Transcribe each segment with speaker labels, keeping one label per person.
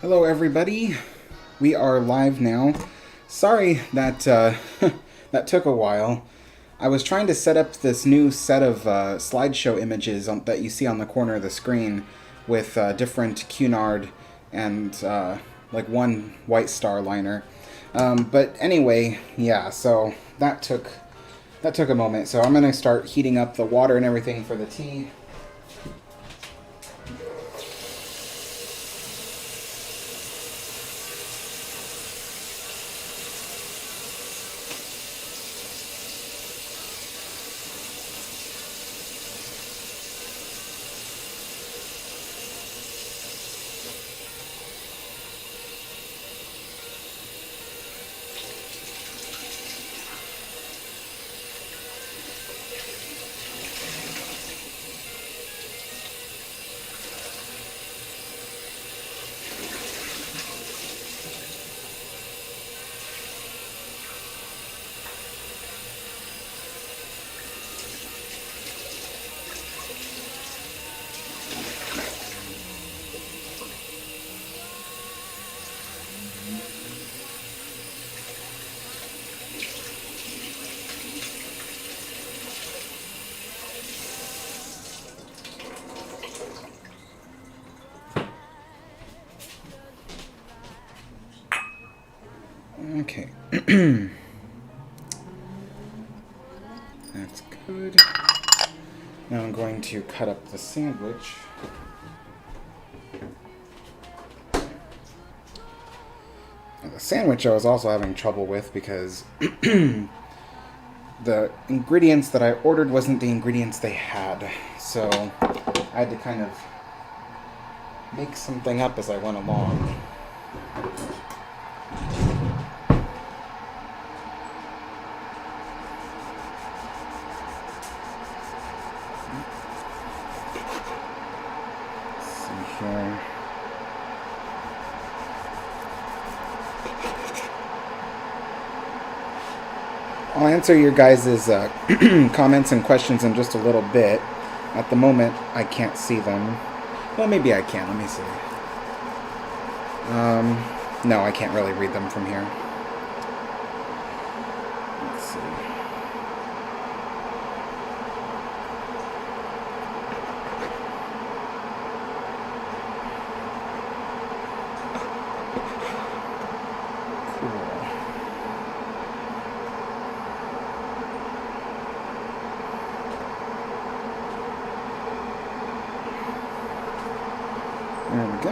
Speaker 1: Hello everybody, we are live now. Sorry that that took a while. I was trying to set up this new set of slideshow images that you see on the corner of the screen with different Cunard and like one white star liner. But anyway, yeah, so that took a moment. So I'm going to start heating up the water and everything for the tea. Okay. That's good. Now I'm going to cut up the sandwich. Now, the sandwich I was also having trouble with because the ingredients that I ordered wasn't the ingredients they had. So I had to kind of make something up as I went along. I'll answer your guys' comments and questions in just a little bit. At the moment, I can't see them. Well, maybe I can. Let me see. No, I can't really read them from here. Let's see. There we go.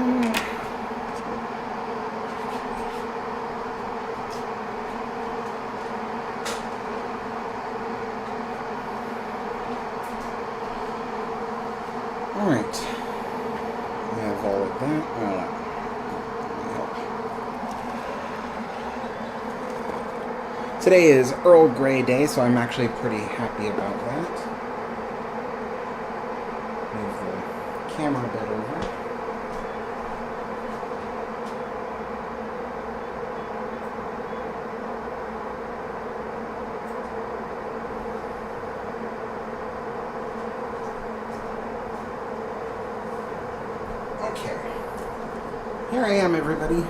Speaker 1: All right. We have all of that. Today is Earl Grey Day, so I'm actually pretty happy about that. Move the camera a bit over. Here I am, everybody.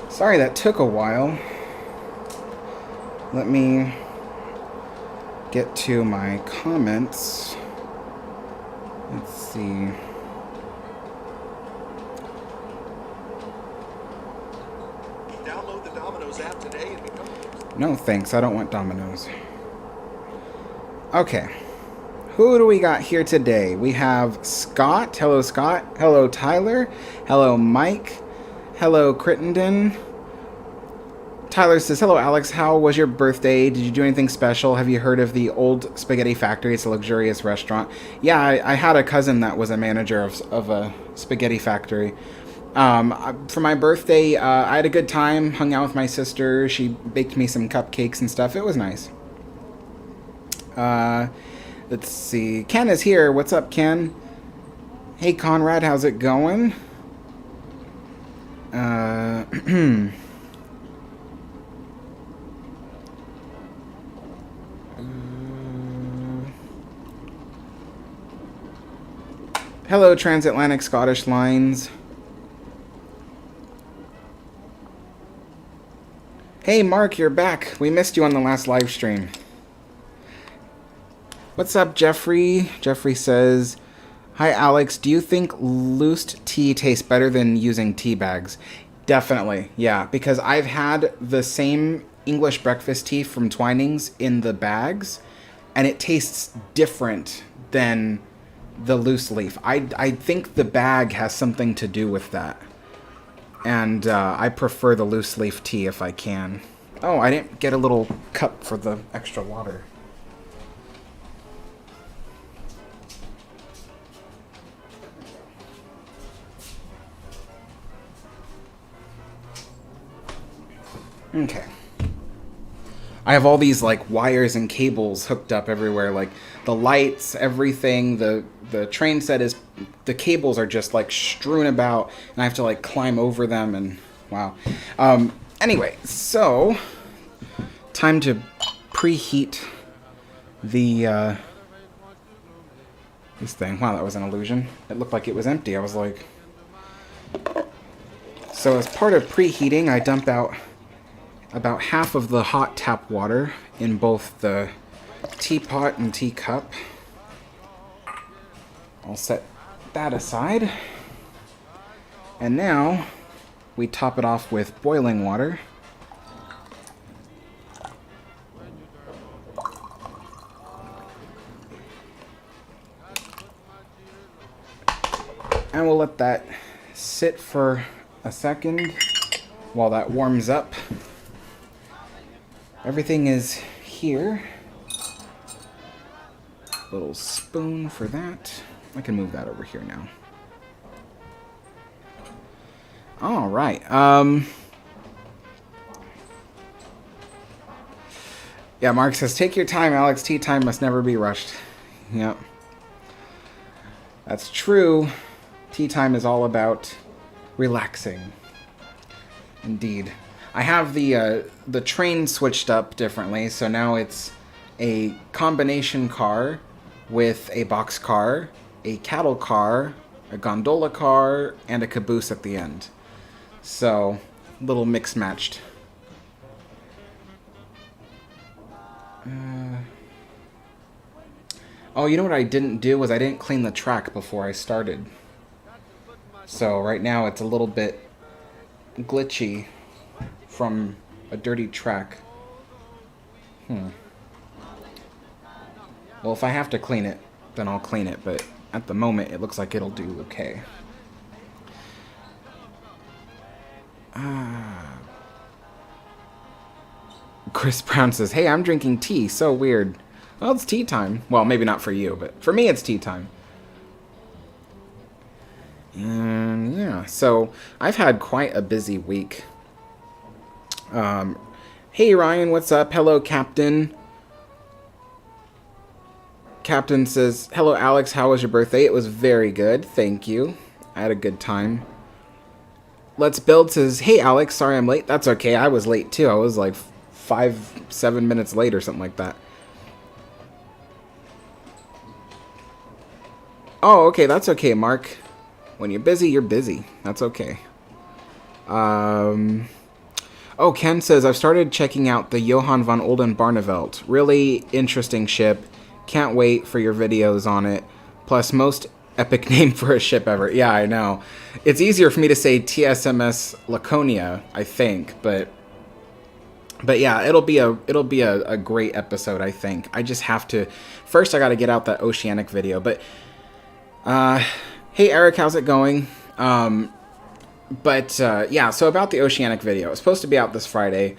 Speaker 1: Sorry that took a while. Let me get to my comments. Let's see.
Speaker 2: Download the Domino's app today and become...
Speaker 1: No, thanks. I don't want Domino's. Okay. Who do we got here today? We have Scott. Hello, Scott. Hello, Tyler. Hello, Mike. Hello, Crittenden. Tyler says, hello, Alex. How was your birthday? Did you do anything special? Have you heard of the Old Spaghetti Factory? It's a luxurious restaurant. Yeah, I had a cousin that was a manager of a spaghetti factory. For my birthday, I had a good time. Hung out with my sister. She baked me some cupcakes and stuff. It was nice. Let's see. Ken is here. What's up, Ken? Hey, Conrad. How's it going? Hello, Transatlantic Scottish Lines. Hey, Mark, you're back. We missed you on the last live stream. What's up, Jeffrey? Jeffrey says, hi, Alex. Do you think loosed tea tastes better than using tea bags? Definitely, yeah, because I've had the same English breakfast tea from Twinings in the bags, and it tastes different than the loose leaf. I think the bag has something to do with that. And I prefer the loose leaf tea if I can. Oh, I didn't get a little cup for the extra water. Okay. I have all these like wires and cables hooked up everywhere, like the lights, everything. The train set is, the cables are just like strewn about, and I have to like climb over them, and wow. Anyway, so time to preheat the this thing. Wow, that was an illusion. It looked like it was empty. I was like, so as part of preheating, I dump out about half of the hot tap water in both the teapot and teacup. I'll set that aside. And now we top it off with boiling water. And we'll let that sit for a second while that warms up. Everything is here. Little spoon for that. I can move that over here now. All right. Yeah, Mark says, take your time, Alex. Tea time must never be rushed. Yep. That's true. Tea time is all about relaxing. Indeed. I have the train switched up differently, so now it's a combination car with a box car, a cattle car, a gondola car, and a caboose at the end. So, a little mix-matched. Oh, you know what I didn't do was I didn't clean the track before I started. So right now it's a little bit glitchy from a dirty track. Well, if I have to clean it, then I'll clean it, but at the moment it looks like it'll do okay. Chris Brown says, hey, I'm drinking tea. So weird. Well, it's tea time. Well, maybe not for you, but for me it's tea time. And yeah, so I've had quite a busy week. Hey Ryan, what's up? Hello, Captain. Captain says, hello Alex, how was your birthday? It was very good, thank you. I had a good time. Let's Build says, hey Alex, sorry I'm late. That's okay, I was late too. I was like 5-7 minutes late or something like that. Oh, okay, that's okay, Mark. When you're busy, you're busy. That's okay. Oh, Ken says, I've started checking out the Johann von Oldenbarnevelt. Really interesting ship. Can't wait for your videos on it. Plus, most epic name for a ship ever. Yeah, I know. It's easier for me to say TSMS Laconia, I think, but yeah, it'll be a great episode, I think. I just have to, first I got to get out that Oceanic video, but hey Eric, how's it going? Yeah, so about the Oceanic video, it's supposed to be out this Friday,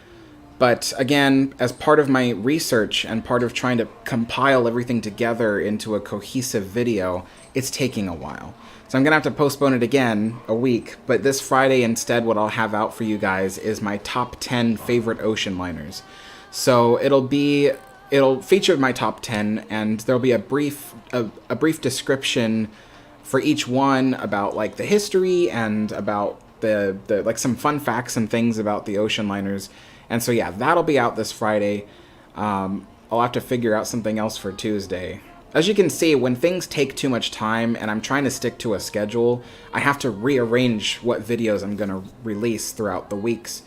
Speaker 1: but again, as part of my research and part of trying to compile everything together into a cohesive video, it's taking a while. So I'm going to have to postpone it again a week, but this Friday instead what I'll have out for you guys is my top 10 favorite ocean liners. So it'll feature my top 10, and there'll be a brief description for each one about like the history and about the like some fun facts and things about the ocean liners. And so yeah, that'll be out this Friday. I'll have to figure out something else for Tuesday. As you can see, when things take too much time and I'm trying to stick to a schedule, I have to rearrange what videos I'm going to release throughout the weeks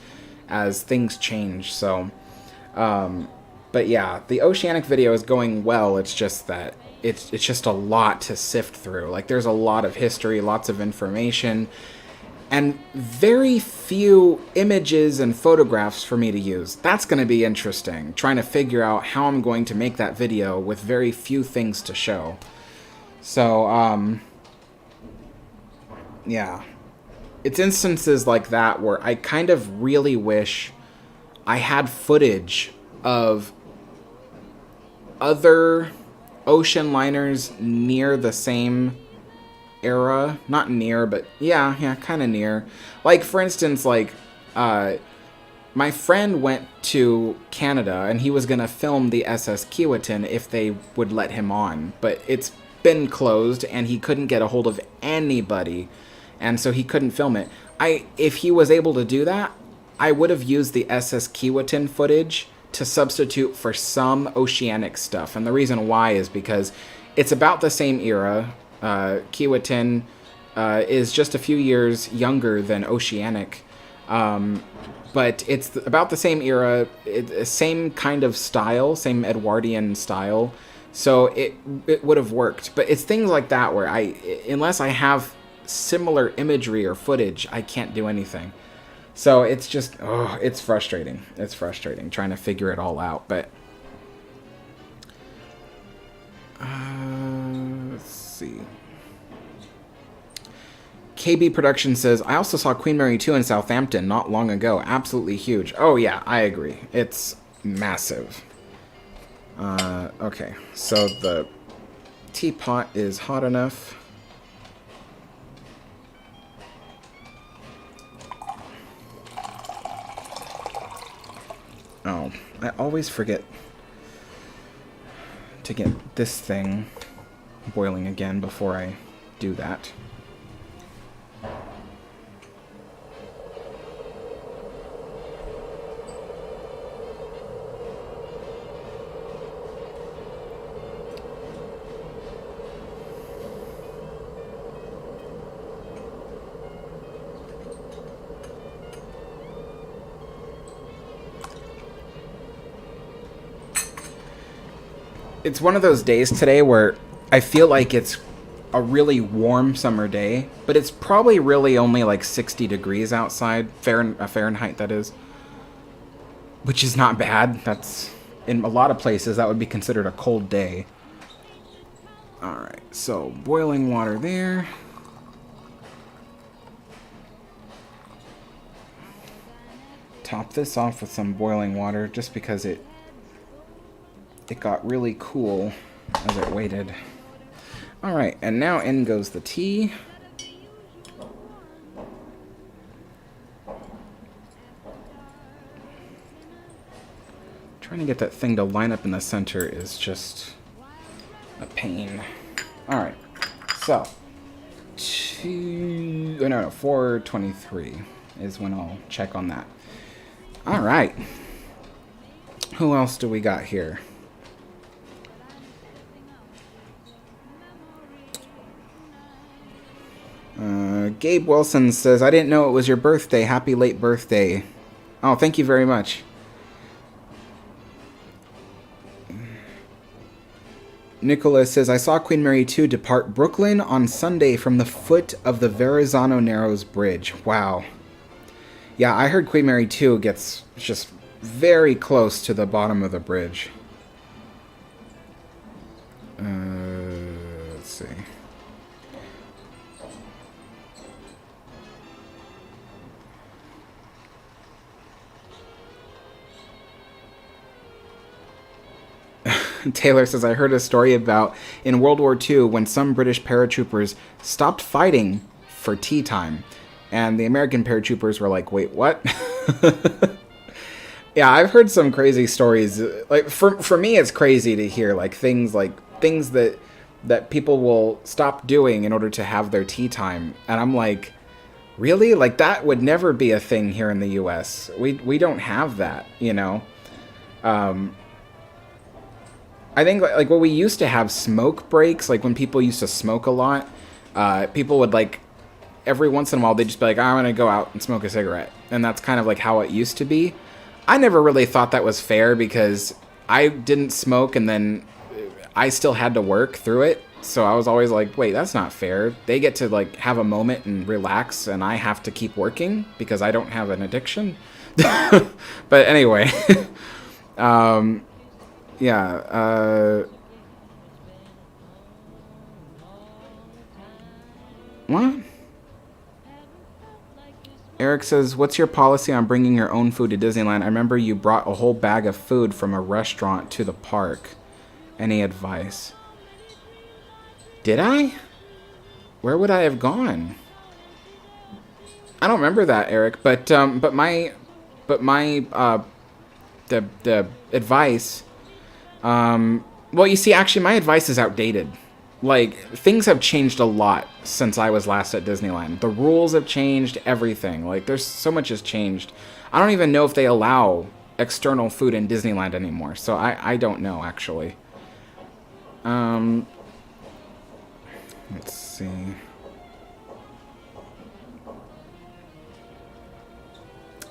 Speaker 1: as things change. So, but yeah, the Oceanic video is going well. It's just that it's just a lot to sift through. Like, there's a lot of history, lots of information, and very few images and photographs for me to use. That's going to be interesting, trying to figure out how I'm going to make that video with very few things to show. So, yeah. It's instances like that where I kind of really wish I had footage of other ocean liners near the same era. Not near, but yeah, kind of near. Like, for instance, like, my friend went to Canada and he was going to film the SS Keewatin if they would let him on, but it's been closed and he couldn't get a hold of anybody, and so he couldn't film it. If he was able to do that, I would have used the SS Keewatin footage to substitute for some oceanic stuff, and the reason why is because it's about the same era. Keewatin is just a few years younger than Oceanic, but it's about the same era, same kind of style, same Edwardian style, so it would have worked. But it's things like that where unless I have similar imagery or footage, I can't do anything. So it's just, it's frustrating. It's frustrating trying to figure it all out, but let's see. KB Production says, I also saw Queen Mary 2 in Southampton not long ago. Absolutely huge. Oh, yeah, I agree. It's massive. Okay, so the teapot is hot enough. Oh, I always forget to get this thing boiling again before I do that. It's one of those days today where I feel like it's a really warm summer day, but it's probably really only like 60 degrees outside, Fahrenheit that is, which is not bad. That's, in a lot of places, that would be considered a cold day. Alright, so boiling water there. Top this off with some boiling water just because it got really cool as it waited. Alright, and now in goes the tea. Trying to get that thing to line up in the center is just a pain. Alright, so 4:23 is when I'll check on that. Alright. Who else do we got here? Gabe Wilson says, I didn't know it was your birthday. Happy late birthday. Oh, thank you very much. Nicholas says, I saw Queen Mary 2 depart Brooklyn on Sunday from the foot of the Verrazano Narrows Bridge. Wow. Yeah, I heard Queen Mary 2 gets just very close to the bottom of the bridge. Let's see. Taylor says, I heard a story about in World War II when some British paratroopers stopped fighting for tea time. And the American paratroopers were like, wait, what? Yeah, I've heard some crazy stories. Like, for me, it's crazy to hear, things that people will stop doing in order to have their tea time. And I'm like, really? Like, that would never be a thing here in the U.S. We don't have that, you know? I think like what we used to have smoke breaks, like when people used to smoke a lot, people would like every once in a while they'd just be like, I'm gonna go out and smoke a cigarette, and that's kind of like how it used to be. I never really thought that was fair because I didn't smoke and then I still had to work through it. So I was always like, wait, that's not fair. They get to like have a moment and relax and I have to keep working because I don't have an addiction. But anyway, yeah, what? Eric says, what's your policy on bringing your own food to Disneyland? I remember you brought a whole bag of food from a restaurant to the park. Any advice? Did I? Where would I have gone? I don't remember that, Eric. But my the advice. Well, you see, actually, my advice is outdated. Like, things have changed a lot since I was last at Disneyland. The rules have changed, everything. Like, there's so much has changed. I don't even know if they allow external food in Disneyland anymore. So I don't know, actually. Let's see.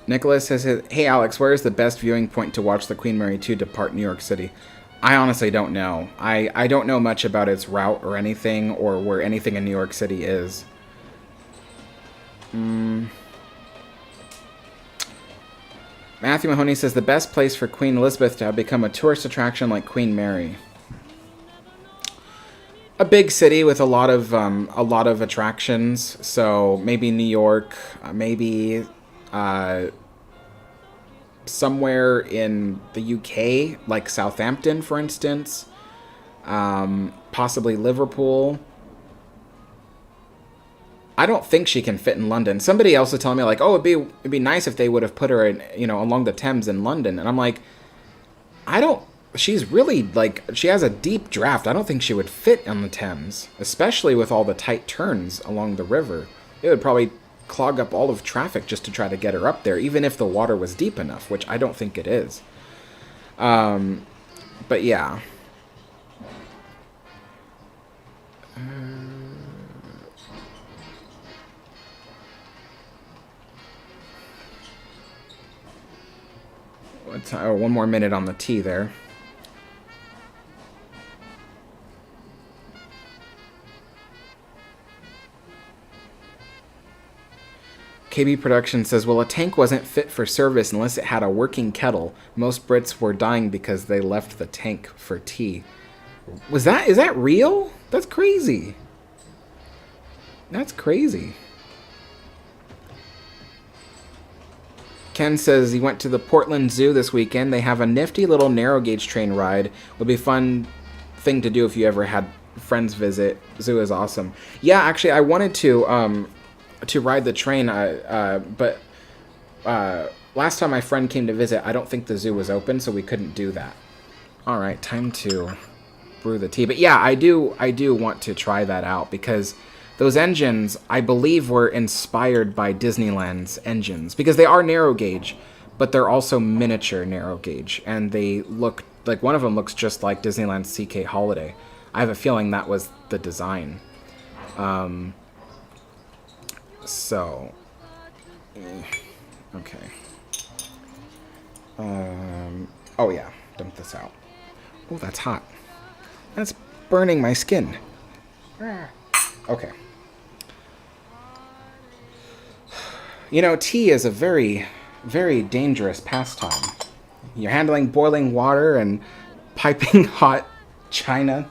Speaker 1: Nicholas says, hey, Alex, where is the best viewing point to watch the Queen Mary 2 depart New York City? I honestly don't know. I don't know much about its route or anything, or where anything in New York City is. Matthew Mahoney says, the best place for Queen Elizabeth to have become a tourist attraction like Queen Mary. A big city with a lot of attractions. So maybe New York, maybe somewhere in the UK, like Southampton, for instance. Possibly Liverpool. I don't think she can fit in London. Somebody else was telling me like, oh, it'd be nice if they would have put her in, along the Thames in London. And I'm like, she's really like, she has a deep draft. I don't think she would fit on the Thames, especially with all the tight turns along the river. It would probably clog up all of traffic just to try to get her up there, even if the water was deep enough, which I don't think it is. But yeah. One more minute on the tea there. KB Production says, well, a tank wasn't fit for service unless it had a working kettle. Most Brits were dying because they left the tank for tea. Is that real? That's crazy. That's crazy. Ken says he went to the Portland Zoo this weekend. They have a nifty little narrow gauge train ride. Would be a fun thing to do if you ever had friends visit. Zoo is awesome. Yeah, actually, I wanted to ride the train, but last time my friend came to visit, I don't think the zoo was open, so we couldn't do that. All right, time to brew the tea. But yeah, I do want to try that out because those engines, I believe, were inspired by Disneyland's engines because they are narrow gauge, but they're also miniature narrow gauge, and they look like one of them looks just like Disneyland's CK Holiday. I have a feeling that was the design. So, okay. Oh yeah, dump this out. Oh, that's hot. That's burning my skin. Okay. Tea is a very, very dangerous pastime. You're handling boiling water and piping hot china.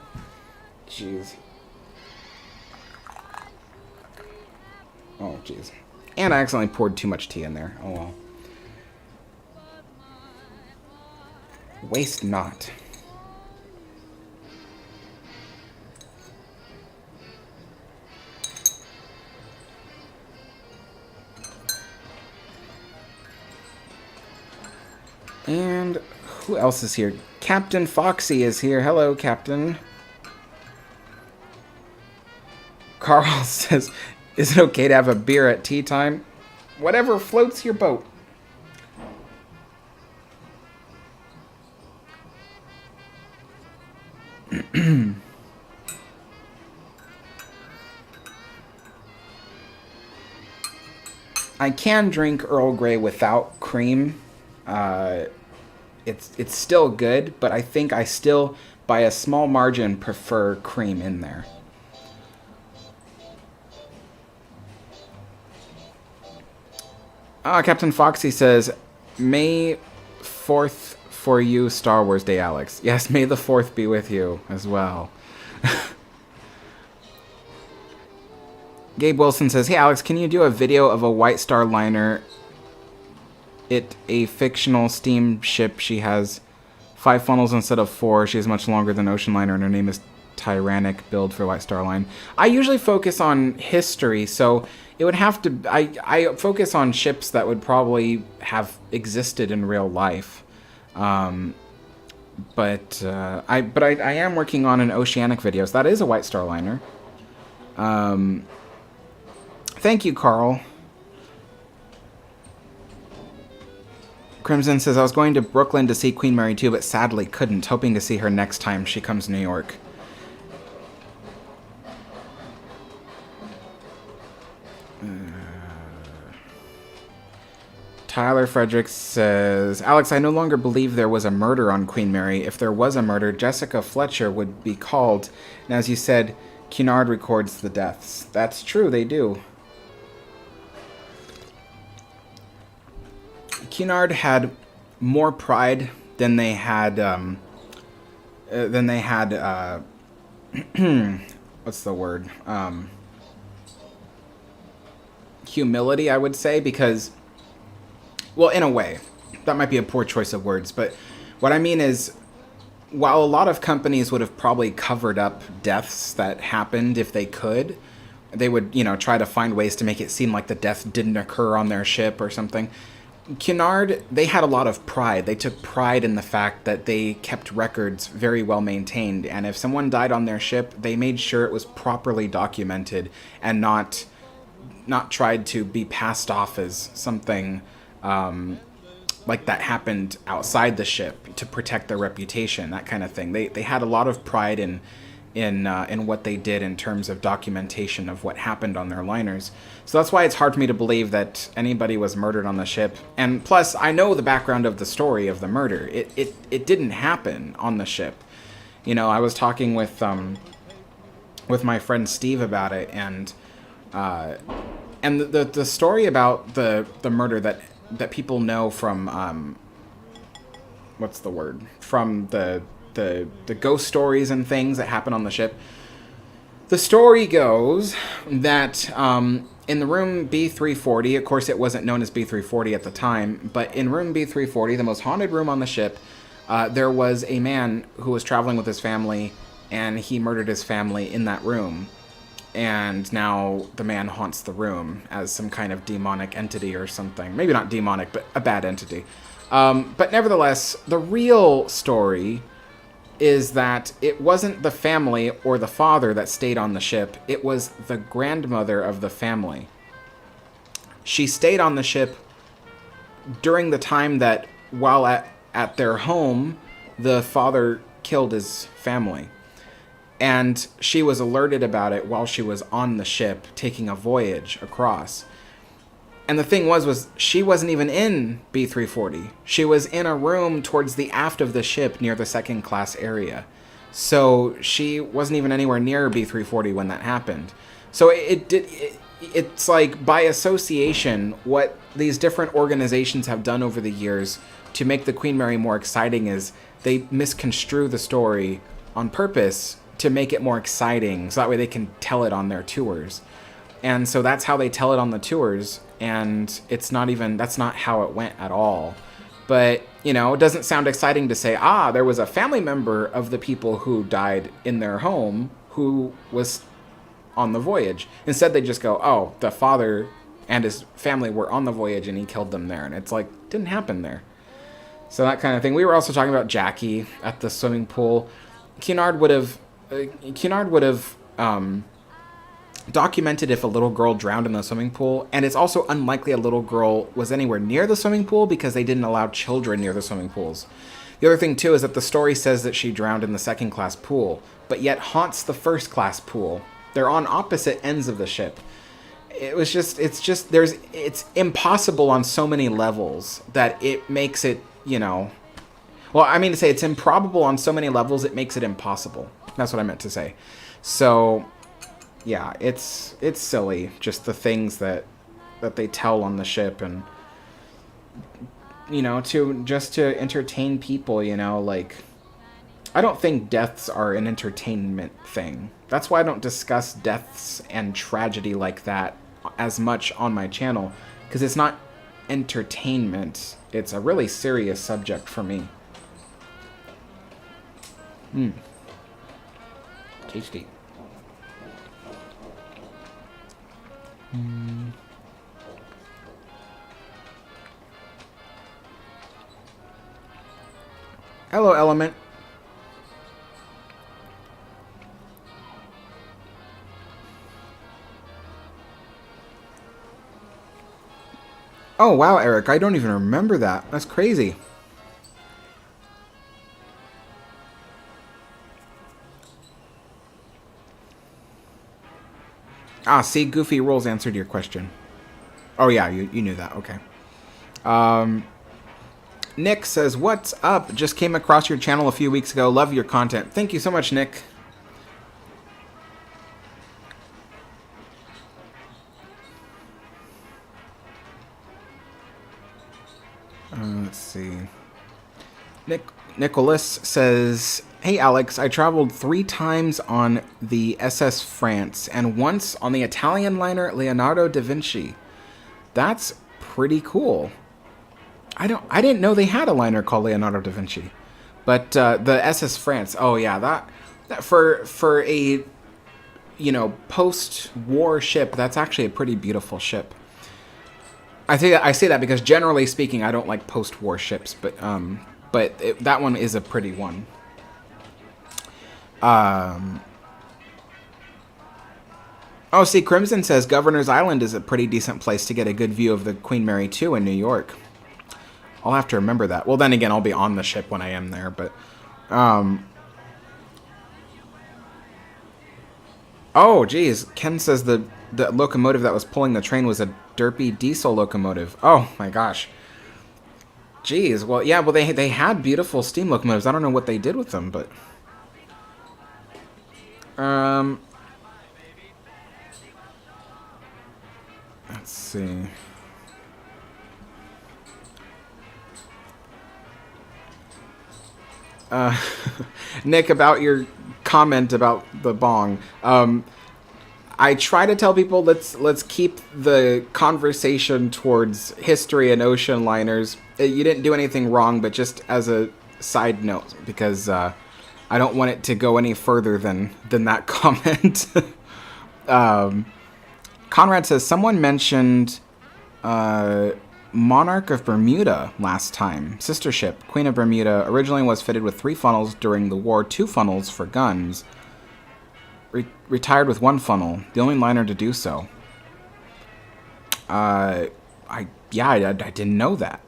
Speaker 1: Jeez. Oh, jeez. And I accidentally poured too much tea in there. Oh, well. Waste not. And who else is here? Captain Foxy is here. Hello, Captain. Carl says, is it okay to have a beer at tea time? Whatever floats your boat. I can drink Earl Grey without cream. It's still good, but I think I still, by a small margin, prefer cream in there. Captain Foxy says, May 4th for you, Star Wars Day, Alex. Yes, may the 4th be with you as well. Gabe Wilson says, hey, Alex, can you do a video of a White Star liner? It a fictional steamship. She has 5 funnels instead of 4. She is much longer than Ocean Liner, and her name is Tyrannic. Build for White Star Line. I usually focus on history, so it would have to... I focus on ships that would probably have existed in real life. But I am working on an oceanic video. So that is a White Star Liner. Thank you, Carl. Crimson says, I was going to Brooklyn to see Queen Mary too, but sadly couldn't. Hoping to see her next time she comes to New York. Tyler Frederick says, Alex, I no longer believe there was a murder on Queen Mary. If there was a murder, Jessica Fletcher would be called. And as you said, Cunard records the deaths. That's true, they do. Cunard had more pride than they had, what's the word? Humility, I would say, because, well, in a way, that might be a poor choice of words, but what I mean is, while a lot of companies would have probably covered up deaths that happened if they could, they would, try to find ways to make it seem like the death didn't occur on their ship or something. Cunard, they had a lot of pride. They took pride in the fact that they kept records very well maintained, and if someone died on their ship, they made sure it was properly documented and not tried to be passed off as something like that happened outside the ship to protect their reputation, that kind of thing. They had a lot of pride in what they did in terms of documentation of what happened on their liners. So that's why it's hard for me to believe that anybody was murdered on the ship. And plus, I know the background of the story of the murder. It didn't happen on the ship. I was talking with my friend Steve about it, and the story about the murder that people know from what's the word? From the ghost stories and things that happen on the ship. The story goes that in the room B340, of course it wasn't known as B340 at the time, but in room B340, the most haunted room on the ship, there was a man who was traveling with his family, and he murdered his family in that room. And now the man haunts the room as some kind of demonic entity or something. Maybe not demonic, but a bad entity. But nevertheless, the real story is that it wasn't the family or the father that stayed on the ship. It was the grandmother of the family. She stayed on the ship during the time that, while at their home, the father killed his family. And she was alerted about it while she was on the ship taking a voyage across. And the thing was she wasn't even in B340. She was in a room towards the aft of the ship near the second class area. So she wasn't even anywhere near B340 when that happened. So it's like, by association, what these different organizations have done over the years to make the Queen Mary more exciting is they misconstrue the story on purpose to make it more exciting, so that way they can tell it on their tours. And so that's how they tell it on the tours, and that's not how it went at all. But, it doesn't sound exciting to say, there was a family member of the people who died in their home who was on the voyage. Instead, they just go, the father and his family were on the voyage and he killed them there. And it's like, didn't happen there. So that kind of thing. We were also talking about Jackie at the swimming pool. Cunard would have documented if a little girl drowned in the swimming pool, and it's also unlikely a little girl was anywhere near the swimming pool because they didn't allow children near the swimming pools. The other thing, too, is that the story says that she drowned in the second-class pool, but yet haunts the first-class pool. They're on opposite ends of the ship. It's impossible on so many levels that it makes it, you know... Well, I mean to say it's improbable on so many levels, it makes it impossible. That's what I meant to say. So, yeah, it's silly, just the things that they tell on the ship, and... You know, to entertain people, you know, like, I don't think deaths are an entertainment thing. That's why I don't discuss deaths and tragedy like that as much on my channel, because it's not entertainment. It's a really serious subject for me. Tasty. Hello, Element. Oh, wow, Eric. I don't even remember that. That's crazy. Ah, see, Goofy Rules answered your question. Oh, yeah, you knew that. Okay. Nick says, what's up? Just came across your channel a few weeks ago. Love your content. Thank you so much, Nick. Let's see. Nicholas says, hey, Alex, I traveled 3 times on the SS France and once on the Italian liner Leonardo da Vinci. That's pretty cool. I didn't know they had a liner called Leonardo da Vinci, but the SS France. Oh yeah, that for a, you know, post-war ship, that's actually a pretty beautiful ship. I say that because generally speaking, I don't like post-war ships, but that one is a pretty one. Oh, see, Crimson says Governor's Island is a pretty decent place to get a good view of the Queen Mary 2 in New York. I'll have to remember that. Well, then again, I'll be on the ship when I am there, but... Oh, geez. Ken says the locomotive that was pulling the train was a derpy diesel locomotive. Oh, my gosh. Geez. Well, yeah, well, they had beautiful steam locomotives. I don't know what they did with them, but... Let's see... Nick, about your comment about the bong. I try to tell people let's keep the conversation towards history and ocean liners. You didn't do anything wrong, but just as a side note, because I don't want it to go any further than that comment. Conrad says someone mentioned Monarch of Bermuda last time. Sister ship, Queen of Bermuda, originally was fitted with 3 funnels during the war, 2 funnels for guns. Retired with 1 funnel, the only liner to do so. I didn't know that.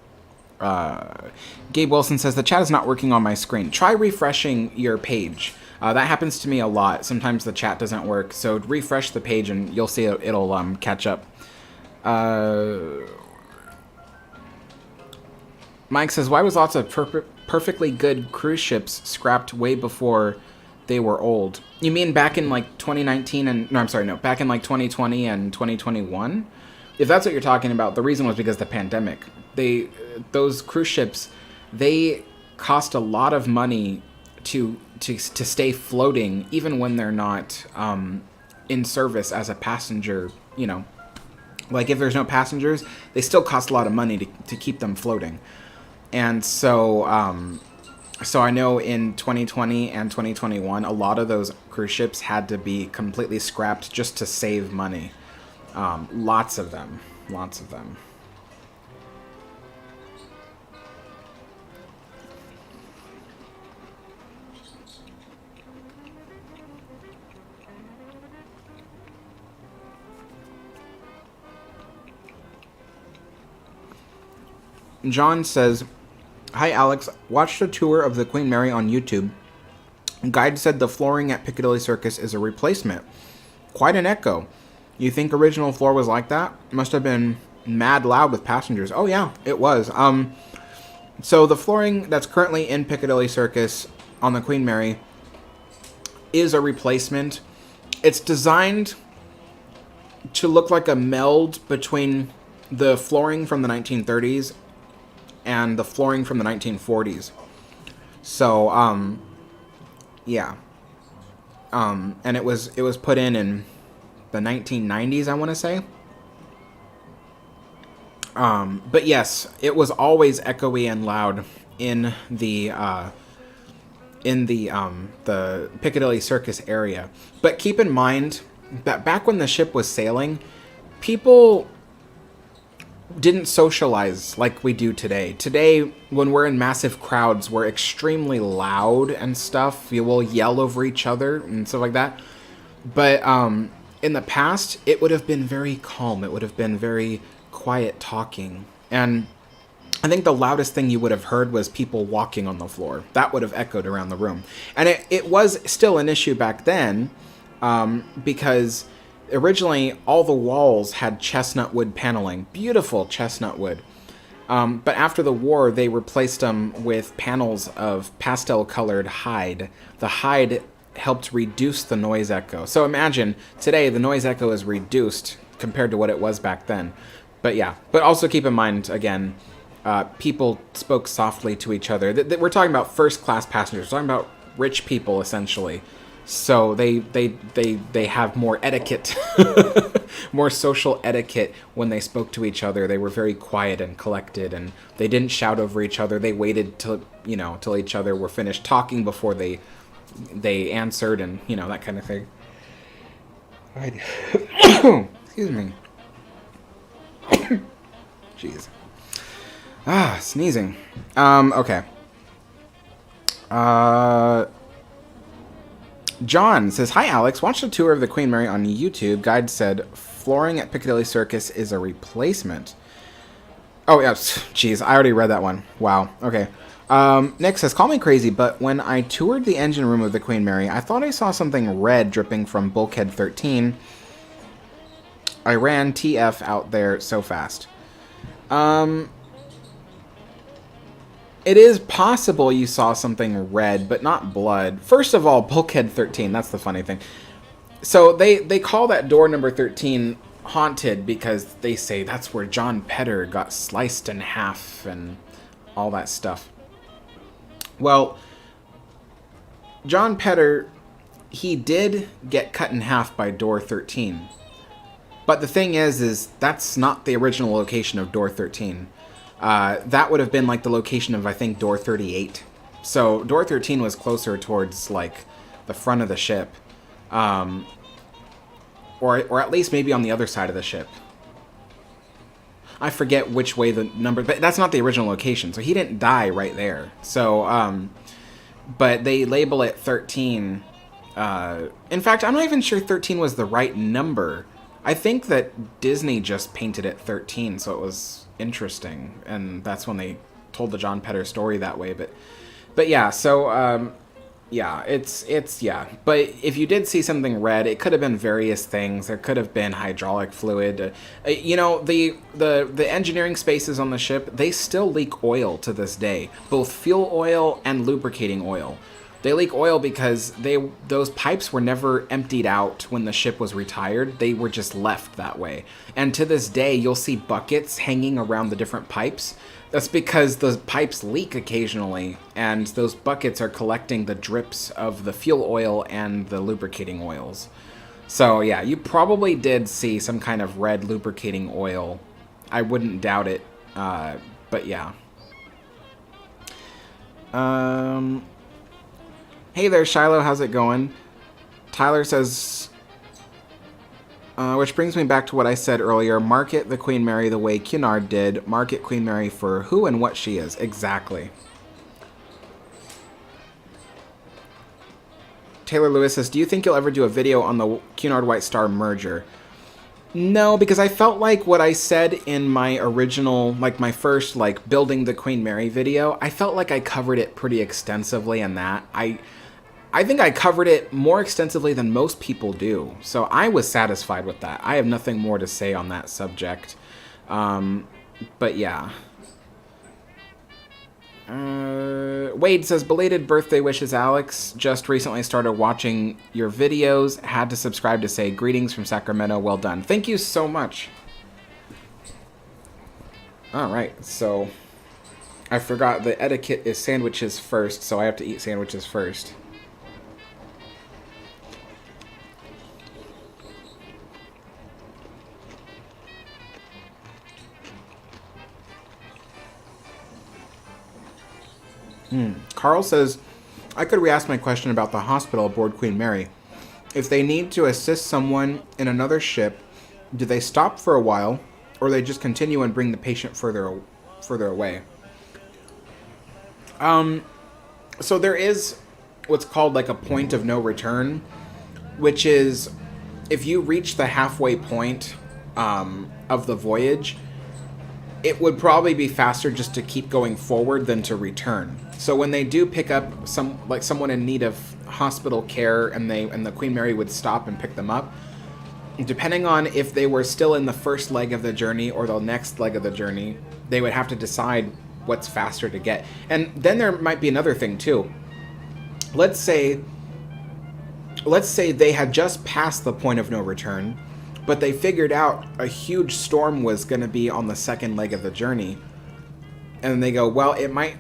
Speaker 1: Gabe Wilson says the chat is not working on my screen. Try refreshing your page. That happens to me a lot. Sometimes the chat doesn't work, so refresh the page and you'll see it'll catch up. Mike says, why was lots of perfectly good cruise ships scrapped way before they were old? You mean back in like 2019 and... No, I'm sorry, no. Back in like 2020 and 2021? If that's what you're talking about, the reason was because of the pandemic. Those cruise ships, they cost a lot of money to stay floating, even when they're not in service as a passenger, you know. Like if there's no passengers, they still cost a lot of money to keep them floating. And so I know in 2020 and 2021, a lot of those cruise ships had to be completely scrapped just to save money. Lots of them. John says, "Hi Alex, watched a tour of the Queen Mary on YouTube. Guide said the flooring at Piccadilly Circus is a replacement. Quite an echo. You think original floor was like that? Must have been mad loud with passengers." Oh yeah, it was. So the flooring that's currently in Piccadilly Circus on the Queen Mary is a replacement. It's designed to look like a meld between the flooring from the 1930s and the flooring from the 1940s. So, yeah. And it was put in the 1990s, I want to say. But yes, it was always echoey and loud in the Piccadilly Circus area. But keep in mind that back when the ship was sailing, people didn't socialize like we do today. Today, when we're in massive crowds, we're extremely loud and stuff. You will yell over each other and stuff like that. But in the past, it would have been very calm. It would have been very quiet talking. And I think the loudest thing you would have heard was people walking on the floor. That would have echoed around the room. And it was still an issue back then, because originally all the walls had chestnut wood paneling. Beautiful chestnut wood. But after the war, they replaced them with panels of pastel-colored hide. The hide helped reduce the noise echo. So imagine, today the noise echo is reduced compared to what it was back then. But yeah, but also keep in mind, again, people spoke softly to each other. We're talking about first-class passengers. We're talking about rich people, essentially. So they have more etiquette, more social etiquette when they spoke to each other. They were very quiet and collected, and they didn't shout over each other. They waited till each other were finished talking before they answered, and that kind of thing. Excuse me. Jeez. Sneezing. Okay. John says, "Hi Alex, watched a tour of the Queen Mary on YouTube. Guide said flooring at Piccadilly Circus is a replacement." Oh, yes. Jeez, I already read that one. Wow. Okay. Nick says, "Call me crazy, but when I toured the engine room of the Queen Mary, I thought I saw something red dripping from bulkhead 13. I ran TF out there so fast." It is possible you saw something red, but not blood. First of all, bulkhead 13, that's the funny thing. So they call that door number 13 haunted because they say that's where John Pedder got sliced in half and all that stuff. Well, John Pedder, he did get cut in half by door 13. But the thing is that's not the original location of door 13. That would have been like the location of, I think, door 38. So door 13 was closer towards like the front of the ship, or at least maybe on the other side of the ship. I forget which way the number, but that's not the original location. So he didn't die right there. So, but they label it 13. In fact, I'm not even sure 13 was the right number. I think that Disney just painted it 13, so it was interesting, and that's when they told the John Pedder story that way. But yeah, so yeah, it's yeah. But if you did see something red, it could have been various things. There could have been hydraulic fluid. The engineering spaces on the ship, they still leak oil to this day, both fuel oil and lubricating oil. They leak oil because those pipes were never emptied out when the ship was retired. They were just left that way. And to this day, you'll see buckets hanging around the different pipes. That's because the pipes leak occasionally, and those buckets are collecting the drips of the fuel oil and the lubricating oils. So yeah, you probably did see some kind of red lubricating oil. I wouldn't doubt it, but yeah. Hey there, Shiloh, how's it going? Tyler says, which brings me back to what I said earlier, market the Queen Mary the way Cunard did. Market Queen Mary for who and what she is. Exactly. Taylor Lewis says, do you think you'll ever do a video on the Cunard White Star merger? No, because I felt like what I said in my original, like my first, like building the Queen Mary video, I felt like I covered it pretty extensively in that. I think I covered it more extensively than most people do. So I was satisfied with that. I have nothing more to say on that subject. But yeah. Wade says, belated birthday wishes, Alex. Just recently started watching your videos. Had to subscribe to say greetings from Sacramento. Well done. Thank you so much. Alright, so I forgot the etiquette is sandwiches first, so I have to eat sandwiches first. Carl says, I could re-ask my question about the hospital aboard Queen Mary. If they need to assist someone in another ship, do they stop for a while, or they just continue and bring the patient further away? So there is what's called like a point of no return, which is if you reach the halfway point of the voyage, it would probably be faster just to keep going forward than to return. So when they do pick up someone in need of hospital care and the Queen Mary would stop and pick them up, depending on if they were still in the first leg of the journey or the next leg of the journey, they would have to decide what's faster to get. And then there might be another thing too. Let's say they had just passed the point of no return, but they figured out a huge storm was going to be on the second leg of the journey. And they go, well, it might,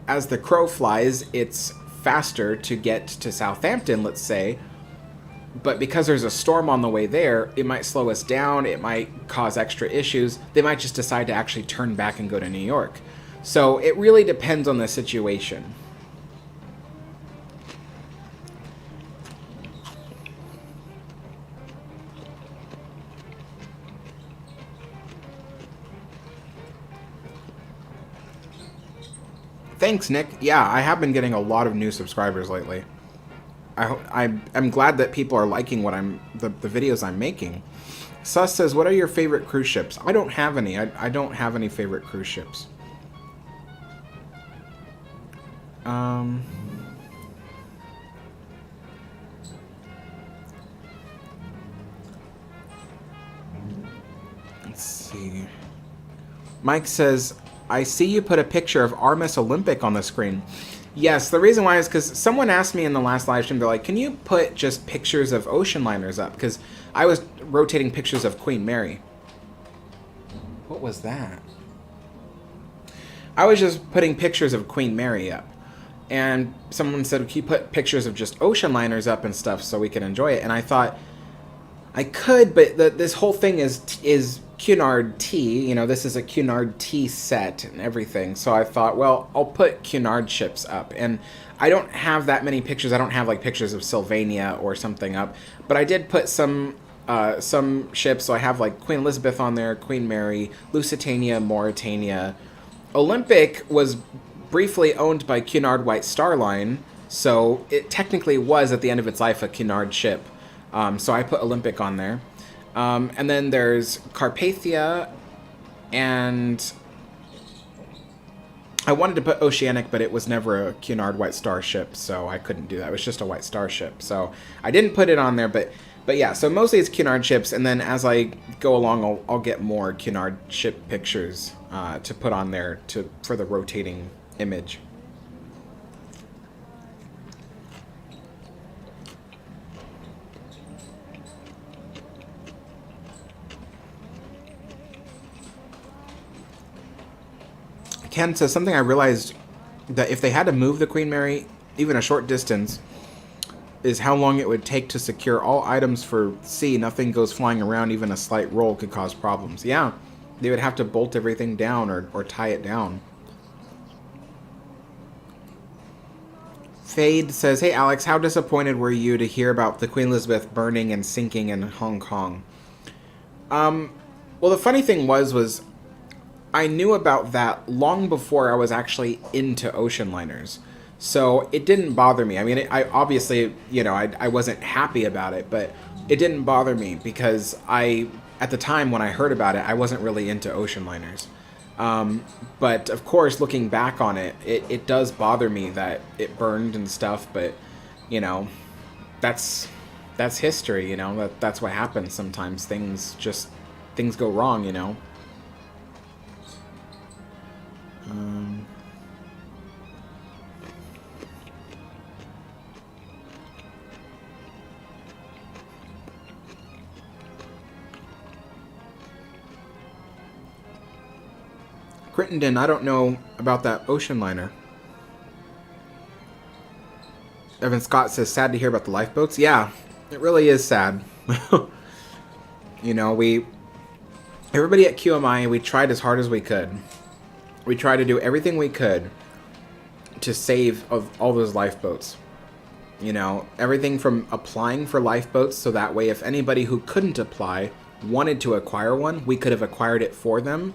Speaker 1: as the crow flies, it's faster to get to Southampton, let's say. But because there's a storm on the way there, it might slow us down. It might cause extra issues. They might just decide to actually turn back and go to New York. So it really depends on the situation. Thanks, Nick. Yeah, I have been getting a lot of new subscribers lately. I'm glad that people are liking what the videos I'm making. Sus says, what are your favorite cruise ships? I don't have any. I don't have any favorite cruise ships. Let's see. Mike says, I see you put a picture of RMS Olympic on the screen. Yes, the reason why is because someone asked me in the last live stream, they're like, can you put just pictures of ocean liners up? Because I was rotating pictures of Queen Mary. What was that? I was just putting pictures of Queen Mary up. And someone said, can you put pictures of just ocean liners up and stuff so we can enjoy it? And I thought, I could, but this whole thing is Cunard tea. This is a Cunard tea set and everything. So I thought, well, I'll put Cunard ships up. And I don't have that many pictures. I don't have like pictures of Sylvania or something up. But I did put some ships. So I have like Queen Elizabeth on there, Queen Mary, Lusitania, Mauretania. Olympic was briefly owned by Cunard White Star Line. So it technically was at the end of its life a Cunard ship. So I put Olympic on there. And then there's Carpathia, and I wanted to put Oceanic, but it was never a Cunard White Star ship, so I couldn't do that. It was just a White Star ship, so I didn't put it on there, but yeah, so mostly it's Cunard ships, and then as I go along, I'll get more Cunard ship pictures to put on there for the rotating image. Ken says, something I realized that if they had to move the Queen Mary even a short distance is how long it would take to secure all items for sea. Nothing goes flying around. Even a slight roll could cause problems. Yeah, they would have to bolt everything down or tie it down. Fade says, hey Alex, how disappointed were you to hear about the Queen Elizabeth burning and sinking in Hong Kong? Well, the funny thing was I knew about that long before I was actually into ocean liners. So it didn't bother me. I mean, I obviously, I wasn't happy about it, but it didn't bother me because at the time when I heard about it, I wasn't really into ocean liners. But of course, looking back on it, it does bother me that it burned and stuff. But you know, that's history. You know, that's what happens sometimes. Things go wrong. You know. Crittenden, I don't know about that ocean liner. Evan Scott says, sad to hear about the lifeboats. Yeah, it really is sad. You know, everybody at QMI, we tried as hard as we could. We tried to do everything we could to save of all those lifeboats. You know, everything from applying for lifeboats so that way if anybody who couldn't apply wanted to acquire one, we could have acquired it for them.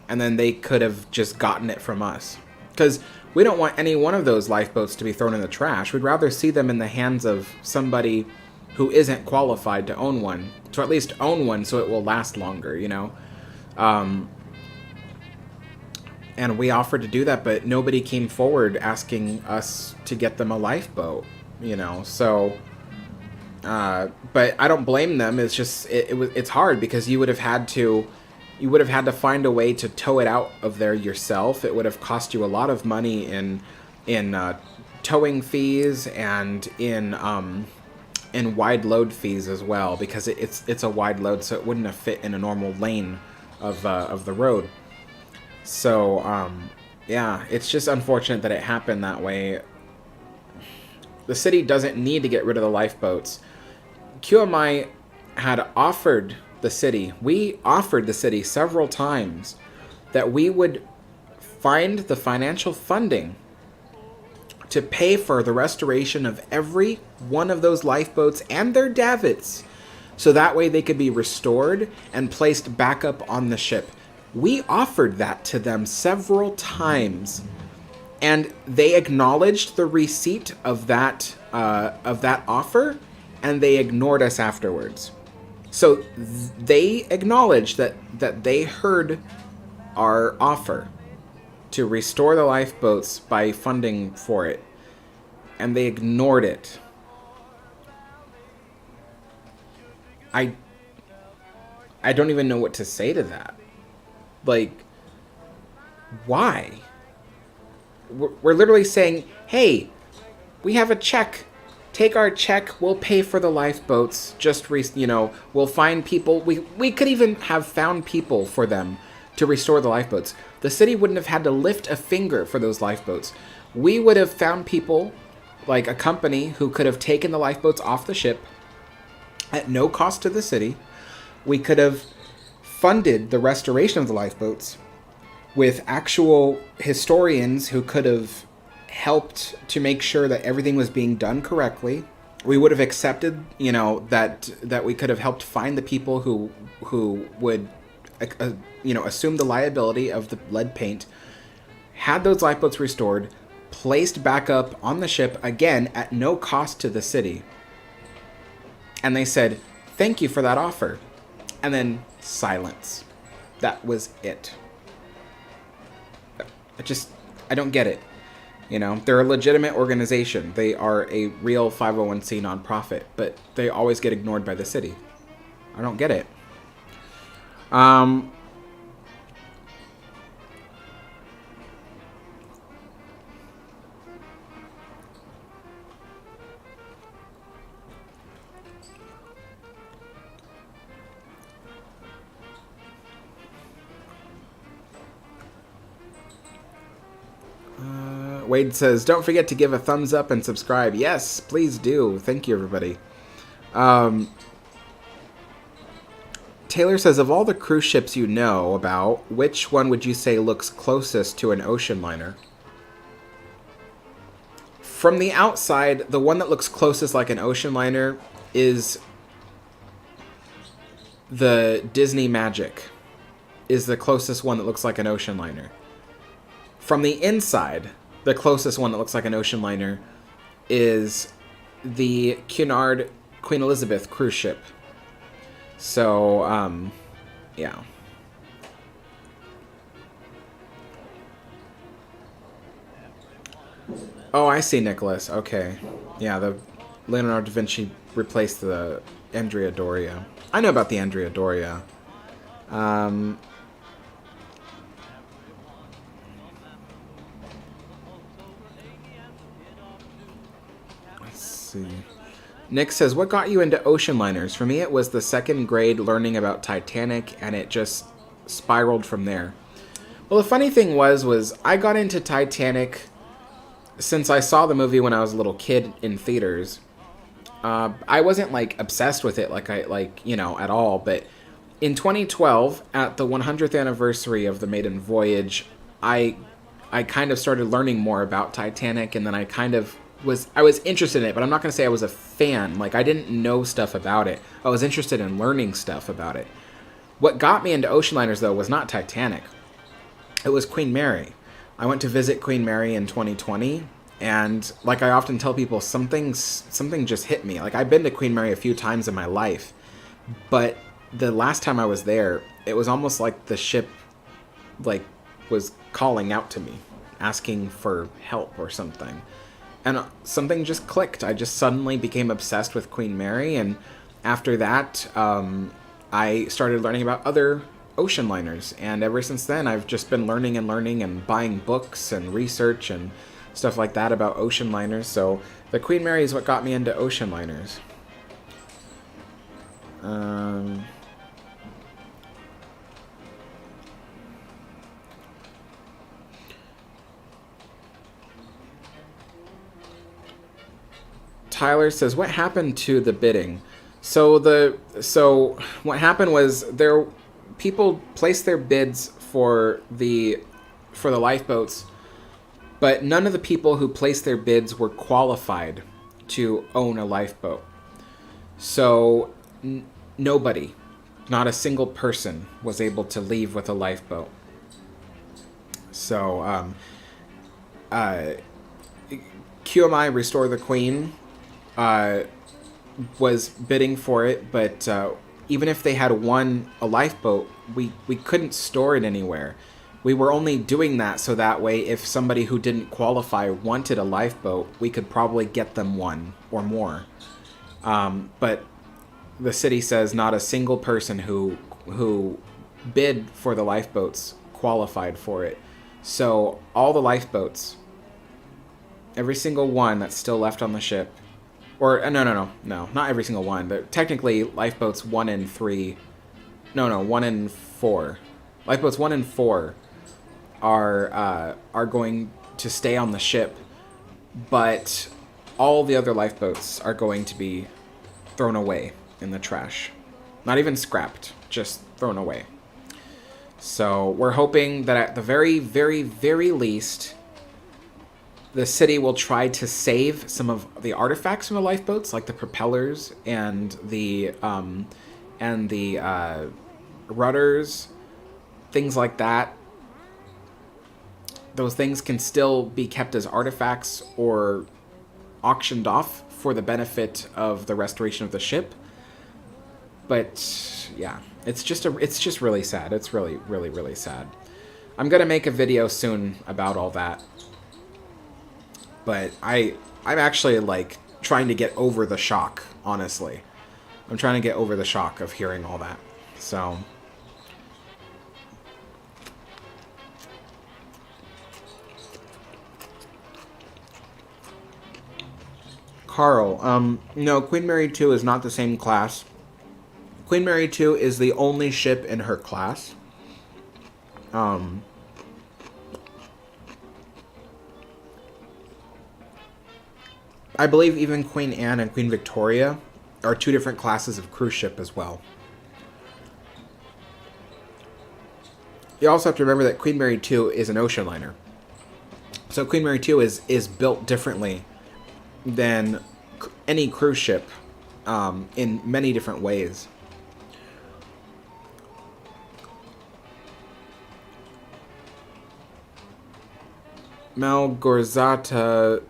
Speaker 1: And then they could have just gotten it from us. Because we don't want any one of those lifeboats to be thrown in the trash. We'd rather see them in the hands of somebody who isn't qualified to own one. To at least own one so it will last longer, you know? And we offered to do that, but nobody came forward asking us to get them a lifeboat, you know? So, but I don't blame them. It's just, it's hard because you would have had to find a way to tow it out of there yourself. It would have cost you a lot of money in towing fees and in wide load fees as well, because it's a wide load, so it wouldn't have fit in a normal lane of the road. So yeah, it's just unfortunate that it happened that way. The city doesn't need to get rid of the lifeboats. QMI had offered the city. We offered the city several times that we would find the financial funding to pay for the restoration of every one of those lifeboats and their davits, so that way they could be restored and placed back up on the ship. We offered that to them several times, and they acknowledged the receipt of that offer, and they ignored us afterwards. So they acknowledged that they heard our offer to restore the lifeboats by funding for it, and they ignored it. I don't even know what to say to that. Like, why? We're literally saying, hey, we have a check. Take our check, we'll pay for the lifeboats, we'll find people. We could even have found people for them to restore the lifeboats. The city wouldn't have had to lift a finger for those lifeboats. We would have found people, like a company, who could have taken the lifeboats off the ship at no cost to the city. We could have funded the restoration of the lifeboats with actual historians who could have helped to make sure that everything was being done correctly. We would have accepted, that we could have helped find the people who would, assume the liability of the lead paint, had those lifeboats restored, placed back up on the ship, again, at no cost to the city. And they said, thank you for that offer. And then silence. That was it. I don't get it. They're a legitimate organization. They are a real 501c nonprofit, but they always get ignored by the city. I don't get it. Wade says, don't forget to give a thumbs up and subscribe. Yes, please do. Thank you, everybody. Taylor says, of all the cruise ships you know about, which one would you say looks closest to an ocean liner? From the outside, the one that looks closest like an ocean liner is the Disney Magic. Is the closest one that looks like an ocean liner. From the inside, the closest one that looks like an ocean liner is the Cunard Queen Elizabeth cruise ship. So, yeah. Oh, I see, Nicholas. Okay. Yeah, the Leonardo da Vinci replaced the Andrea Doria. I know about the Andrea Doria. Let's see. Nick says, what got you into ocean liners? For me, it was the second grade learning about Titanic, and it just spiraled from there. Well, the funny thing was I got into Titanic since I saw the movie when I was a little kid in theaters. I wasn't like obsessed with it at all, but in 2012 at the 100th anniversary of the maiden voyage, I kind of started learning more about Titanic, and then I was interested in it, but I'm not going to say I was a fan. Like, I didn't know stuff about it. I was interested in learning stuff about it. What got me into ocean liners, though, was not Titanic. It was Queen Mary. I went to visit Queen Mary in 2020, and like I often tell people, something just hit me. Like, I've been to Queen Mary a few times in my life, but the last time I was there, it was almost like the ship was calling out to me, asking for help or something. And something just clicked. I just suddenly became obsessed with Queen Mary, and after that, I started learning about other ocean liners, and ever since then, I've just been learning and buying books and research and stuff like that about ocean liners. So the Queen Mary is what got me into ocean liners. Tyler says, what happened to the bidding? So what happened was people placed their bids for the lifeboats, but none of the people who placed their bids were qualified to own a lifeboat. So nobody, not a single person, was able to leave with a lifeboat. So QMI Restore the Queen was bidding for it, but even if they had won a lifeboat, we couldn't store it anywhere. We were only doing that so that way if somebody who didn't qualify wanted a lifeboat, we could probably get them one or more. But the city says not a single person who bid for the lifeboats qualified for it. So all the lifeboats, every single one that's still left on the ship, or no, not every single one, but technically lifeboats 1 and 3, 1 and 4. Lifeboats 1 and 4 are going to stay on the ship, but all the other lifeboats are going to be thrown away in the trash. Not even scrapped, just thrown away. So we're hoping that at the very, very, very least, the city will try to save some of the artifacts from the lifeboats, like the propellers and the rudders, things like that. Those things can still be kept as artifacts or auctioned off for the benefit of the restoration of the ship. But yeah, it's just really sad. It's really, really, really sad. I'm gonna make a video soon about all that. But I'm actually like trying to get over the shock, honestly. I'm trying to get over the shock of hearing all that. So Carl, no, Queen Mary 2 is not the same class. Queen Mary 2 is the only ship in her class. I believe even Queen Anne and Queen Victoria are two different classes of cruise ship as well. You also have to remember that Queen Mary 2 is an ocean liner. So Queen Mary 2 is built differently than any cruise ship in many different ways. Malgorzata,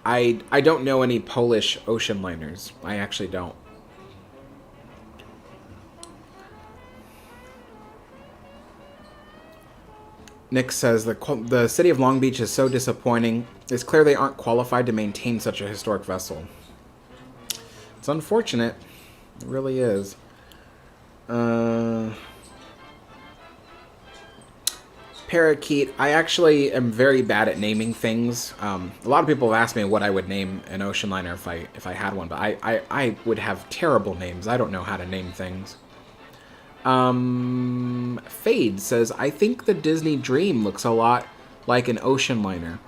Speaker 1: I don't know any Polish ocean liners. I actually don't. Nick says the city of Long Beach is so disappointing. It's clear they aren't qualified to maintain such a historic vessel. It's unfortunate. It really is. Parakeet, I actually am very bad at naming things. A lot of people have asked me what I would name an ocean liner if I had one, but I would have terrible names. I don't know how to name things. Fade says, I think the Disney Dream looks a lot like an ocean liner.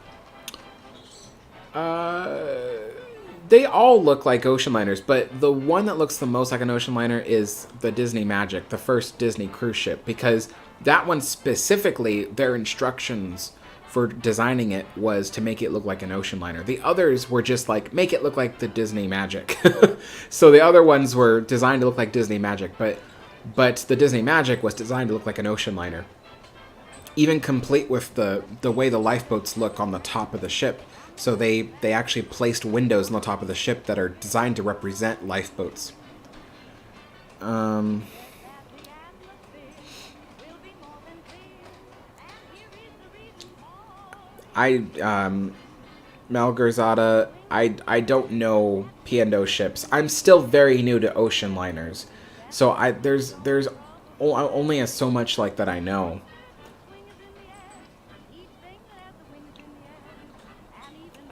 Speaker 1: They all look like ocean liners, but the one that looks the most like an ocean liner is the Disney Magic, the first Disney cruise ship, because that one specifically, their instructions for designing it was to make it look like an ocean liner. The others were just like, make it look like the Disney Magic. So the other ones were designed to look like Disney Magic, but the Disney Magic was designed to look like an ocean liner. Even complete with the way the lifeboats look on the top of the ship. So they actually placed windows on the top of the ship that are designed to represent lifeboats. Malgarzada, I don't know P&O ships. I'm still very new to ocean liners. So there's only so much like that I know.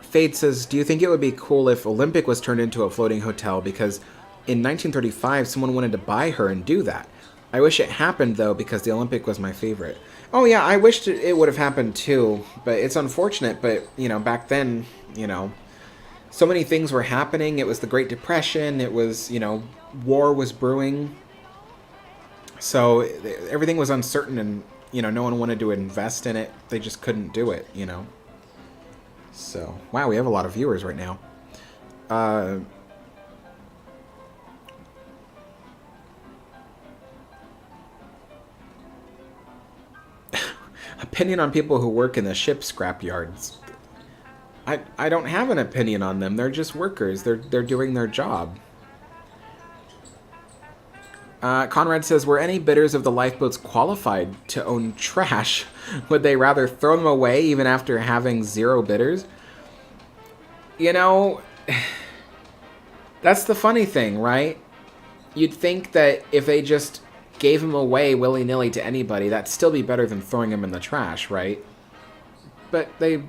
Speaker 1: Fade says, do you think it would be cool if Olympic was turned into a floating hotel? Because in 1935, someone wanted to buy her and do that. I wish it happened, though, because the Olympic was my favorite. Oh, yeah, I wished it would have happened, too. But it's unfortunate. But, back then, so many things were happening. It was the Great Depression. It was, war was brewing. So everything was uncertain and, no one wanted to invest in it. They just couldn't do it, So, wow, we have a lot of viewers right now. Opinion on people who work in the ship scrapyards. I don't have an opinion on them. They're just workers. They're doing their job. Conrad says, were any bidders of the lifeboats qualified to own trash? Would they rather throw them away even after having 0 bidders? That's the funny thing, right? You'd think that if they just gave them away willy-nilly to anybody, that'd still be better than throwing them in the trash, right? But they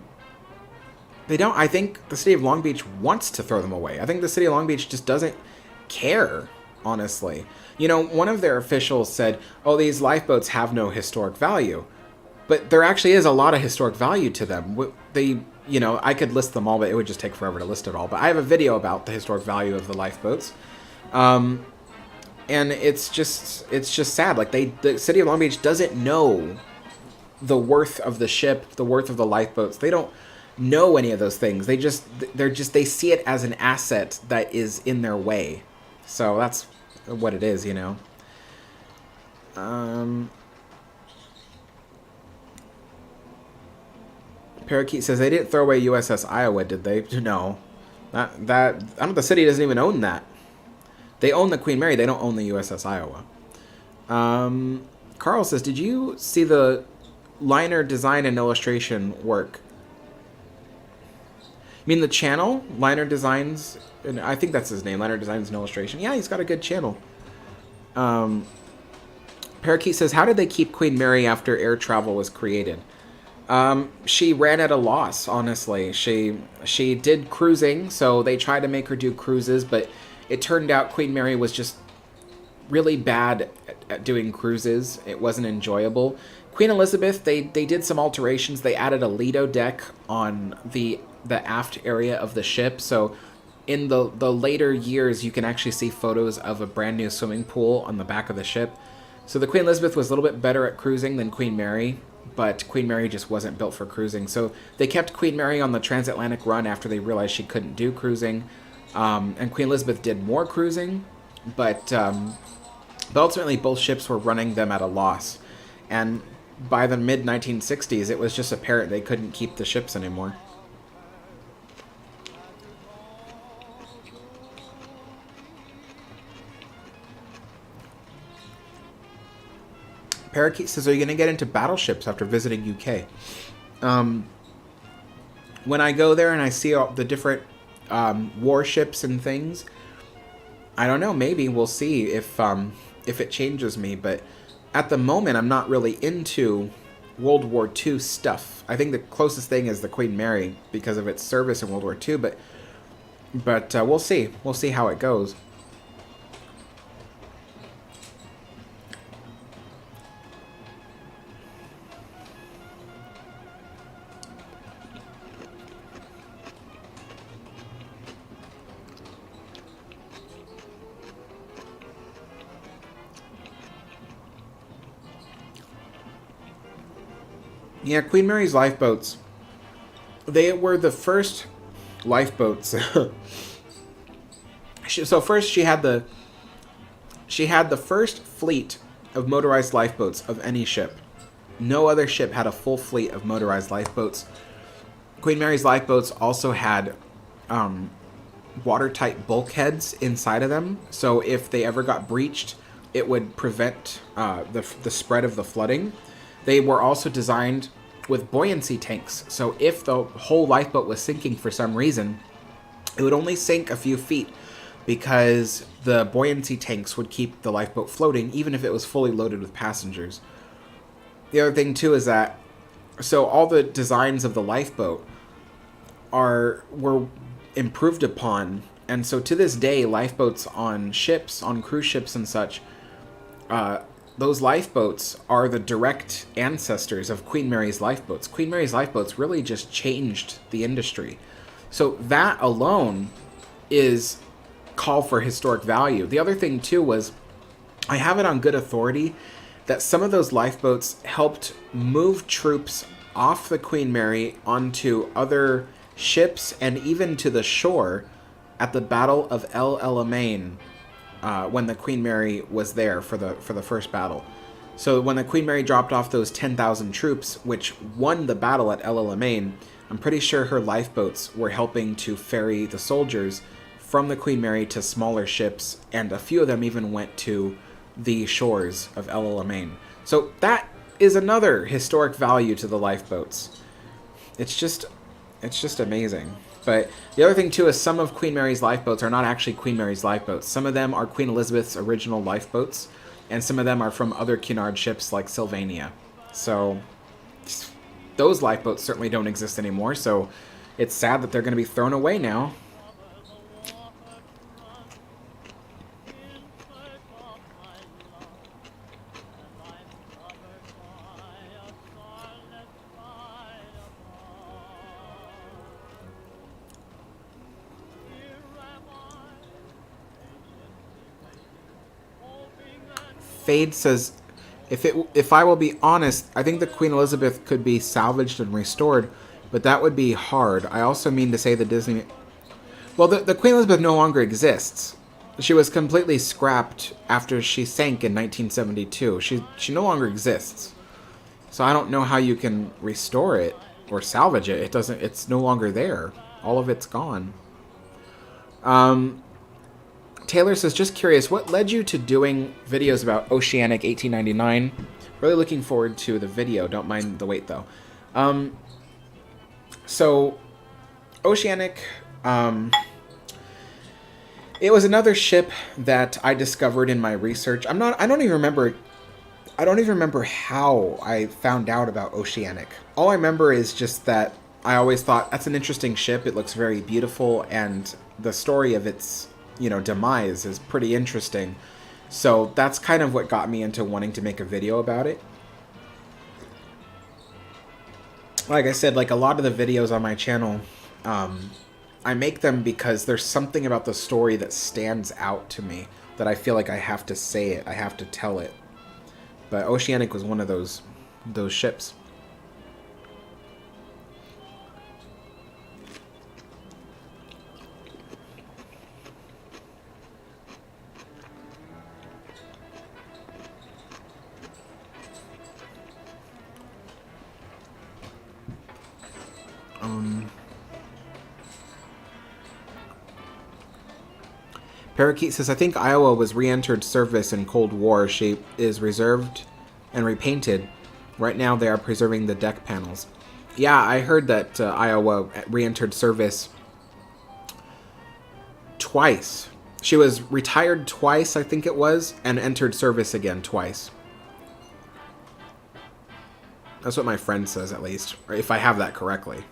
Speaker 1: don't. I think the city of Long Beach wants to throw them away. I think the city of Long Beach just doesn't care, honestly. One of their officials said, oh, these lifeboats have no historic value. But there actually is a lot of historic value to them. I could list them all, but it would just take forever to list it all. But I have a video about the historic value of the lifeboats. And it's just sad. Like, the city of Long Beach doesn't know the worth of the ship, the worth of the lifeboats. They don't know any of those things. They see it as an asset that is in their way. So that's what it is, Parakeet says they didn't throw away USS Iowa, did they? No. The city doesn't even own that. They own the Queen Mary, they don't own the USS Iowa. Carl says, did you see the liner design and illustration work? You mean the channel? Liner Designs? And I think that's his name, Liner Designs and Illustration. Yeah, he's got a good channel. Parakeet says, how did they keep Queen Mary after air travel was created? She ran at a loss, honestly. She did cruising, so they tried to make her do cruises, but it turned out Queen Mary was just really bad at doing cruises. It wasn't enjoyable. Queen Elizabeth, they did some alterations. They added a Lido deck on the aft area of the ship, so in the later years, you can actually see photos of a brand new swimming pool on the back of the ship. So the Queen Elizabeth was a little bit better at cruising than Queen Mary, but Queen Mary just wasn't built for cruising. So they kept Queen Mary on the transatlantic run after they realized she couldn't do cruising. And Queen Elizabeth did more cruising, but ultimately both ships were running them at a loss. And by the mid-1960s, it was just apparent they couldn't keep the ships anymore. Parakeet says, are you going to get into battleships after visiting UK? When I go there and I see all the different warships and things, I don't know. Maybe we'll see if it changes me. But at the moment, I'm not really into World War II stuff. I think the closest thing is the Queen Mary because of its service in World War II. But we'll see. We'll see how it goes. Yeah, Queen Mary's lifeboats. They were the first lifeboats. So first she had the first fleet of motorized lifeboats of any ship. No other ship had a full fleet of motorized lifeboats. Queen Mary's lifeboats also had watertight bulkheads inside of them, so if they ever got breached, it would prevent the spread of the flooding. They were also designed with buoyancy tanks, so if the whole lifeboat was sinking for some reason, it would only sink a few feet because the buoyancy tanks would keep the lifeboat floating even if it was fully loaded with passengers. The other thing too is that so all the designs of the lifeboat were improved upon, and so to this day lifeboats on ships, on cruise ships and such, those lifeboats are the direct ancestors of Queen Mary's lifeboats. Queen Mary's lifeboats really just changed the industry. So that alone is call for historic value. The other thing too was, I have it on good authority that some of those lifeboats helped move troops off the Queen Mary onto other ships and even to the shore at the Battle of El Alamein. When the Queen Mary was there for the first battle. So when the Queen Mary dropped off those 10,000 troops, which won the battle at El Alamein, I'm pretty sure her lifeboats were helping to ferry the soldiers from the Queen Mary to smaller ships, and a few of them even went to the shores of El Alamein. So that is another historic value to the lifeboats. It's just amazing. But the other thing, too, is some of Queen Mary's lifeboats are not actually Queen Mary's lifeboats. Some of them are Queen Elizabeth's original lifeboats, and some of them are from other Cunard ships like Sylvania. So those lifeboats certainly don't exist anymore, so it's sad that they're going to be thrown away now. Fade says, if I will be honest, I think the Queen Elizabeth could be salvaged and restored, but that would be hard. I also mean to say the Disney... Well, the Queen Elizabeth no longer exists. She was completely scrapped after she sank in 1972. She no longer exists. So I don't know how you can restore it or salvage it. It's no longer there. All of it's gone. Taylor says, just curious, what led you to doing videos about Oceanic 1899? Really looking forward to the video. Don't mind the wait, though. So, Oceanic, it was another ship that I discovered in my research. I don't even remember how I found out about Oceanic. All I remember is just that I always thought, that's an interesting ship. It looks very beautiful, and the story of its demise is pretty interesting. So that's kind of what got me into wanting to make a video about it. Like I said, like a lot of the videos on my channel, I make them because there's something about the story that stands out to me that I feel like I have to say it, I have to tell it. But Oceanic was one of those ships. Parakeet says, I think Iowa was re-entered service in Cold War. She is reserved and repainted. Right now they are preserving the deck panels. Yeah, I heard that Iowa re-entered service twice. She was retired twice, I think it was, and entered service again twice. That's what my friend says, at least, or if I have that correctly.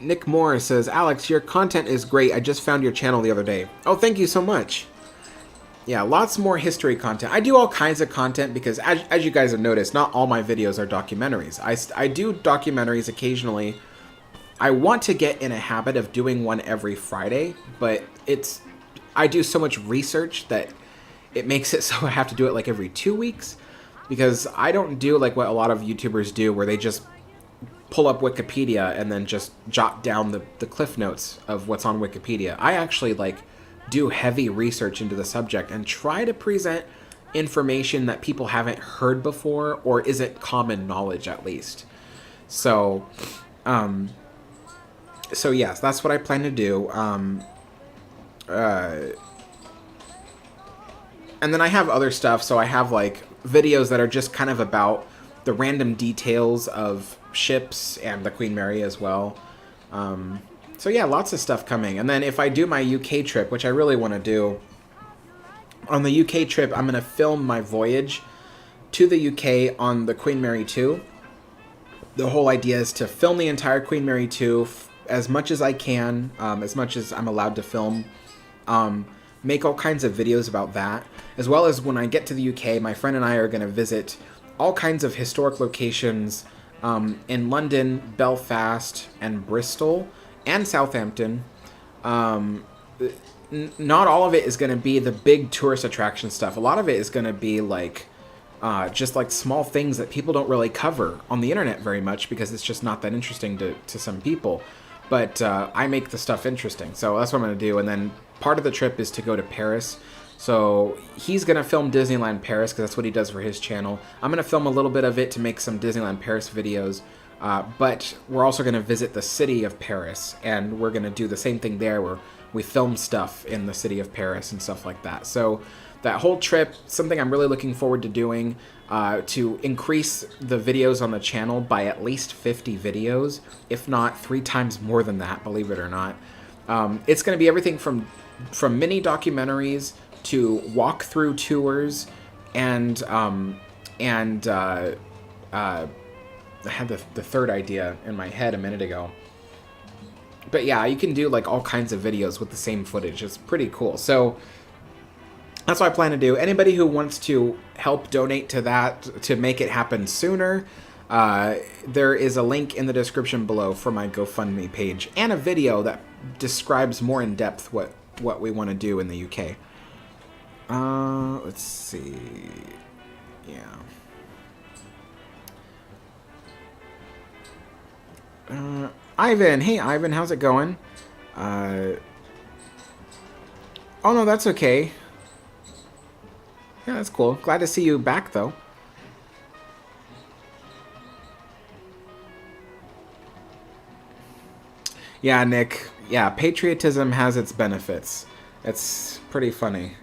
Speaker 1: Nick Moore says, Alex, your content is great. I just found your channel the other day. Oh, thank you so much. Yeah, lots more history content. I do all kinds of content because, as you guys have noticed, not all my videos are documentaries. I do documentaries occasionally. I want to get in a habit of doing one every Friday, but I do so much research that it makes it so I have to do it like every 2 weeks, because I don't do like what a lot of YouTubers do where they just pull up Wikipedia and then just jot down the cliff notes of what's on Wikipedia. I actually like do heavy research into the subject and try to present information that people haven't heard before or isn't common knowledge, at least. So yes, that's what I plan to do. And then I have other stuff. So I have like videos that are just kind of about the random details of ships and the Queen Mary as well. So yeah, lots of stuff coming. And then if I do my UK trip, which I really want to do, on the UK trip, I'm going to film my voyage to the UK on the Queen Mary 2. The whole idea is to film the entire Queen Mary 2 as much as I can, as much as I'm allowed to film. Make all kinds of videos about that. As well as when I get to the UK, my friend and I are going to visit all kinds of historic locations in London, Belfast, and Bristol, and Southampton. Not all of it is going to be the big tourist attraction stuff. A lot of it is going to be like just like small things that people don't really cover on the internet very much because it's just not that interesting to some people. But I make the stuff interesting, so that's what I'm going to do. And then part of the trip is to go to Paris. So he's going to film Disneyland Paris because that's what he does for his channel. I'm going to film a little bit of it to make some Disneyland Paris videos. But we're also going to visit the city of Paris, and we're going to do the same thing there where we film stuff in the city of Paris and stuff like that. So that whole trip, something I'm really looking forward to doing, to increase the videos on the channel by at least 50 videos, if not 3 times more than that, believe it or not. It's going to be everything from mini documentaries to walkthrough tours, and I had the third idea in my head a minute ago. But yeah, you can do like all kinds of videos with the same footage. It's pretty cool. So that's what I plan to do. Anybody who wants to help donate to that to make it happen sooner, there is a link in the description below for my GoFundMe page and a video that describes more in depth what we want to do in the UK. Let's see. Yeah. Ivan. Hey, Ivan. How's it going? Oh, no, that's okay. Yeah, that's cool. Glad to see you back, though. Yeah, Nick. Yeah, patriotism has its benefits. It's pretty funny.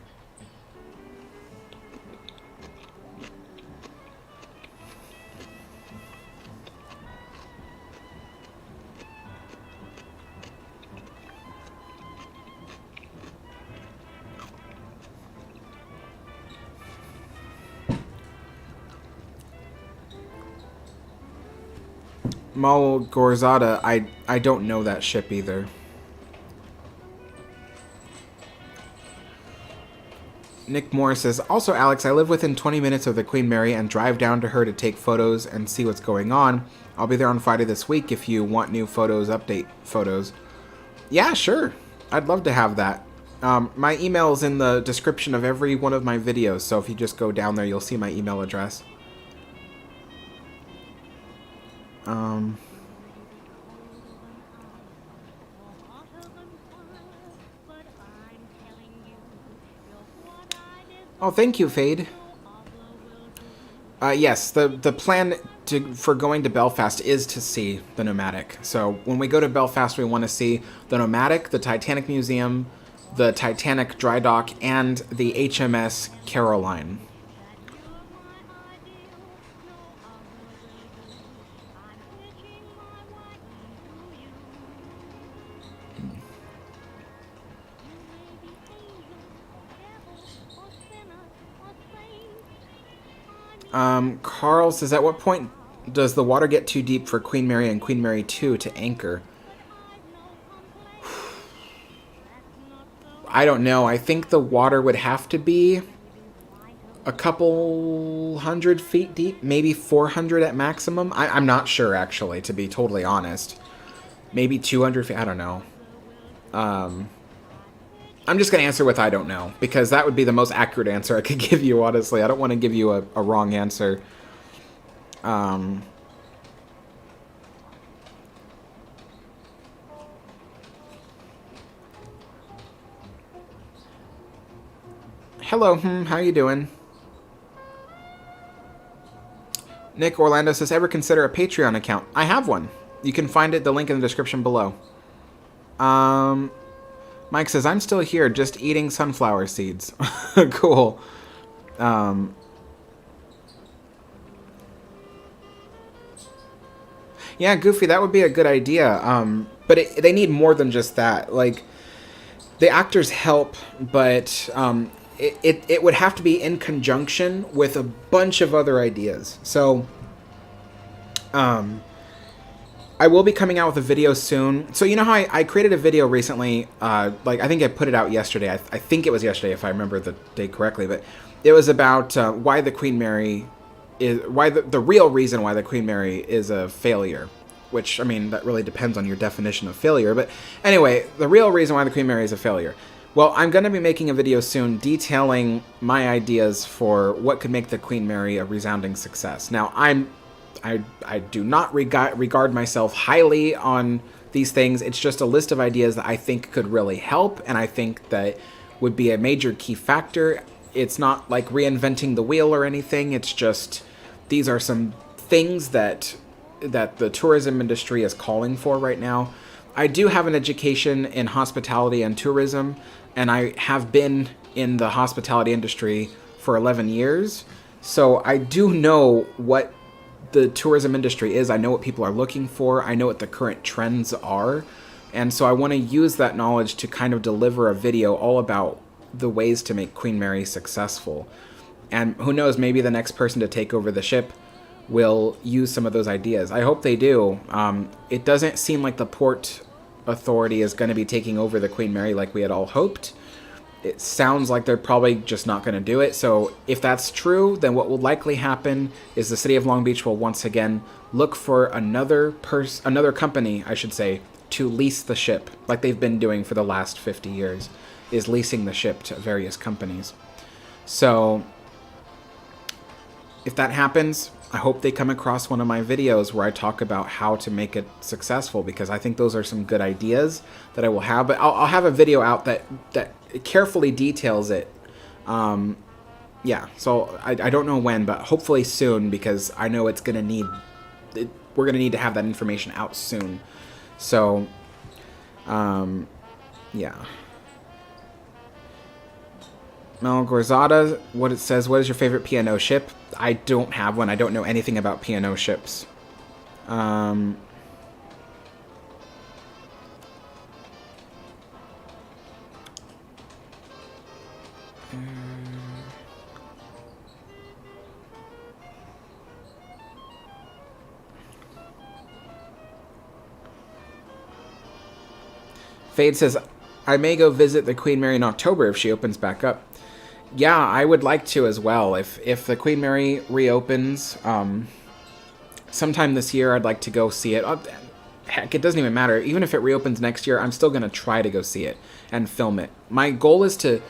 Speaker 1: Malgorzata, I don't know that ship either. Nick Moore says, also, Alex, I live within 20 minutes of the Queen Mary and drive down to her to take photos and see what's going on. I'll be there on Friday this week if you want new photos, update photos. Yeah, sure. I'd love to have that. My email is in the description of every one of my videos, so if you just go down there, you'll see my email address. Oh, thank you, Fade. Yes, the plan for going to Belfast is to see the Nomadic. So when we go to Belfast, we want to see the Nomadic, the Titanic Museum, the Titanic Dry Dock, and the HMS Caroline. Carl says, at what point does the water get too deep for Queen Mary and Queen Mary 2 to anchor? I don't know. I think the water would have to be a couple 100 feet deep, maybe 400 at maximum. I'm not sure, actually, to be totally honest. Maybe 200 feet. I don't know. I'm just going to answer with I don't know, because that would be the most accurate answer I could give you, honestly. I don't want to give you a wrong answer. Hello, how you doing? Nick Orlando says, ever consider a Patreon account? I have one. You can find it, the link in the description below. Mike says, I'm still here, just eating sunflower seeds. Cool. Yeah, Goofy, that would be a good idea. But they need more than just that. Like, the actors help, but it would have to be in conjunction with a bunch of other ideas. So, I will be coming out with a video soon. So you know how I created a video recently, like I think I put it out yesterday. I think it was yesterday if I remember the date correctly, but it was about why the Queen Mary is, why the real reason why the Queen Mary is a failure. Which, I mean, that really depends on your definition of failure. But anyway, the real reason why the Queen Mary is a failure. Well, I'm going to be making a video soon detailing my ideas for what could make the Queen Mary a resounding success. Now, I do not regard myself highly on these things. It's just a list of ideas that I think could really help, and I think that would be a major key factor. It's not like reinventing the wheel or anything. It's just these are some things that the tourism industry is calling for right now. I do have an education in hospitality and tourism, and I have been in the hospitality industry for 11 years. So I do know what the tourism industry is. I know what people are looking for. I know what the current trends are. And so I want to use that knowledge to kind of deliver a video all about the ways to make Queen Mary successful. And who knows, maybe the next person to take over the ship will use some of those ideas. I hope they do. It doesn't seem like the port authority is going to be taking over the Queen Mary like we had all hoped. It sounds like they're probably just not going to do it. So if that's true, then what will likely happen is the city of Long Beach will once again look for another company, I should say, to lease the ship, like they've been doing for the last 50 years, is leasing the ship to various companies. So if that happens, I hope they come across one of my videos where I talk about how to make it successful, because I think those are some good ideas that I will have. But I'll have a video out that carefully details it. Yeah, so I don't know when, but hopefully soon, because I know it's gonna need we're gonna need to have that information out soon. So, yeah. Mel Gorzada, what it says, what is your favorite P&O ship? I don't have one. I don't know anything about P&O ships. Fade says, I may go visit the Queen Mary in October if she opens back up. Yeah, I would like to as well. If the Queen Mary reopens sometime this year, I'd like to go see it. Heck, it doesn't even matter. Even if it reopens next year, I'm still going to try to go see it and film it. My goal is to...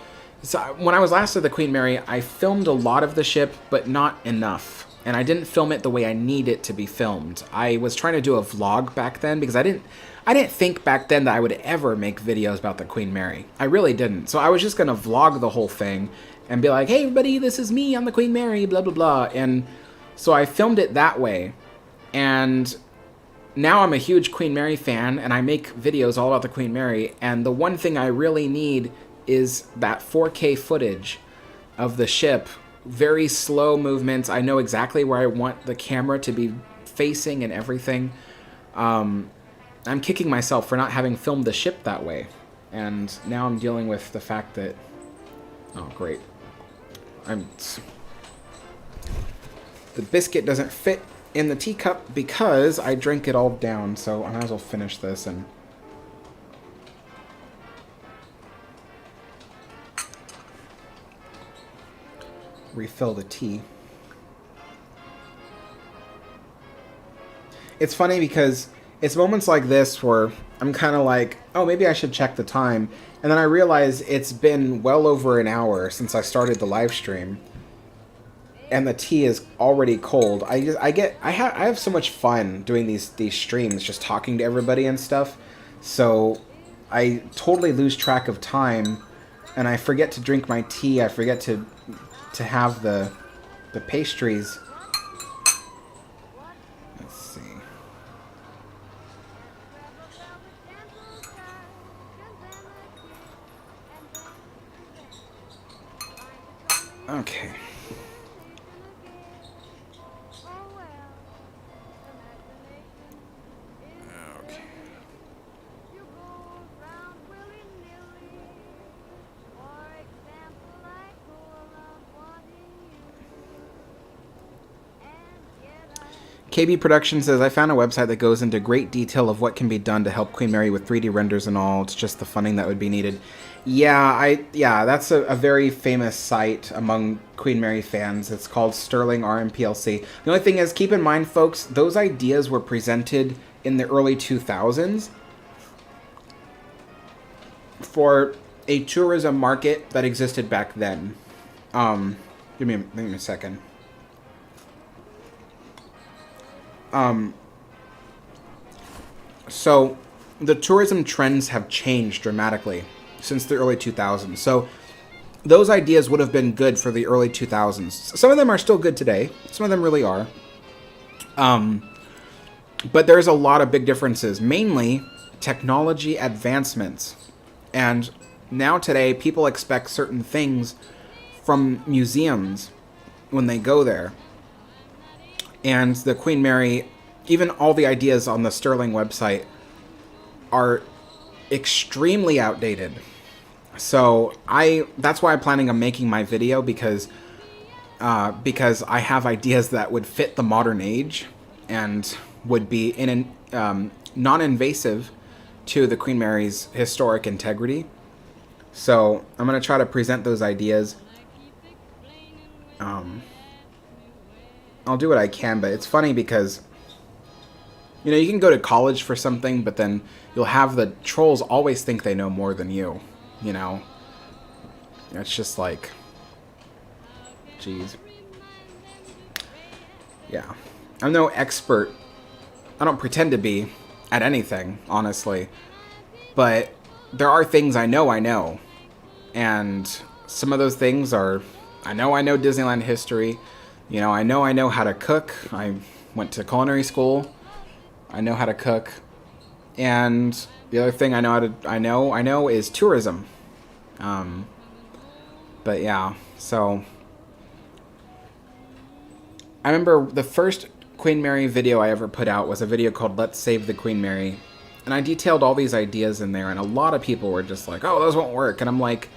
Speaker 1: So when I was last at the Queen Mary, I filmed a lot of the ship, but not enough. And I didn't film it the way I need it to be filmed. I was trying to do a vlog back then because I didn't think back then that I would ever make videos about the Queen Mary. I really didn't. So I was just going to vlog the whole thing and be like, hey everybody, this is me on the Queen Mary, blah, blah, blah. And so I filmed it that way. And now I'm a huge Queen Mary fan, and I make videos all about the Queen Mary, and the one thing I really need is that 4K footage of the ship. Very slow movements. I know exactly where I want the camera to be facing and everything. I'm kicking myself for not having filmed the ship that way. And now I'm dealing with the fact that... Oh, great. The biscuit doesn't fit in the teacup because I drank it all down, so I might as well finish this and... refill the tea. It's funny because it's moments like this where I'm kind of like, oh, maybe I should check the time. And then I realize it's been well over an hour since I started the live stream. And the tea is already cold. I have so much fun doing these streams, just talking to everybody and stuff. So I totally lose track of time, and I forget to drink my tea. I forget to have the pastries. Let's see. Okay. KB Production says, I found a website that goes into great detail of what can be done to help Queen Mary with 3D renders and all. It's just the funding that would be needed. Yeah, that's a very famous site among Queen Mary fans. It's called Sterling RMPLC. The only thing is, keep in mind, folks, those ideas were presented in the early 2000s for a tourism market that existed back then. Give me a second. So the tourism trends have changed dramatically since the early 2000s. So those ideas would have been good for the early 2000s. Some of them are still good today. Some of them really are. But there's a lot of big differences, mainly technology advancements. And now today, people expect certain things from museums when they go there. And the Queen Mary, even all the ideas on the Sterling website are extremely outdated. So that's why I'm planning on making my video, because I have ideas that would fit the modern age and would be non-invasive to the Queen Mary's historic integrity. So I'm going to try to present those ideas. I'll do what I can, but it's funny because, you know, you can go to college for something, but then you'll have the trolls always think they know more than you, you know? It's just like, geez. Yeah. I'm no expert. I don't pretend to be at anything, honestly. But there are things I know. And some of those things are, I know Disneyland history. You know, I know how to cook. I went to culinary school. I know how to cook. And the other thing I know is tourism. But yeah, so I remember the first Queen Mary video I ever put out was a video called Let's Save the Queen Mary. And I detailed all these ideas in there, and a lot of people were just like, oh, those won't work. And I'm like,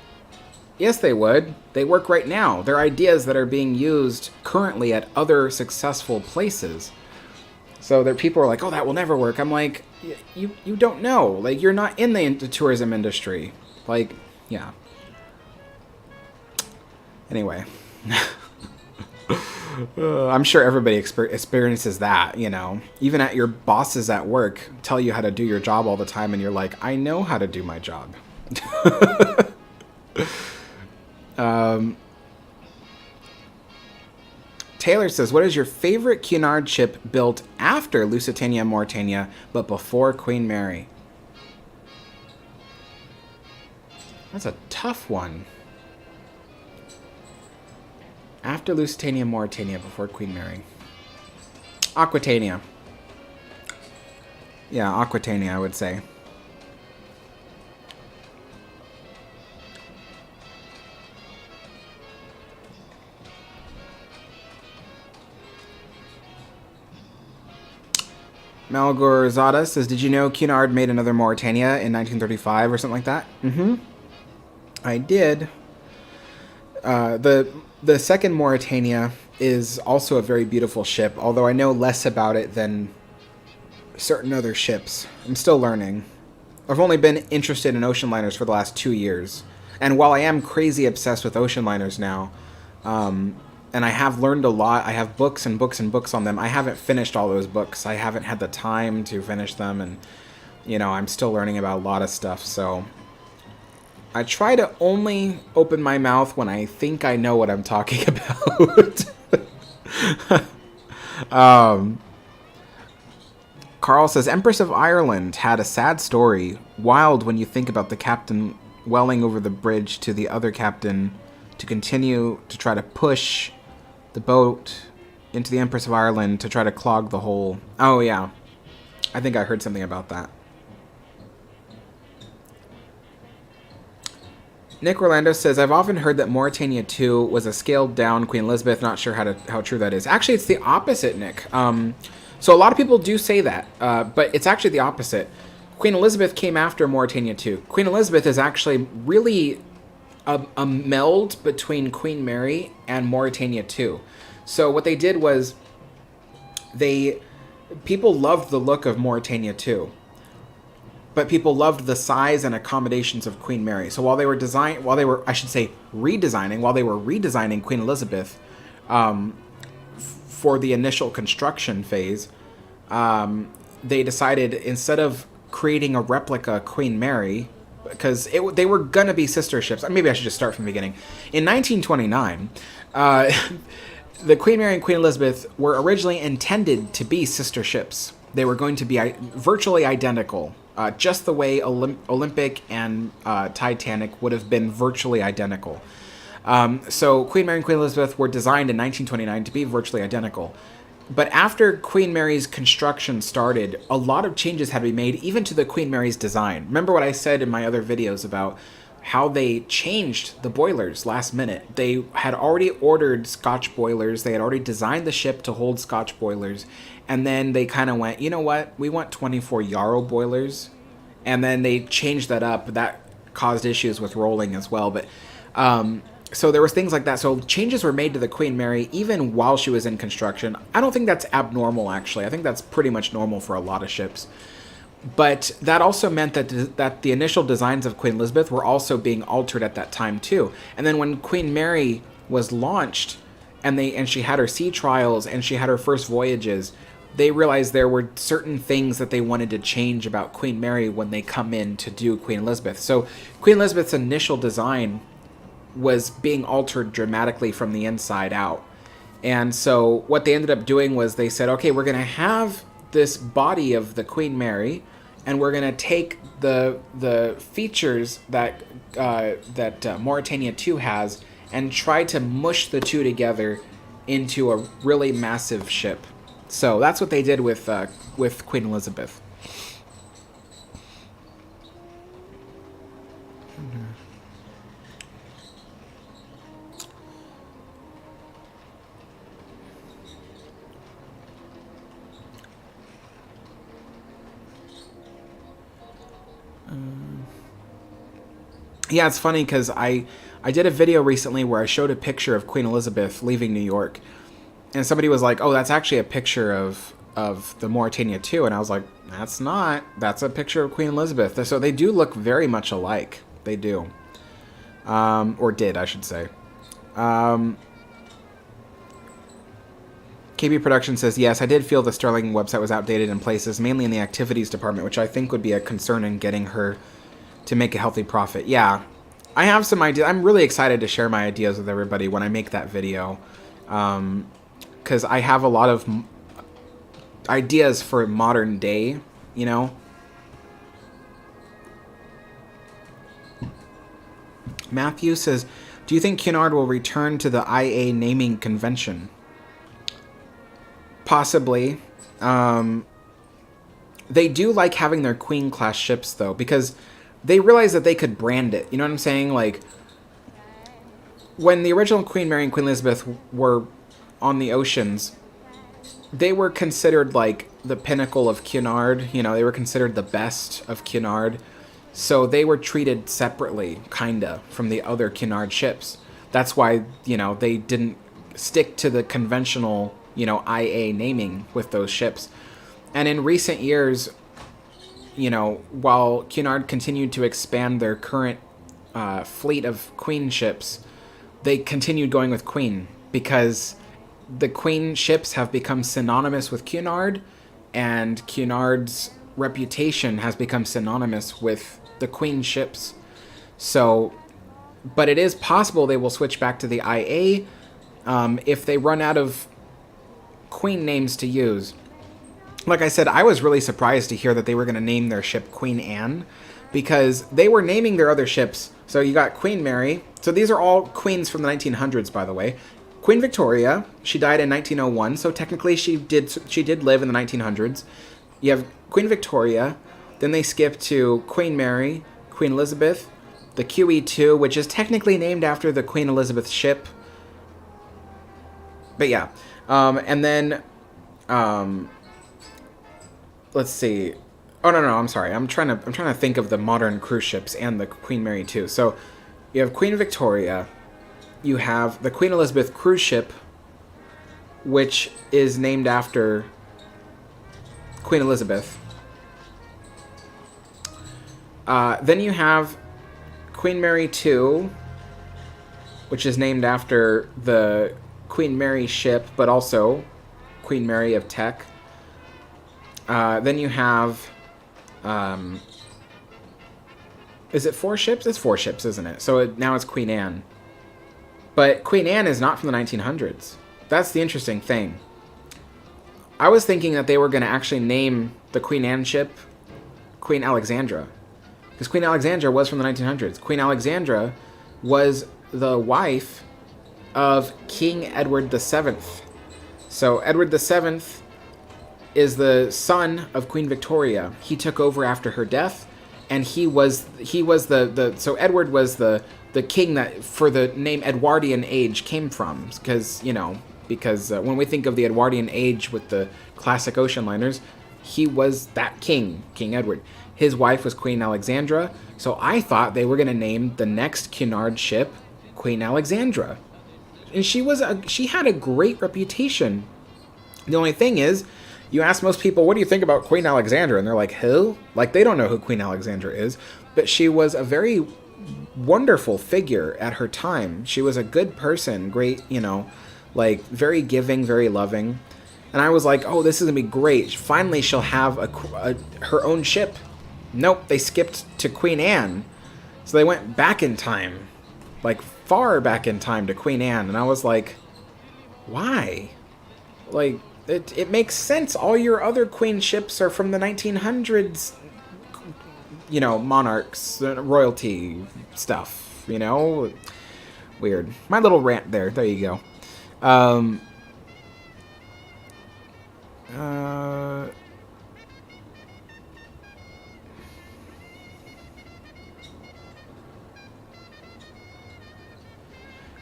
Speaker 1: yes, they would. They work right now. They're ideas that are being used currently at other successful places. So there, people are like, oh, that will never work. I'm like, you don't know. Like, you're not in the tourism industry. Like, yeah. Anyway. I'm sure everybody experiences that, you know. Even at your bosses at work tell you how to do your job all the time, and you're like, I know how to do my job. Taylor says, what is your favorite Cunard ship built after Lusitania Mauretania but before Queen Mary? That's a tough one. After Lusitania Mauretania before Queen Mary. Aquitania. Yeah, Aquitania, I would say. Malgorzada says, did you know Cunard made another Mauretania in 1935 or something like that? Mm-hmm. I did. The second Mauretania is also a very beautiful ship, although I know less about it than certain other ships. I'm still learning. I've only been interested in ocean liners for the last 2 years. And while I am crazy obsessed with ocean liners now, and I have learned a lot, I have books and books and books on them, I haven't finished all those books. I haven't had the time to finish them, and, you know, I'm still learning about a lot of stuff, so I try to only open my mouth when I think I know what I'm talking about. Carl says, Empress of Ireland had a sad story. Wild when you think about the captain welling over the bridge to the other captain to continue to try to push the boat into the Empress of Ireland to try to clog the hole. Oh, yeah. I think I heard something about that. Nick Orlando says, I've often heard that Mauretania 2 was a scaled-down Queen Elizabeth. Not sure how true that is. Actually, it's the opposite, Nick. So a lot of people do say that, but it's actually the opposite. Queen Elizabeth came after Mauretania 2. Queen Elizabeth is actually really a meld between Queen Mary and Mauretania 2. So what they did was people loved the look of Mauretania 2. But people loved the size and accommodations of Queen Mary. So while they were redesigning Queen Elizabeth for the initial construction phase, they decided, instead of creating a replica Queen Mary, because they were going to be sister ships. Maybe I should just start from the beginning. In 1929, the Queen Mary and Queen Elizabeth were originally intended to be sister ships. They were going to be virtually identical. Just the way Olympic and Titanic would have been virtually identical. So Queen Mary and Queen Elizabeth were designed in 1929 to be virtually identical. But after Queen Mary's construction started, a lot of changes had to be made, even to the Queen Mary's design. Remember what I said in my other videos about how they changed the boilers last minute. They had already ordered Scotch boilers. They had already designed the ship to hold Scotch boilers. And then they kind of went, you know what? We want 24 Yarrow boilers. And then they changed that up. That caused issues with rolling as well. But so there was things like that. So changes were made to the Queen Mary even while she was in construction. I don't think that's abnormal, actually. I think that's pretty much normal for a lot of ships. But that also meant that the initial designs of Queen Elizabeth were also being altered at that time too. And then when Queen Mary was launched, and she had her sea trials and she had her first voyages, they realized there were certain things that they wanted to change about Queen Mary when they come in to do Queen Elizabeth. So Queen Elizabeth's initial design was being altered dramatically from the inside out. And so what they ended up doing was they said, okay, we're going to have this body of the Queen Mary, and we're going to take the features that Mauretania 2 has and try to mush the two together into a really massive ship. So that's what they did with Queen Elizabeth. Yeah, it's funny because I did a video recently where I showed a picture of Queen Elizabeth leaving New York, and somebody was like, "Oh, that's actually a picture of the Mauretania 2," and I was like, "That's not. That's a picture of Queen Elizabeth." So they do look very much alike. They do, or did, I should say. KB Production says, yes, I did feel the Sterling website was outdated in places, mainly in the activities department, which I think would be a concern in getting her to make a healthy profit. Yeah, I have some ideas. I'm really excited to share my ideas with everybody when I make that video, because I have a lot of ideas for modern day, you know. Matthew says, do you think Cunard will return to the IA naming convention? Possibly. They do like having their Queen class ships though, because they realize that they could brand it. You know what I'm saying? Like, when the original Queen Mary and Queen Elizabeth were on the oceans, they were considered like the pinnacle of Cunard. You know, they were considered the best of Cunard. So they were treated separately, kinda, from the other Cunard ships. That's why, you know, they didn't stick to the conventional, you know, IA naming with those ships. And in recent years, you know, while Cunard continued to expand their current fleet of Queen ships, they continued going with Queen because the Queen ships have become synonymous with Cunard, and Cunard's reputation has become synonymous with the Queen ships. So, but it is possible they will switch back to the IA if they run out of Queen names to use. Like I said, I was really surprised to hear that they were going to name their ship Queen Anne, because they were naming their other ships. So you got Queen Mary. So these are all queens from the 1900s, by the way. Queen Victoria, she died in 1901, so technically she did live in the 1900s. You have Queen Victoria, then they skip to Queen Mary, Queen Elizabeth, the QE2, which is technically named after the Queen Elizabeth ship. But yeah, and then let's see. Oh no, I'm sorry. I'm trying to think of the modern cruise ships and the Queen Mary too. So you have Queen Victoria, you have the Queen Elizabeth cruise ship, which is named after Queen Elizabeth. Then you have Queen Mary 2, which is named after the Queen Mary ship, but also Queen Mary of Tech. Then you have, is it 4 ships? It's 4 ships, isn't it? So now it's Queen Anne. But Queen Anne is not from the 1900s. That's the interesting thing. I was thinking that they were going to actually name the Queen Anne ship Queen Alexandra, because Queen Alexandra was from the 1900s. Queen Alexandra was the wife of King Edward VII. So Edward VII is the son of Queen Victoria. He took over after her death, and he was the so Edward was the king that for the name Edwardian age came from, because when we think of the Edwardian age with the classic ocean liners, he was that king, King Edward. His wife was Queen Alexandra, so I thought they were going to name the next Cunard ship Queen Alexandra. And she had a great reputation. The only thing is, you ask most people, what do you think about Queen Alexandra? And they're like, who? Like, they don't know who Queen Alexandra is. But she was a very wonderful figure at her time. She was a good person, great, like, very giving, very loving. And I was like, oh, this is going to be great. Finally, she'll have her own ship. Nope, they skipped to Queen Anne. So they went back in time, like far back in time to Queen Anne. And I was like, why? Like, it makes sense. All your other queen ships are from the 1900s, monarchs, royalty stuff, Weird. My little rant there. There you go.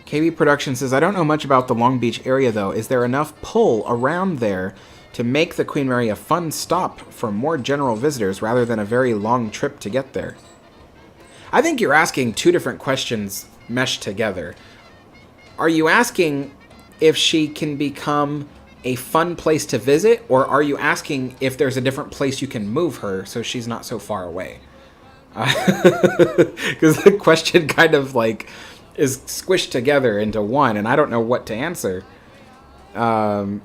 Speaker 1: KB Production says, I don't know much about the Long Beach area, though. Is there enough pull around there to make the Queen Mary a fun stop for more general visitors rather than a very long trip to get there? I think you're asking two different questions meshed together. Are you asking if she can become a fun place to visit, or are you asking if there's a different place you can move her so she's not so far away? Because the question kind of like is squished together into one, and I don't know what to answer. Mol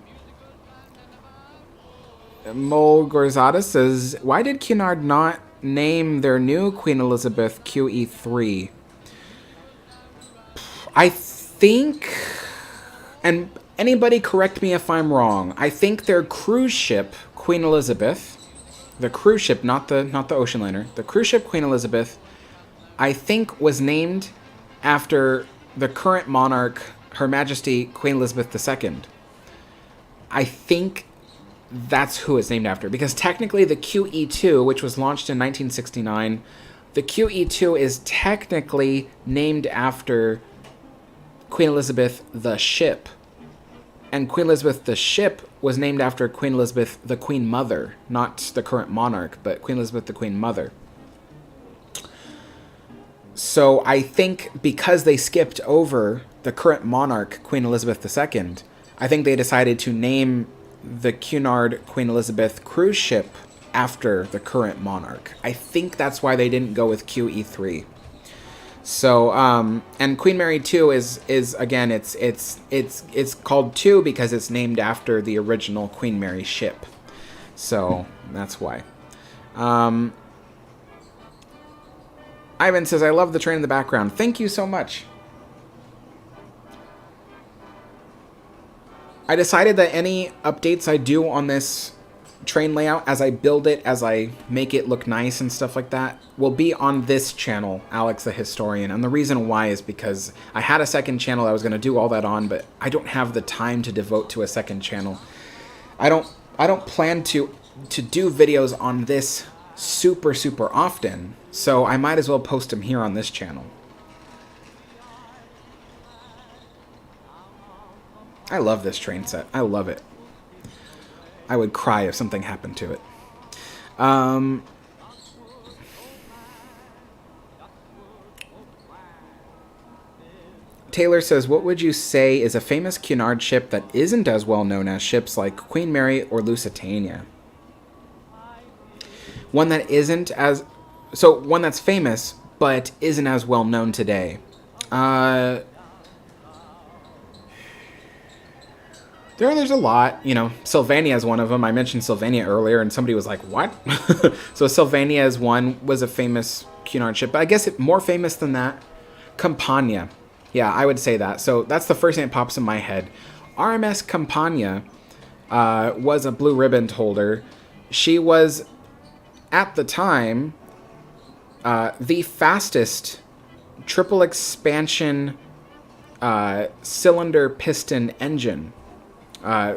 Speaker 1: Gorzada says, why did Cunard not name their new Queen Elizabeth QE3? I think, and anybody correct me if I'm wrong, I think their cruise ship, Queen Elizabeth, the cruise ship, not the ocean liner, the cruise ship Queen Elizabeth, I think was named after the current monarch, Her Majesty Queen Elizabeth II. I think that's who it's named after. Because technically the QE2, which was launched in 1969, the QE2 is technically named after Queen Elizabeth the ship. And Queen Elizabeth the ship was named after Queen Elizabeth the Queen Mother, not the current monarch, but Queen Elizabeth the Queen Mother. So I think because they skipped over the current monarch, Queen Elizabeth II, I think they decided to name the Cunard Queen Elizabeth cruise ship after the current monarch. I think that's why they didn't go with QE3. So, and Queen Mary 2 is again, it's called 2 because it's named after the original Queen Mary ship. So that's why. Ivan says, I love the train in the background. Thank you so much. I decided that any updates I do on this train layout, as I build it, as I make it look nice and stuff like that, will be on this channel, Alex the Historian. And the reason why is because I had a second channel I was going to do all that on, but I don't have the time to devote to a second channel. I don't plan to do videos on this super often, so I might as well post them here on this channel. I love this train set. I love it. I would cry if something happened to it. Taylor says, what would you say is a famous Cunard ship that isn't as well known as ships like Queen Mary or Lusitania? One that isn't as... So, one that's famous, but isn't as well known today. There's a lot, you know. Sylvania is one of them. I mentioned Sylvania earlier, and somebody was like, what? So Sylvania is one, was a famous Cunard ship. But I guess more famous than that, Campania. Yeah, I would say that. So that's the first thing that pops in my head. RMS Campania was a blue ribbon holder. She was, at the time, the fastest triple expansion cylinder piston engine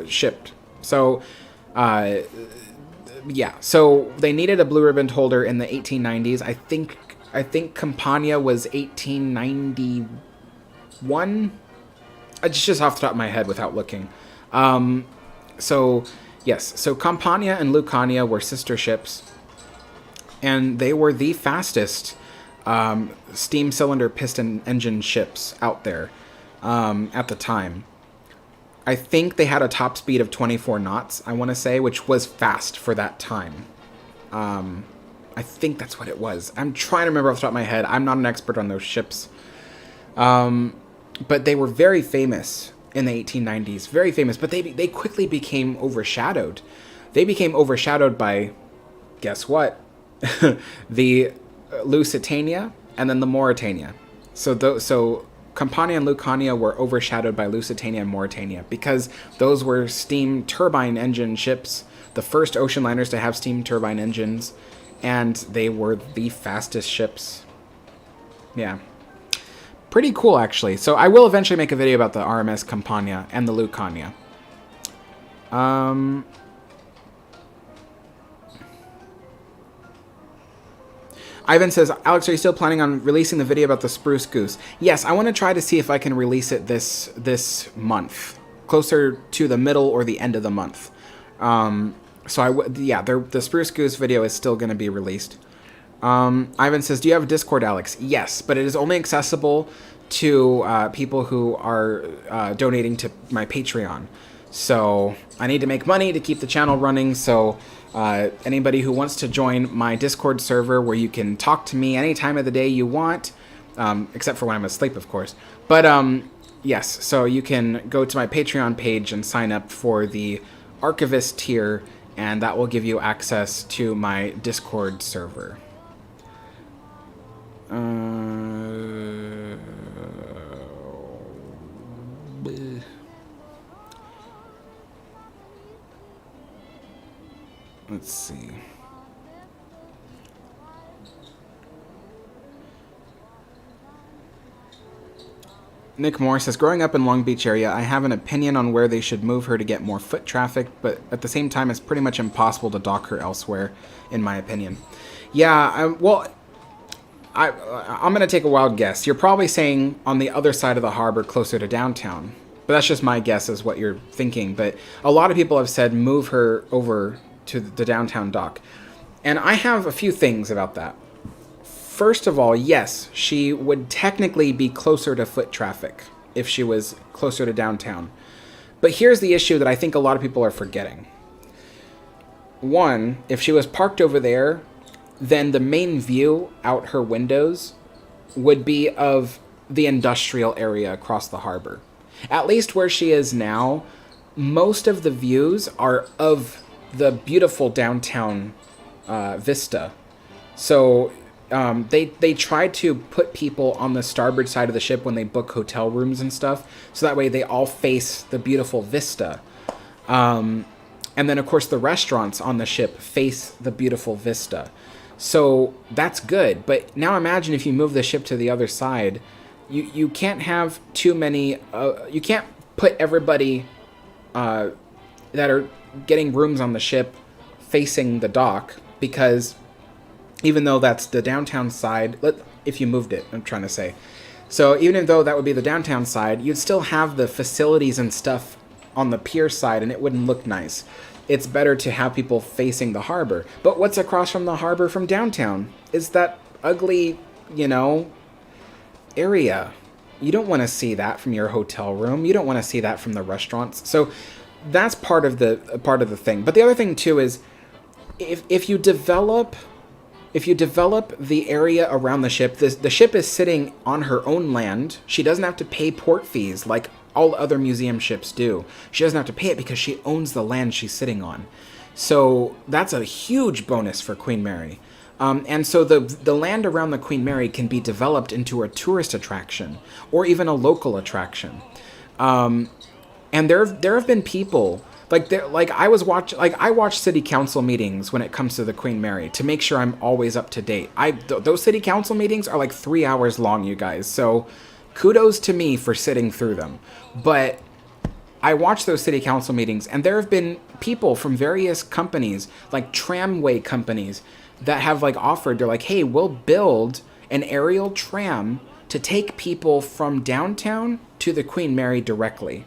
Speaker 1: shipped. So, yeah. So they needed a blue ribbon holder in the 1890s. I think Campania was 1891. It's just off the top of my head without looking. So yes. So Campania and Lucania were sister ships, and they were the fastest steam cylinder piston engine ships out there at the time. I think they had a top speed of 24 knots, I want to say, which was fast for that time. I think that's what it was. I'm trying to remember off the top of my head. I'm not an expert on those ships. But they were very famous in the 1890s. Very famous. But they quickly became overshadowed. They became overshadowed by, guess what? The Lusitania and then the Mauretania. So Campania and Lucania were overshadowed by Lusitania and Mauretania because those were steam turbine engine ships, the first ocean liners to have steam turbine engines, and they were the fastest ships. Yeah. Pretty cool, actually. So I will eventually make a video about the RMS Campania and the Lucania. Ivan says, Alex, are you still planning on releasing the video about the spruce goose? Yes, I want to try to see if I can release it this month, closer to the middle or the end of the month. The spruce goose video is still going to be released. Ivan says, do you have a Discord, Alex? Yes, but it is only accessible to people who are donating to my Patreon. So I need to make money to keep the channel running, so... anybody who wants to join my Discord server where you can talk to me any time of the day you want, except for when I'm asleep, of course. But, yes, so you can go to my Patreon page and sign up for the Archivist tier, and that will give you access to my Discord server. Let's see. Nick Moore says, growing up in Long Beach area, I have an opinion on where they should move her to get more foot traffic, but at the same time, it's pretty much impossible to dock her elsewhere, in my opinion. Yeah, I'm going to take a wild guess. You're probably saying on the other side of the harbor, closer to downtown. But that's just my guess is what you're thinking. But a lot of people have said move her over to the downtown dock. And I have a few things about that. First of all, yes, she would technically be closer to foot traffic if she was closer to downtown. But here's the issue that I think a lot of people are forgetting. One, if she was parked over there, then the main view out her windows would be of the industrial area across the harbor. At least where she is now, most of the views are of the beautiful downtown vista. So they try to put people on the starboard side of the ship when they book hotel rooms and stuff, so that way they all face the beautiful vista. And then, of course, the restaurants on the ship face the beautiful vista. So that's good. But now imagine if you move the ship to the other side, you can't have too many, you can't put everybody that are getting rooms on the ship facing the dock, because even though that's the downtown side, if you moved it, I'm trying to say. So even though that would be the downtown side, you'd still have the facilities and stuff on the pier side, and it wouldn't look nice. It's better to have people facing the harbor. But what's across from the harbor from downtown is that ugly, area. You don't want to see that from your hotel room. You don't want to see that from the restaurants. So that's part of the thing. But the other thing too is if you develop the area around the ship, the ship is sitting on her own land. She doesn't have to pay port fees like all other museum ships do. She doesn't have to pay it because she owns the land she's sitting on. So that's a huge bonus for Queen Mary. And so the land around the Queen Mary can be developed into a tourist attraction or even a local attraction. And there have been people I watch city council meetings when it comes to the Queen Mary to make sure I'm always up to date. Those city council meetings are like 3 hours long, you guys. So kudos to me for sitting through them. But I watch those city council meetings, and there have been people from various companies, like tramway companies, that have offered, they're like, hey, we'll build an aerial tram to take people from downtown to the Queen Mary directly.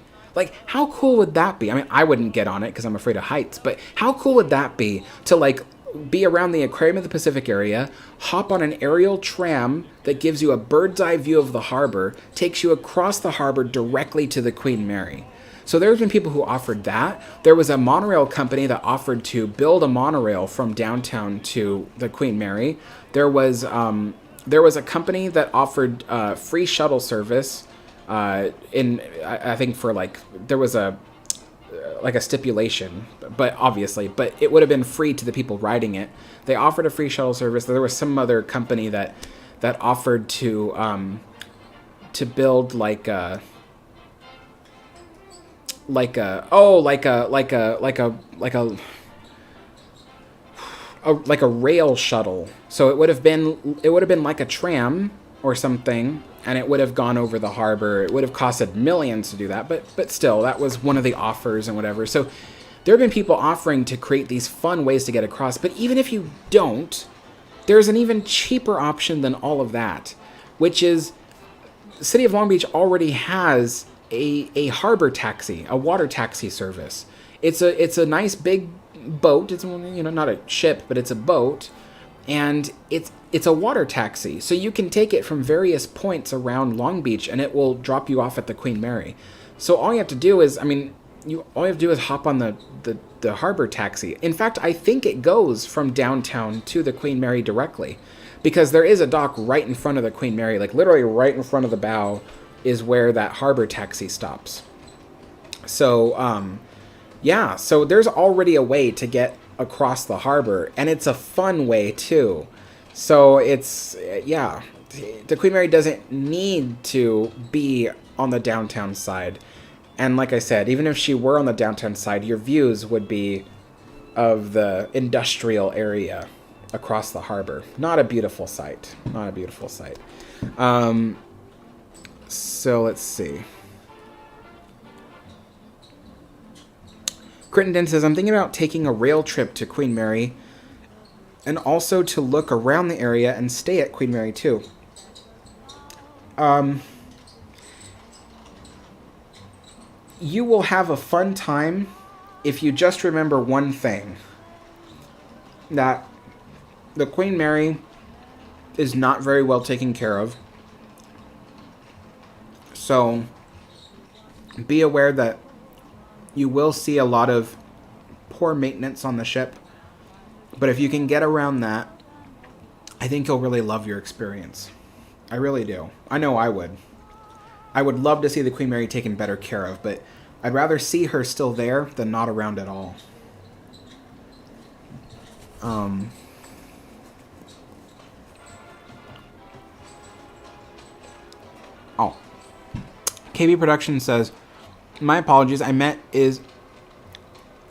Speaker 1: How cool would that be? I mean, I wouldn't get on it because I'm afraid of heights, but how cool would that be to be around the Aquarium of the Pacific area, hop on an aerial tram that gives you a bird's eye view of the harbor, takes you across the harbor directly to the Queen Mary. So there's been people who offered that. There was a monorail company that offered to build a monorail from downtown to the Queen Mary. There was a company that offered free shuttle service. I think there was a stipulation, but it would have been free to the people riding it. They offered a free shuttle service. There was some other company that offered to build like a rail shuttle. So it would have been like a tram or something, and it would have gone over the harbor. It would have costed millions to do that, but still, that was one of the offers and whatever. So there have been people offering to create these fun ways to get across, but even if you don't, there's an even cheaper option than all of that, which is the City of Long Beach already has a harbor taxi, a water taxi service. It's a nice big boat. It's not a ship, but it's a boat. And it's a water taxi, so you can take it from various points around Long Beach, and it will drop you off at the Queen Mary. So all you have to do is, hop on the harbor taxi. In fact, I think it goes from downtown to the Queen Mary directly, because there is a dock right in front of the Queen Mary, literally right in front of the bow is where that harbor taxi stops. So, so there's already a way to get across the harbor, and it's a fun way too. So the Queen Mary doesn't need to be on the downtown side. And like I said, even if she were on the downtown side, your views would be of the industrial area across the harbor. Not a beautiful sight. So let's see. Crittenden says, I'm thinking about taking a rail trip to Queen Mary and also to look around the area and stay at Queen Mary too. You will have a fun time if you just remember one thing. That the Queen Mary is not very well taken care of. So be aware that you will see a lot of poor maintenance on the ship. But if you can get around that, I think you'll really love your experience. I really do. I know I would. I would love to see the Queen Mary taken better care of, but I'd rather see her still there than not around at all. Oh. KB Production says, my apologies, I meant is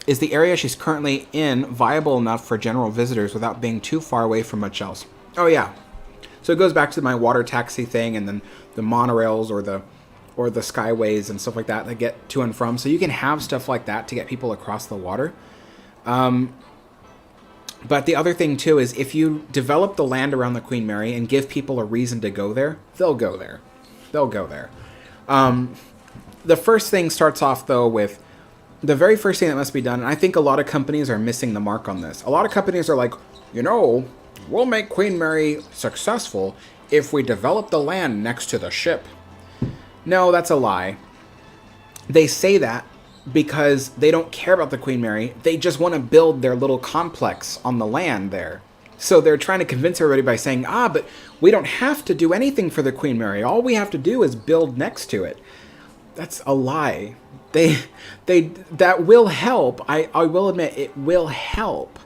Speaker 1: the area she's currently in viable enough for general visitors without being too far away from much else? Oh yeah. So it goes back to my water taxi thing and then the monorails or the skyways and stuff like that that get to and from. So you can have stuff like that to get people across the water. But the other thing too is if you develop the land around the Queen Mary and give people a reason to go there, they'll go there. They'll go there. The first thing starts off though with the very first thing that must be done, and I think a lot of companies are missing the mark on this. A lot of companies are like, we'll make Queen Mary successful if we develop the land next to the ship. No, that's a lie. They say that because they don't care about the Queen Mary. They just want to build their little complex on the land there. So they're trying to convince everybody by saying, but we don't have to do anything for the Queen Mary. All we have to do is build next to it. That's a lie. That will help. I will admit it will help,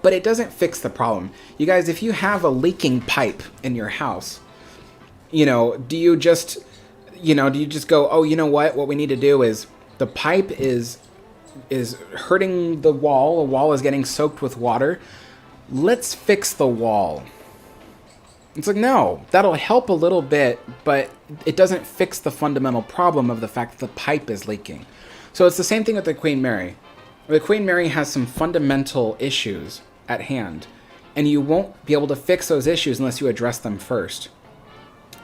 Speaker 1: but it doesn't fix the problem. You guys, if you have a leaking pipe in your house, do you just go, oh, you know what we need to do is the pipe is hurting the wall is getting soaked with water. Let's fix the wall. It's like, no, that'll help a little bit, but it doesn't fix the fundamental problem of the fact that the pipe is leaking. So it's the same thing with the Queen Mary. The Queen Mary has some fundamental issues at hand, and you won't be able to fix those issues unless you address them first.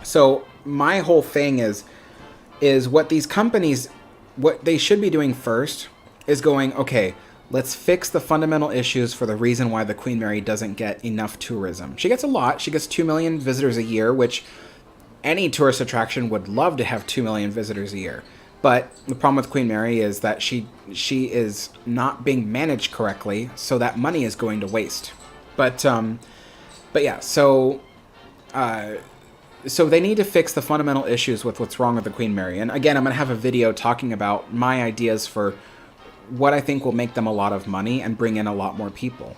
Speaker 1: So my whole thing is what these companies, what they should be doing first is going, okay, let's fix the fundamental issues for the reason why the Queen Mary doesn't get enough tourism. She gets a lot. She gets 2 million visitors a year, which any tourist attraction would love to have 2 million visitors a year. But the problem with Queen Mary is that she is not being managed correctly, so that money is going to waste. But yeah, so they need to fix the fundamental issues with what's wrong with the Queen Mary. And again, I'm going to have a video talking about my ideas for what I think will make them a lot of money and bring in a lot more people.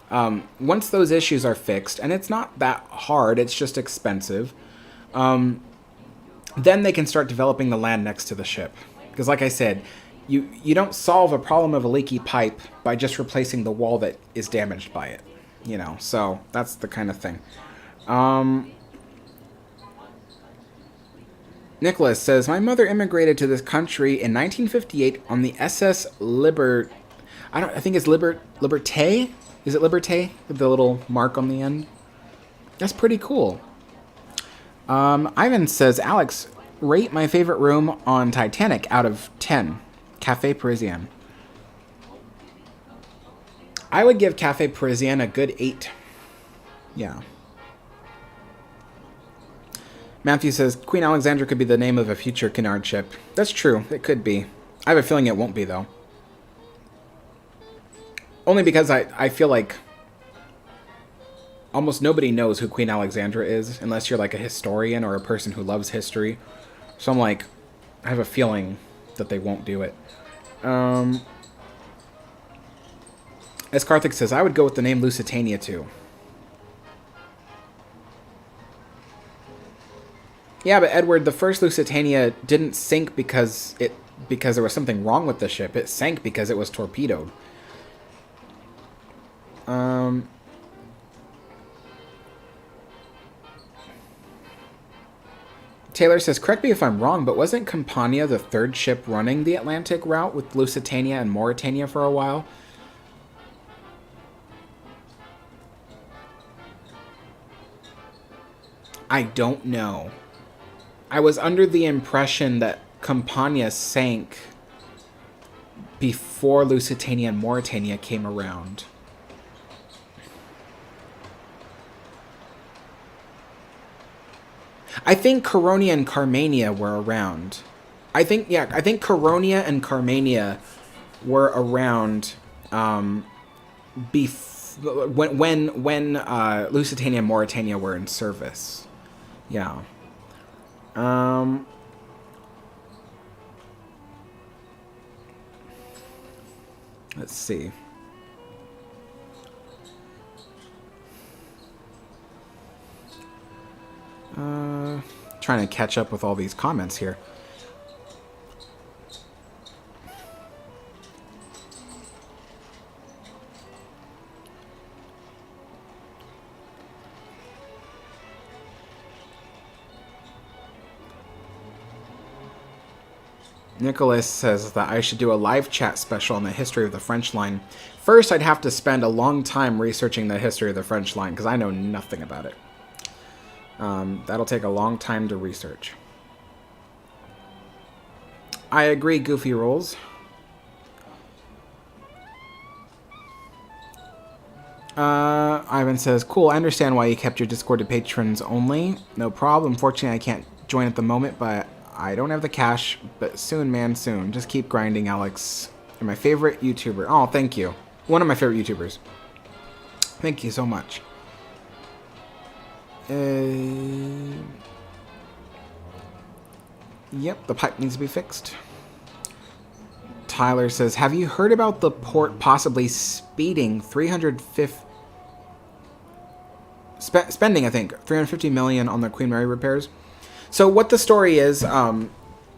Speaker 1: Once those issues are fixed, and it's not that hard, it's just expensive, then they can start developing the land next to the ship. Because like I said, you don't solve a problem of a leaky pipe by just replacing the wall that is damaged by it. So that's the kind of thing. Nicholas says, my mother immigrated to this country in 1958 on the SS Liberté. I think it's Liberté? Is it Liberté? With the little mark on the end? That's pretty cool. Ivan says, Alex, rate my favorite room on Titanic out of 10. Café Parisien. I would give Café Parisien a good 8. Yeah. Matthew says, Queen Alexandra could be the name of a future Cunard ship. That's true. It could be. I have a feeling it won't be, though. Only because I feel like almost nobody knows who Queen Alexandra is, unless you're like a historian or a person who loves history. So I'm like, I have a feeling that they won't do it. As Karthik says, I would go with the name Lusitania, too. Yeah, but Edward, the first Lusitania didn't sink because there was something wrong with the ship. It sank because it was torpedoed. Taylor says, correct me if I'm wrong, but wasn't Campania the third ship running the Atlantic route with Lusitania and Mauretania for a while? I don't know. I was under the impression that Campania sank before Lusitania and Mauretania came around. I think Caronia and Carmania were around. I think Caronia and Carmania were around when Lusitania and Mauretania were in service. Yeah. Let's see. Trying to catch up with all these comments here. Nicholas says that I should do a live chat special on the history of the French line. First, I'd have to spend a long time researching the history of the French line, because I know nothing about it. That'll take a long time to research. I agree, Goofy Rolls. Ivan says, cool, I understand why you kept your Discord to patrons only. No problem. Fortunately, I can't join at the moment, but I don't have the cash. But soon, man, soon. Just keep grinding, Alex. You're my favorite YouTuber. Oh, thank you. One of my favorite YouTubers. Thank you so much. Yep, the pipe needs to be fixed. Tyler says, have you heard about the port possibly speeding 350... spending, I think, 350 million on the Queen Mary repairs? So what the story is,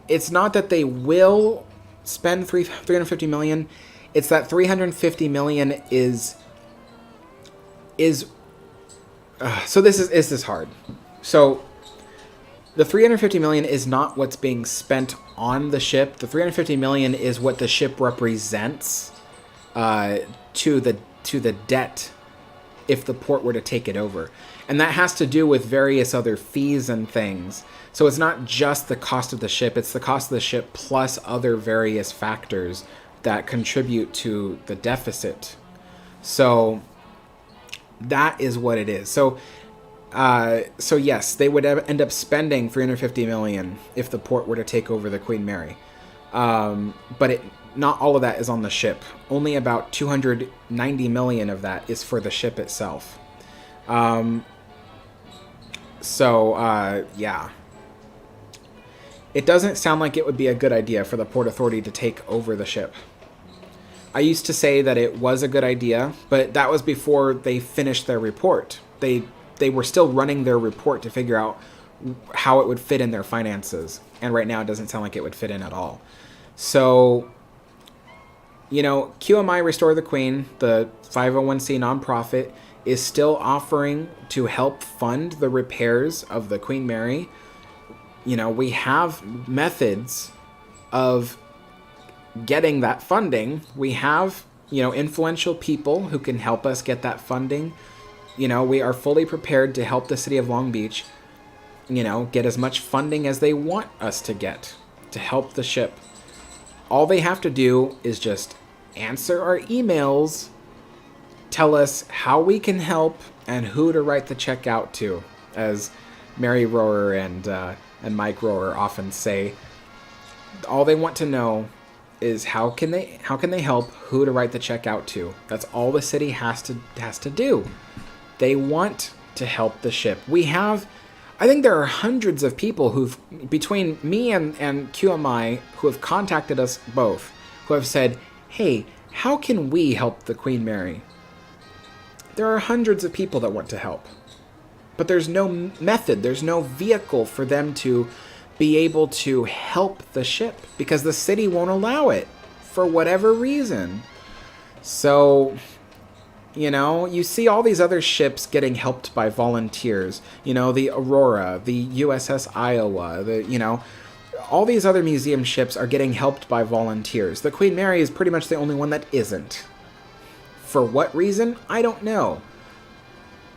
Speaker 1: it's not that they will spend 350 million. It's that 350 million is so this is hard. So the 350 million is not what's being spent on the ship. The 350 million is what the ship represents to the debt if the port were to take it over. And that has to do with various other fees and things. So it's not just the cost of the ship, it's the cost of the ship plus other various factors that contribute to the deficit. So that is what it is. So yes, they would end up spending 350 million if the port were to take over the Queen Mary. But not all of that is on the ship. Only about 290 million of that is for the ship itself. Yeah. It doesn't sound like it would be a good idea for the Port Authority to take over the ship. I used to say that it was a good idea, but that was before they finished their report. They were still running their report to figure out how it would fit in their finances. And right now it doesn't sound like it would fit in at all. So, you know, QMI Restore the Queen, the 501c nonprofit, is still offering to help fund the repairs of the Queen Mary. You know, we have methods of getting that funding. We have, you know, influential people who can help us get that funding. You know, we are fully prepared to help the city of Long Beach, you know, get as much funding as they want us to get to help the ship. All they have to do is just answer our emails, tell us how we can help, and who to write the check out to, as Mary Rower and Mike Rower often say. All they want to know is how can they help, who to write the check out to. That's all the city has to do. They want to help the ship. I think there are hundreds of people who've, between me and QMI, who have contacted us both, who have said, hey, how can we help the Queen Mary? There are hundreds of people that want to help. But there's no method, there's no vehicle for them to be able to help the ship because the city won't allow it for whatever reason. So, You know, you see all these other ships getting helped by volunteers. You know, the Aurora, the USS Iowa, all these other museum ships are getting helped by volunteers. The Queen Mary is pretty much the only one that isn't. For what reason? I don't know.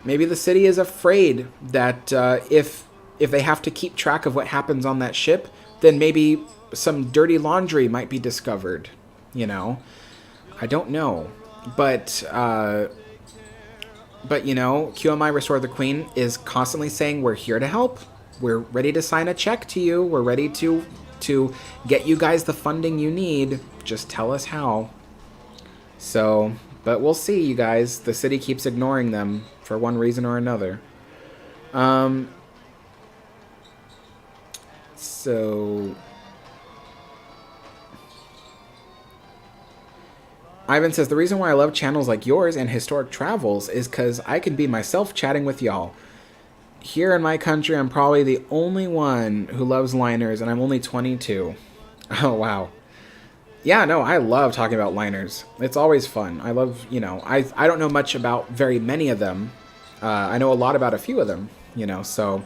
Speaker 1: Maybe the city is afraid that if they have to keep track of what happens on that ship, then maybe some dirty laundry might be discovered. You know, I don't know. But you know, QMI Restore the Queen is constantly saying we're here to help. We're ready to sign a check to you. We're ready to get you guys the funding you need. Just tell us how. So, but we'll see, you guys. The city keeps ignoring them for one reason or another. So Ivan says, the reason why I love channels like yours and Historic Travels is because I can be myself chatting with y'all. Here in my country, I'm probably the only one who loves liners, and I'm only 22. Oh, wow. Yeah, no, I love talking about liners. It's always fun. I love, you know, I don't know much about very many of them. I know a lot about a few of them, you know, so.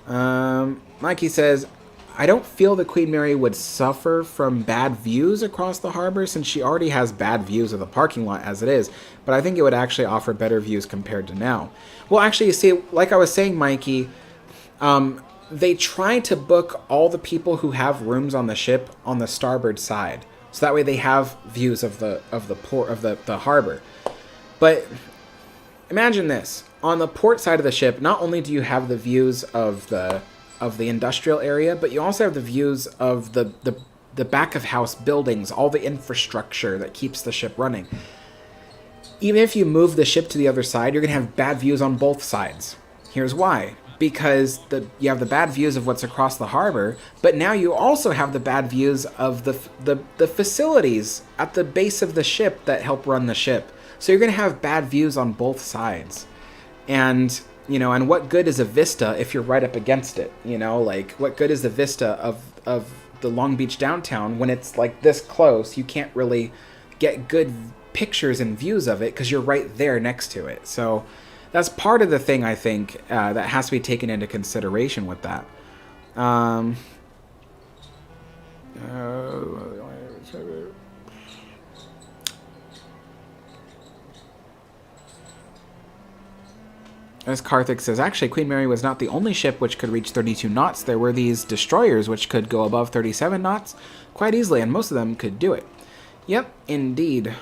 Speaker 1: Mikey says, I don't feel the Queen Mary would suffer from bad views across the harbor since she already has bad views of the parking lot as it is, but I think it would actually offer better views compared to now. Well, actually, you see, like I was saying, Mikey, they try to book all the people who have rooms on the ship on the starboard side, so that way they have views of the port of the harbor. But imagine this: on the port side of the ship, not only do you have the views of the industrial area, but you also have the views of the back of house buildings, all the infrastructure that keeps the ship running. Even if you move the ship to the other side, you're going to have bad views on both sides. Here's why. Because you have the bad views of what's across the harbor, but now you also have the bad views of the facilities at the base of the ship that help run the ship. So you're going to have bad views on both sides. And you know, and what good is a vista if you're right up against it? You know, like, what good is the vista of the Long Beach downtown when it's like this close? You can't really get good pictures and views of it because you're right there next to it. So that's part of the thing, I think, that has to be taken into consideration with that. As Karthik says, actually, Queen Mary was not the only ship which could reach 32 knots. There were these destroyers which could go above 37 knots quite easily, and most of them could do it. Yep, indeed.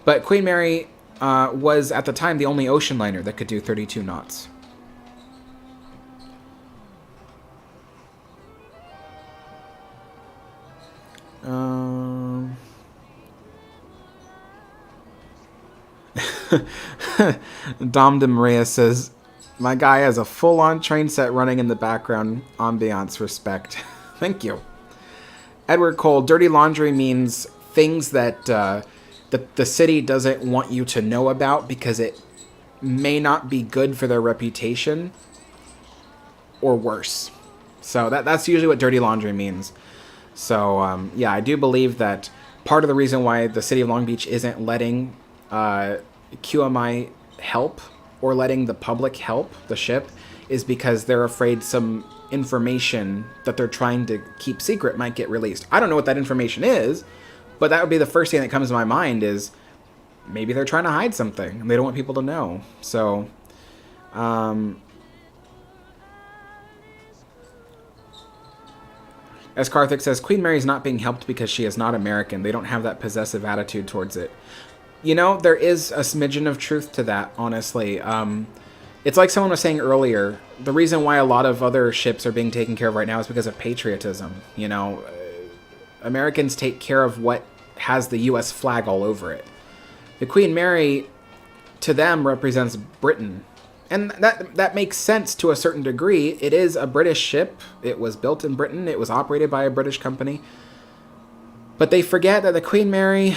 Speaker 1: But Queen Mary was, at the time, the only ocean liner that could do 32 knots. Dom de Maria says, my guy has a full-on train set running in the background. Ambiance, respect. Thank you. Edward Cole, dirty laundry means things that the city doesn't want you to know about because it may not be good for their reputation, or worse. So that's usually what dirty laundry means. So, yeah, I do believe that part of the reason why the city of Long Beach isn't letting QMI help or letting the public help the ship is because they're afraid some information that they're trying to keep secret might get released. I don't know what that information is, but that would be the first thing that comes to my mind is maybe they're trying to hide something and they don't want people to know. So, as Karthik says, Queen Mary's not being helped because she is not American. They don't have that possessive attitude towards it. You know, there is a smidgen of truth to that, honestly. It's like someone was saying earlier, the reason why a lot of other ships are being taken care of right now is because of patriotism. You know, Americans take care of what has the U.S. flag all over it. The Queen Mary, to them, represents Britain. And that makes sense to a certain degree. It is a British ship. It was built in Britain. It was operated by a British company. But they forget that the Queen Mary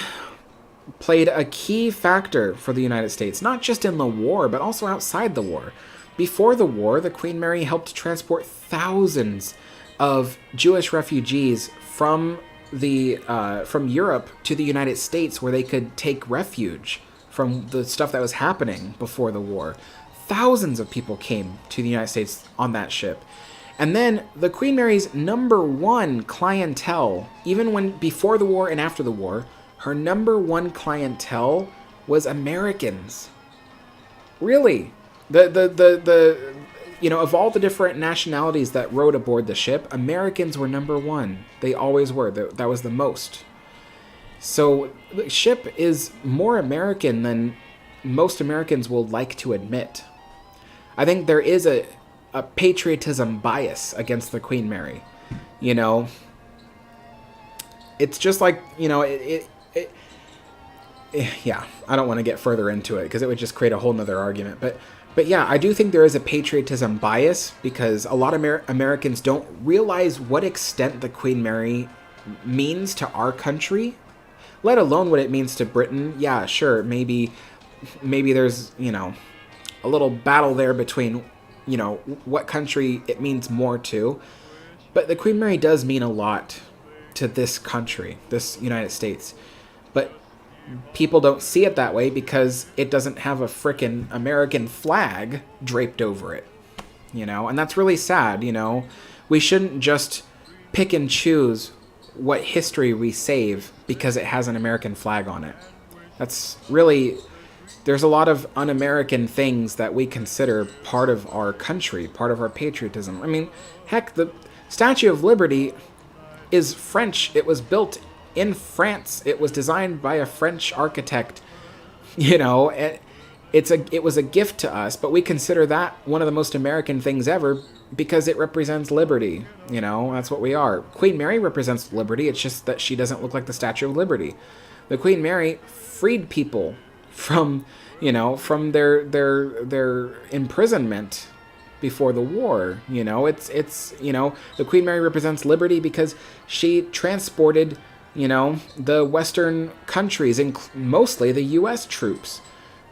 Speaker 1: played a key factor for the United States, not just in the war, but also outside the war. Before the war, the Queen Mary helped transport thousands of Jewish refugees from from Europe to the United States where they could take refuge from the stuff that was happening before the war. Thousands of people came to the United States on that ship. And then the Queen Mary's number one clientele, even when before the war and after the war, her number one clientele was Americans. Really. Of all the different nationalities that rode aboard the ship, Americans were number one. They always were. That was the most. So the ship is more American than most Americans will like to admit. I think there is a patriotism bias against the Queen Mary. It's just like, yeah, I don't want to get further into it because it would just create a whole nother argument. But yeah, I do think there is a patriotism bias because a lot of Americans don't realize what extent the Queen Mary means to our country, let alone what it means to Britain. Yeah, sure, maybe there's, a little battle there between, what country it means more to. But the Queen Mary does mean a lot to this country, this United States. But people don't see it that way because it doesn't have a frickin' American flag draped over it, and that's really sad. We shouldn't just pick and choose what history we save because it has an American flag on it. That's really, there's a lot of un-American things that we consider part of our country, part of our patriotism. I mean, heck, the Statue of Liberty is French. It was built in France. It was designed by a French architect. It was a gift to us, but we consider that one of the most American things ever because it represents liberty. That's what we are. Queen Mary represents liberty. It's just that she doesn't look like the Statue of Liberty. The Queen Mary freed people from their imprisonment before the war. The Queen Mary represents liberty because she transported the Western countries, mostly the U.S. troops,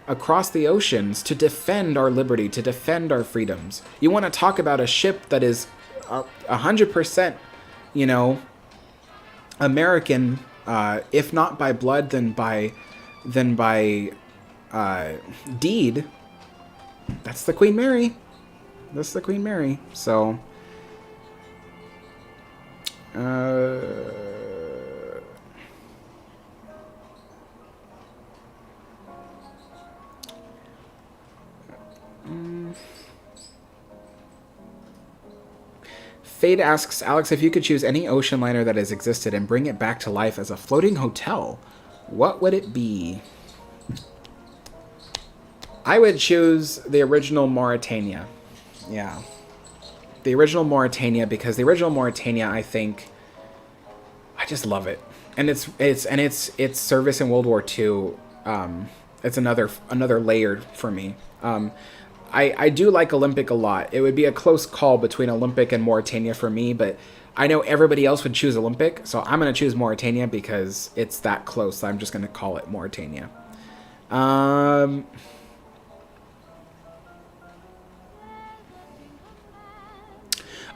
Speaker 1: across the oceans to defend our liberty, to defend our freedoms. You want to talk about a ship that is 100%, American, if not by blood, then by deed. That's the Queen Mary. That's the Queen Mary. So, Fade asks, Alex, if you could choose any ocean liner that has existed and bring it back to life as a floating hotel, what would it be? I would choose the original Mauretania. Yeah. The original Mauretania, because the original Mauretania, I think, I just love it. And its service in World War II, it's another layer for me. I do like Olympic a lot. It would be a close call between Olympic and Mauretania for me, but I know everybody else would choose Olympic, so I'm going to choose Mauretania because it's that close. I'm just going to call it Mauretania.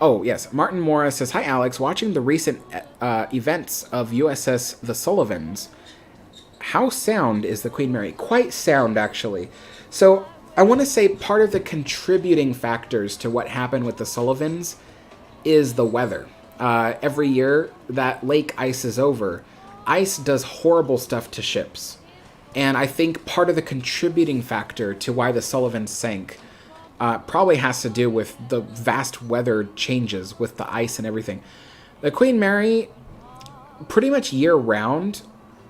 Speaker 1: Oh, yes. Martin Morris says, hi, Alex. Watching the recent events of USS the Sullivans, how sound is the Queen Mary? Quite sound, actually. So I want to say part of the contributing factors to what happened with the Sullivans is the weather. Every year that lake ices over, ice does horrible stuff to ships. And I think part of the contributing factor to why the Sullivans sank probably has to do with the vast weather changes with the ice and everything. The Queen Mary, pretty much year-round,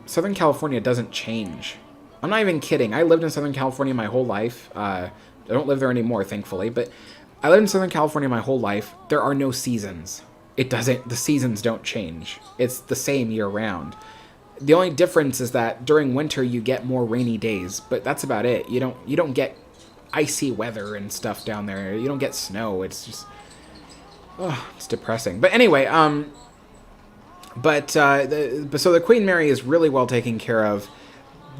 Speaker 1: Southern California doesn't change. I'm not even kidding. I lived in Southern California my whole life. I don't live there anymore, thankfully, but I lived in Southern California my whole life. There are no seasons. The seasons don't change. It's the same year-round. The only difference is that during winter you get more rainy days, but that's about it. You don't get icy weather and stuff down there. You don't get snow. It's just, it's depressing. But anyway, so the Queen Mary is really well taken care of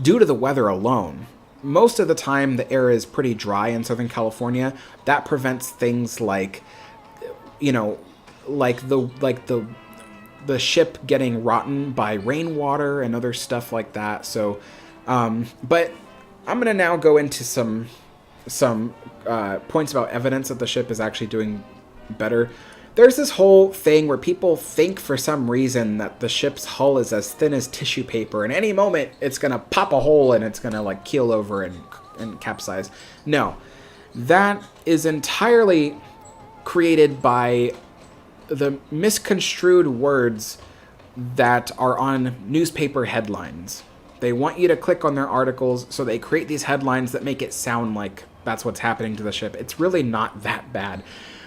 Speaker 1: due to the weather alone. Most of the time the air is pretty dry in Southern California. That prevents things like, like the the ship getting rotten by rainwater and other stuff like that. So, but I'm gonna now go into some points about evidence that the ship is actually doing better. There's this whole thing where people think for some reason that the ship's hull is as thin as tissue paper, and any moment it's gonna pop a hole and it's gonna like keel over and capsize. No, that is entirely created by the misconstrued words that are on newspaper headlines. They want you to click on their articles, so they create these headlines that make it sound like that's what's happening to the ship. It's really not that bad.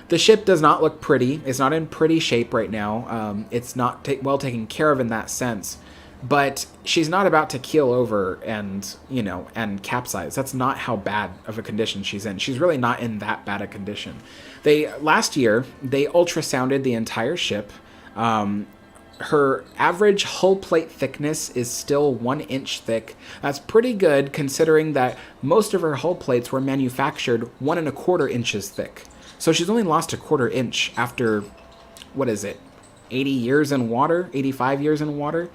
Speaker 1: The ship does not look pretty. It's not in pretty shape right now. It's not well taken care of in that sense. But she's not about to keel over and, and capsize. That's not how bad of a condition she's in. She's really not in that bad a condition. Last year, they ultrasounded the entire ship. Her average hull plate thickness is still 1 inch thick. That's pretty good considering that most of her hull plates were manufactured 1¼ inches thick. So she's only lost 1/4 inch after, 80 years in water, 85 years in water.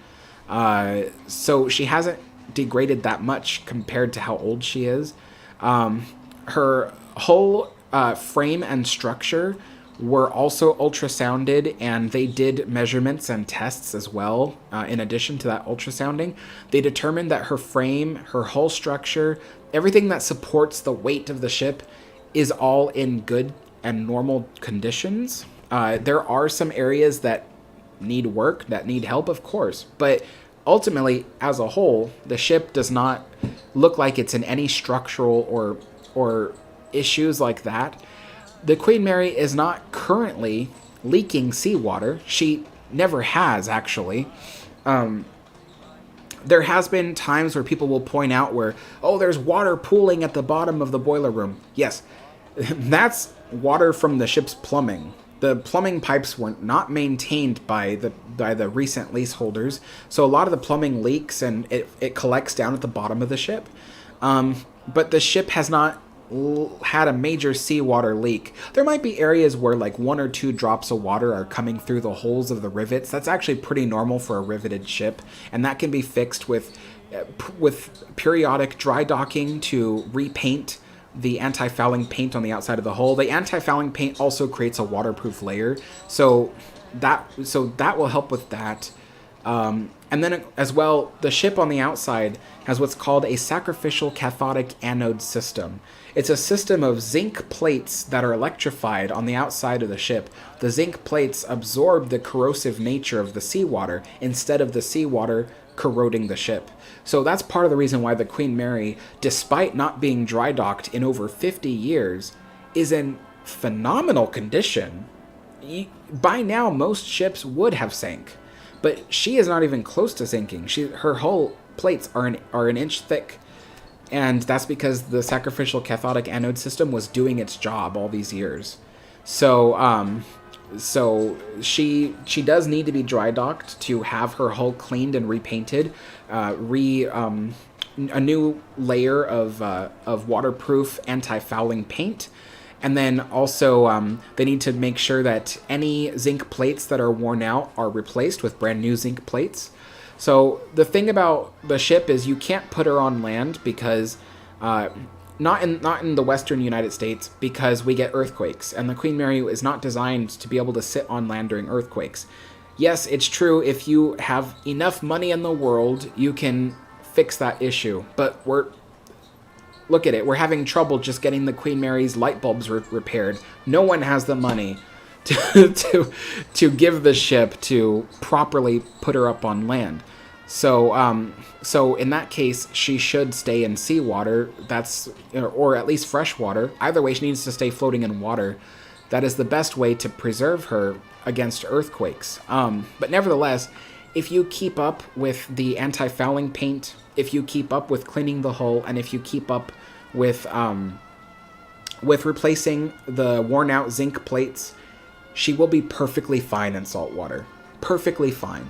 Speaker 1: So she hasn't degraded that much compared to how old she is. Her whole frame and structure were also ultrasounded, and they did measurements and tests as well. In addition to that ultrasounding, they determined that her frame, her hull structure, everything that supports the weight of the ship is all in good and normal conditions. There are some areas that need work, that need help, of course, but ultimately, as a whole, the ship does not look like it's in any structural or issues like that. The Queen Mary is not currently leaking seawater. She never has, actually. There has been times where people will point out where, there's water pooling at the bottom of the boiler room. Yes, that's water from the ship's plumbing. The plumbing pipes were not maintained by the recent leaseholders, so a lot of the plumbing leaks and it collects down at the bottom of the ship. But the ship has not had a major seawater leak. There might be areas where like 1 or 2 drops of water are coming through the holes of the rivets. That's actually pretty normal for a riveted ship, and that can be fixed with periodic dry docking to repaint the anti-fouling paint on the outside of the hull. The anti-fouling paint also creates a waterproof layer, so that will help with that. And then as well, the ship on the outside has what's called a sacrificial cathodic anode system. It's a system of zinc plates that are electrified on the outside of the ship. The zinc plates absorb the corrosive nature of the seawater instead of the seawater corroding the ship. So that's part of the reason why the Queen Mary, despite not being dry docked in over 50 years, is in phenomenal condition. By now, most ships would have sank, but she is not even close to sinking. Her hull plates are an inch thick, and that's because the sacrificial cathodic anode system was doing its job all these years. So she does need to be dry docked to have her hull cleaned and repainted, a new layer of waterproof anti-fouling paint, and then also they need to make sure that any zinc plates that are worn out are replaced with brand new zinc plates. So the thing about the ship is you can't put her on land because not in the western United States, because we get earthquakes, and the Queen Mary is not designed to be able to sit on land during earthquakes. Yes, it's true, if you have enough money in the world, you can fix that issue, but look at it, we're having trouble just getting the Queen Mary's light bulbs repaired. No one has the money to give the ship to properly put her up on land. So in that case, she should stay in seawater. Or at least fresh water. Either way, she needs to stay floating in water. That is the best way to preserve her against earthquakes. But nevertheless, if you keep up with the anti-fouling paint, if you keep up with cleaning the hull, and if you keep up with replacing the worn-out zinc plates, she will be perfectly fine in salt water. Perfectly fine.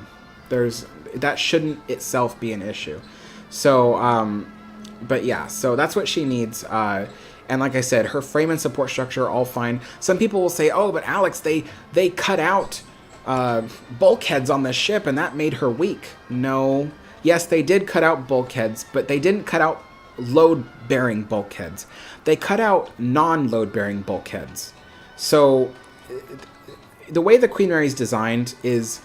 Speaker 1: That shouldn't itself be an issue. So, but yeah, so that's what she needs. And like I said, her frame and support structure are all fine. Some people will say, oh, but Alex, they cut out bulkheads on the ship, and that made her weak. No. Yes, they did cut out bulkheads, but they didn't cut out load-bearing bulkheads. They cut out non-load-bearing bulkheads. So the way the Queen Mary is designed is,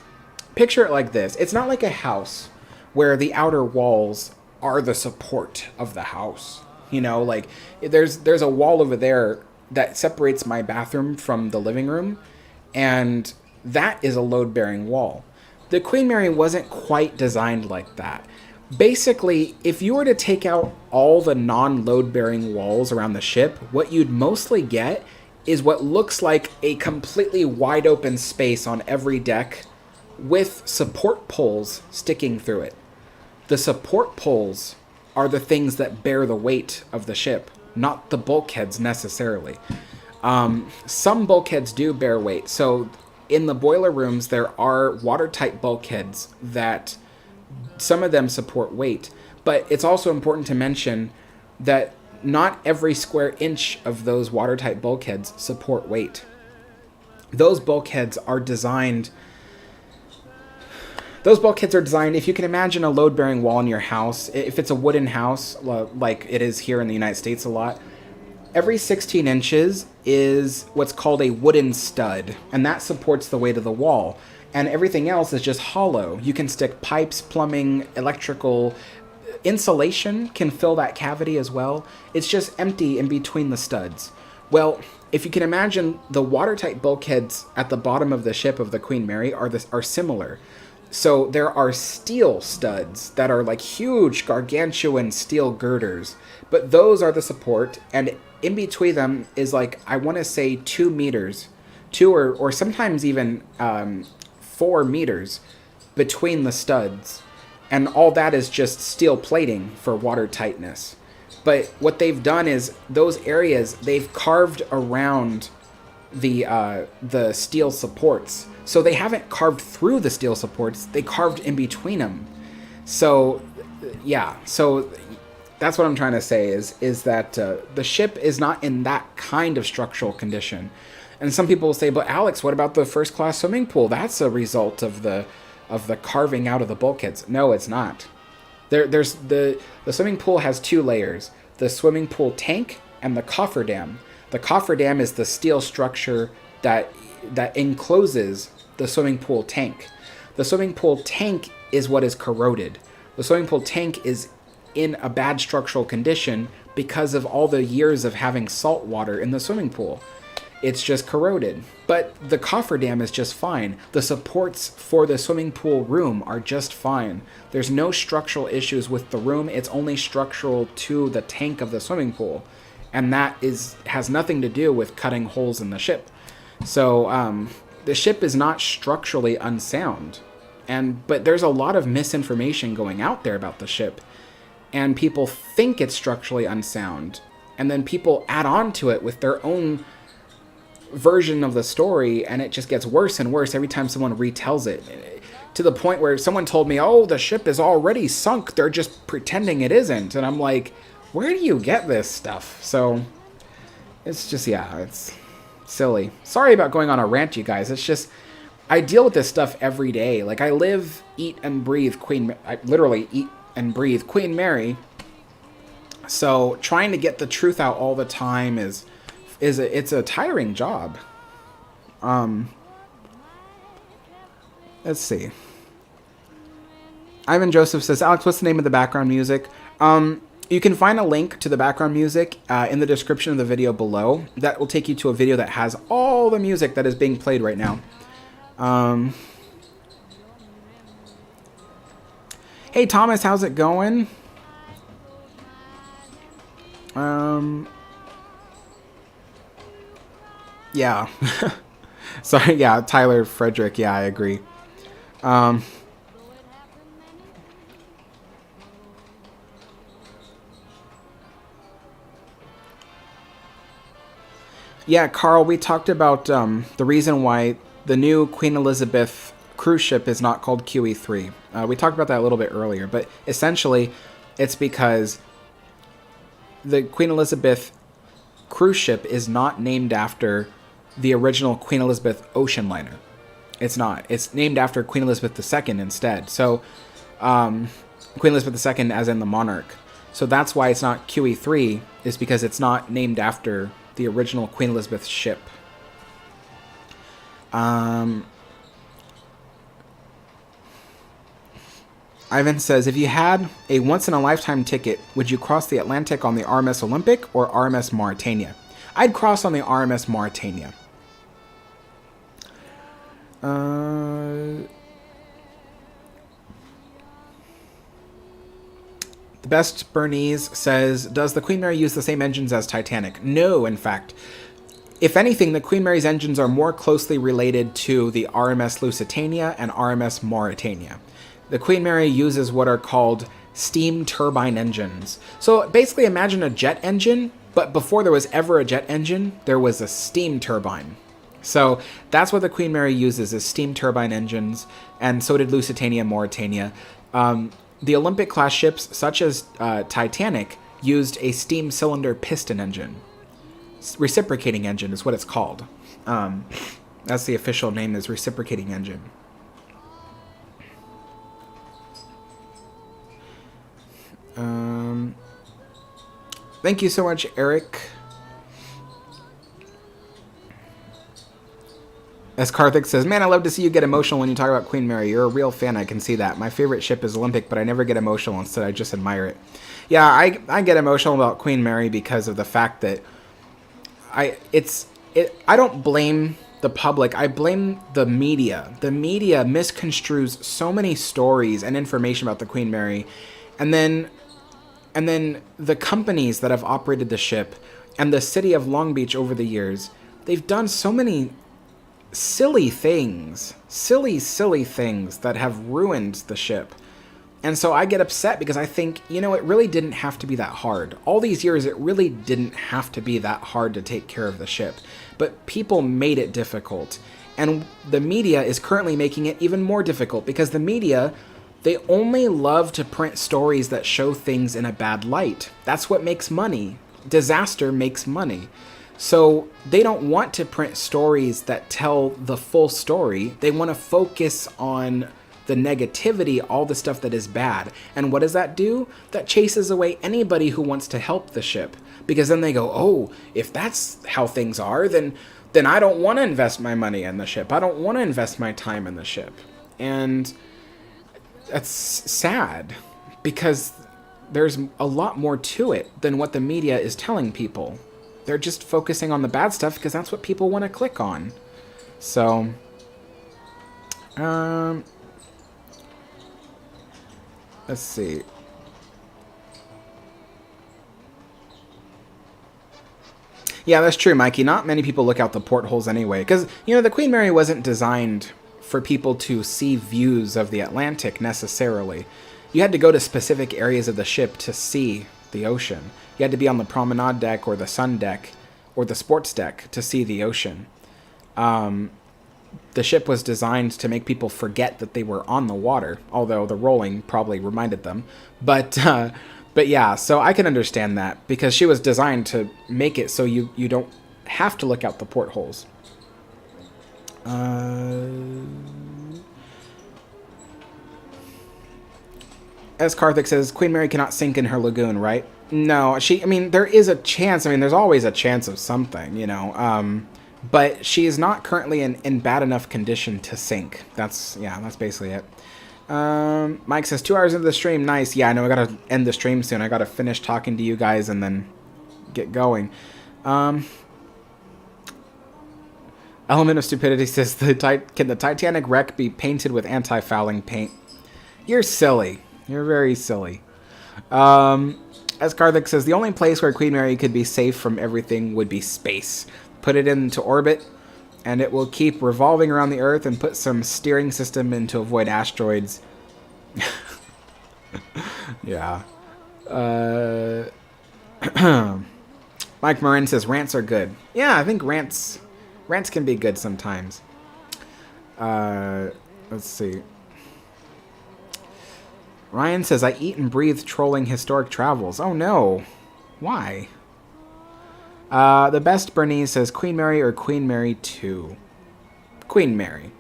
Speaker 1: picture it like this. It's not like a house where the outer walls are the support of the house. You know, like there's a wall over there that separates my bathroom from the living room, and that is a load-bearing wall. The Queen Mary wasn't quite designed like that. Basically, if you were to take out all the non-load-bearing walls around the ship, what you'd mostly get is what looks like a completely wide open space on every deck with support poles sticking through it. The support poles are the things that bear the weight of the ship, not the bulkheads necessarily. Some bulkheads do bear weight. So in the boiler rooms, there are watertight bulkheads that some of them support weight. But it's also important to mention that not every square inch of those watertight bulkheads support weight. Those bulkheads are designed, if you can imagine a load-bearing wall in your house, if it's a wooden house, like it is here in the United States a lot, every 16 inches is what's called a wooden stud, and that supports the weight of the wall. And everything else is just hollow. You can stick pipes, plumbing, electrical, insulation can fill that cavity as well. It's just empty in between the studs. Well, if you can imagine, the watertight bulkheads at the bottom of the ship of the Queen Mary are similar. So there are steel studs that are like huge, gargantuan steel girders, but those are the support, and in between them is like, I want to say 2 meters, 2 or sometimes even 4 meters between the studs. And all that is just steel plating for water tightness. But what they've done is those areas, they've carved around the steel supports. So they haven't carved through the steel supports, they carved in between them. So, yeah, so that's what I'm trying to say is that the ship is not in that kind of structural condition. And some people will say, but Alex, what about the first class swimming pool? That's a result of the carving out of the bulkheads. No, it's not. There's the swimming pool has 2 layers: the swimming pool tank and the cofferdam. The cofferdam is the steel structure that encloses the swimming pool tank. The swimming pool tank is what is corroded. The swimming pool tank is in a bad structural condition because of all the years of having salt water in the swimming pool. It's just corroded. But the cofferdam is just fine. The supports for the swimming pool room are just fine. There's no structural issues with the room. It's only structural to the tank of the swimming pool. And that has nothing to do with cutting holes in the ship. So the ship is not structurally unsound. But there's a lot of misinformation going out there about the ship. And people think it's structurally unsound. And then people add on to it with their own version of the story, and it just gets worse and worse every time someone retells it, to the point where someone told me, oh, the ship is already sunk, they're just pretending it isn't. And I'm like, where do you get this stuff? So it's just, yeah, it's silly. Sorry about going on a rant, you guys. It's just, I deal with this stuff every day. Like, I live, eat, and breathe I literally eat and breathe Queen Mary. So trying to get the truth out all the time it's a tiring job. Let's see. Ivan Joseph says, Alex, what's the name of the background music? You can find a link to the background music in the description of the video below. That will take you to a video that has all the music that is being played right now. Hey, Thomas, how's it going? Yeah. Sorry, yeah, Tyler Frederick, yeah, I agree. Yeah, Carl, we talked about the reason why the new Queen Elizabeth cruise ship is not called QE3. We talked about that a little bit earlier, but essentially it's because the Queen Elizabeth cruise ship is not named after the original Queen Elizabeth ocean liner. It's not. It's named after Queen Elizabeth II instead. So, Queen Elizabeth II as in the monarch. So that's why it's not QE3, is because it's not named after the original Queen Elizabeth ship. Ivan says, if you had a once-in-a-lifetime ticket, would you cross the Atlantic on the RMS Olympic or RMS Mauretania? I'd cross on the RMS Mauretania. The Best Bernese says, does the Queen Mary use the same engines as Titanic? No, in fact. If anything, the Queen Mary's engines are more closely related to the RMS Lusitania and RMS Mauretania. The Queen Mary uses what are called steam turbine engines. So basically imagine a jet engine, but before there was ever a jet engine, there was a steam turbine. So that's what the Queen Mary uses, is steam turbine engines, and so did Lusitania and Mauretania. The Olympic-class ships, such as Titanic, used a steam cylinder piston engine. Reciprocating engine is what it's called. That's the official name, is reciprocating engine. Thank you so much, Eric. As Karthik says, man, I love to see you get emotional when you talk about Queen Mary. You're a real fan, I can see that. My favorite ship is Olympic, but I never get emotional. Instead, I just admire it. Yeah, I get emotional about Queen Mary because of the fact that I don't blame the public. I blame the media. The media misconstrues so many stories and information about the Queen Mary, and then the companies that have operated the ship and the city of Long Beach over the years, they've done so many silly things that have ruined the ship. And so I get upset because I think, it really didn't have to be that hard. All these years, it really didn't have to be that hard to take care of the ship. But people made it difficult. And the media is currently making it even more difficult because the media, they only love to print stories that show things in a bad light. That's what makes money. Disaster makes money. So they don't want to print stories that tell the full story. They want to focus on the negativity, all the stuff that is bad. And what does that do? That chases away anybody who wants to help the ship. Because then they go, oh, if that's how things are, then I don't want to invest my money in the ship. I don't want to invest my time in the ship. And that's sad because there's a lot more to it than what the media is telling people. They're just focusing on the bad stuff because that's what people want to click on. So, let's see. Yeah, that's true, Mikey. Not many people look out the portholes anyway. Because, the Queen Mary wasn't designed for people to see views of the Atlantic necessarily. You had to go to specific areas of the ship to see the ocean. You had to be on the promenade deck or the sun deck or the sports deck to see the ocean. The ship was designed to make people forget that they were on the water, although the rolling probably reminded them. But yeah, so I can understand that because she was designed to make it so you don't have to look out the portholes. As Karthik says, Queen Mary cannot sink in her lagoon, right? No, there is a chance. There's always a chance of something, but she is not currently in bad enough condition to sink. That's basically it. Mike says, 2 hours into the stream, nice. Yeah, I know, I gotta end the stream soon. I gotta finish talking to you guys and then get going. Element of Stupidity says, can the Titanic wreck be painted with anti-fouling paint? You're silly. You're very silly. As Karthik says, the only place where Queen Mary could be safe from everything would be space. Put it into orbit, and it will keep revolving around the Earth and put some steering system in to avoid asteroids. Yeah. Mike Marin says, rants are good. Yeah, I think rants can be good sometimes. Let's see. Ryan says, I eat and breathe trolling historic travels. Oh no. Why? The Best Bernese says, Queen Mary or Queen Mary 2? Queen Mary.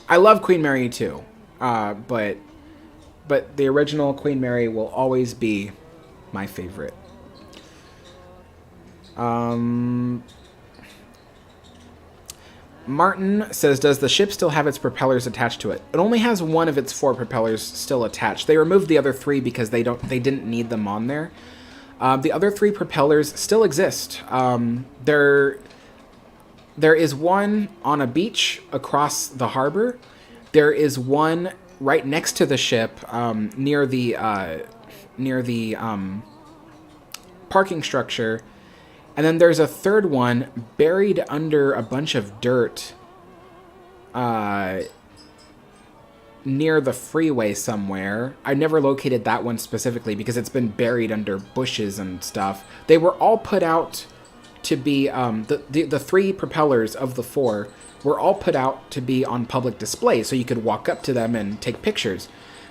Speaker 1: I love Queen Mary too, but the original Queen Mary will always be my favorite. Martin says, does the ship still have its propellers attached to it? It only has one of its 4 propellers still attached. They removed the other 3 because they didn't need them on there. The other 3 propellers still exist. There is one on a beach across the harbor. There is one right next to the ship, near the parking structure. And then there's a third one buried under a bunch of dirt near the freeway somewhere. I never located that one specifically because it's been buried under bushes and stuff. They were all put out to be, the 3 propellers of the 4 were all put out to be on public display so you could walk up to them and take pictures.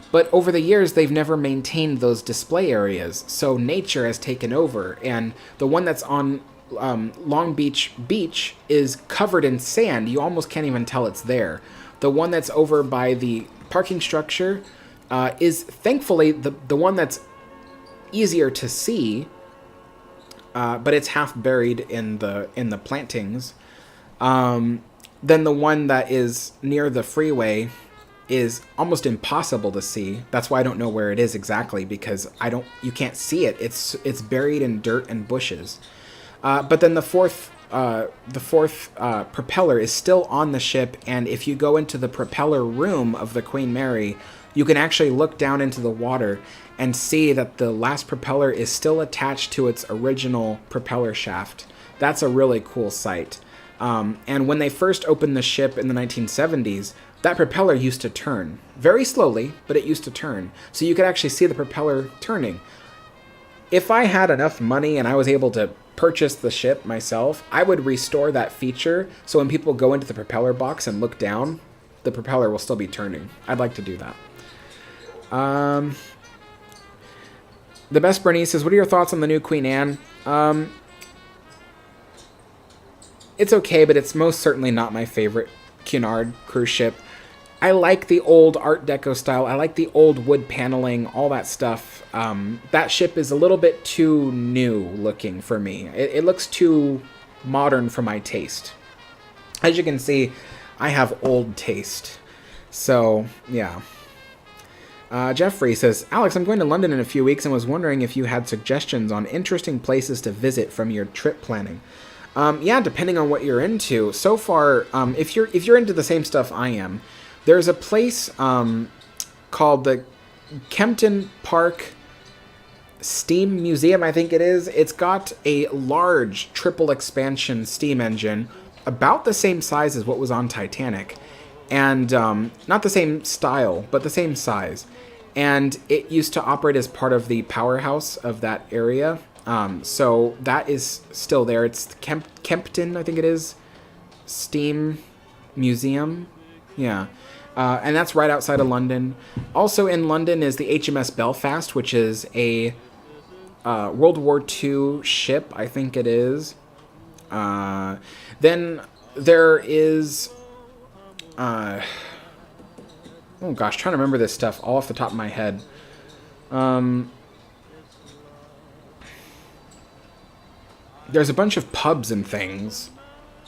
Speaker 1: But over the years, they've never maintained those display areas, so nature has taken over, and the one that's on Long Beach Beach is covered in sand. You almost can't even tell it's there. The one that's over by the parking structure is thankfully the one that's easier to see, but it's half buried in the plantings. Then the one that is near the freeway is almost impossible to see. That's why I don't know where it is exactly, because you can't see it. It's buried in dirt and bushes. But then the fourth propeller is still on the ship, and if you go into the propeller room of the Queen Mary, you can actually look down into the water and see that the last propeller is still attached to its original propeller shaft. That's a really cool sight. And when they first opened the ship in the 1970s, that propeller used to turn. Very slowly, but it used to turn. So you could actually see the propeller turning. If I had enough money and I was able to purchase the ship myself, I would restore that feature so when people go into the propeller box and look down, the propeller will still be turning. I'd like to do that. The Best Bernice says, what are your thoughts on the new Queen Anne? It's okay, but it's most certainly not my favorite Cunard cruise ship. I like the old Art Deco style. I like the old wood paneling, all that stuff. That ship is a little bit too new looking for me. It looks too modern for my taste. As you can see, I have old taste. So, yeah. Jeffrey says, Alex, I'm going to London in a few weeks and was wondering if you had suggestions on interesting places to visit from your trip planning. Yeah, depending on what you're into. So far, if you're into the same stuff I am, there's a place called the Kempton Park Steam Museum, I think it is. It's got a large triple expansion steam engine, about the same size as what was on Titanic, and not the same style, but the same size. And it used to operate as part of the powerhouse of that area. So that is still there. It's Kempton, I think it is, Steam Museum. Yeah. And that's right outside of London. Also in London is the HMS Belfast, which is a World War II ship, I think it is. Then there is... oh gosh, trying to remember this stuff all off the top of my head. There's a bunch of pubs and things.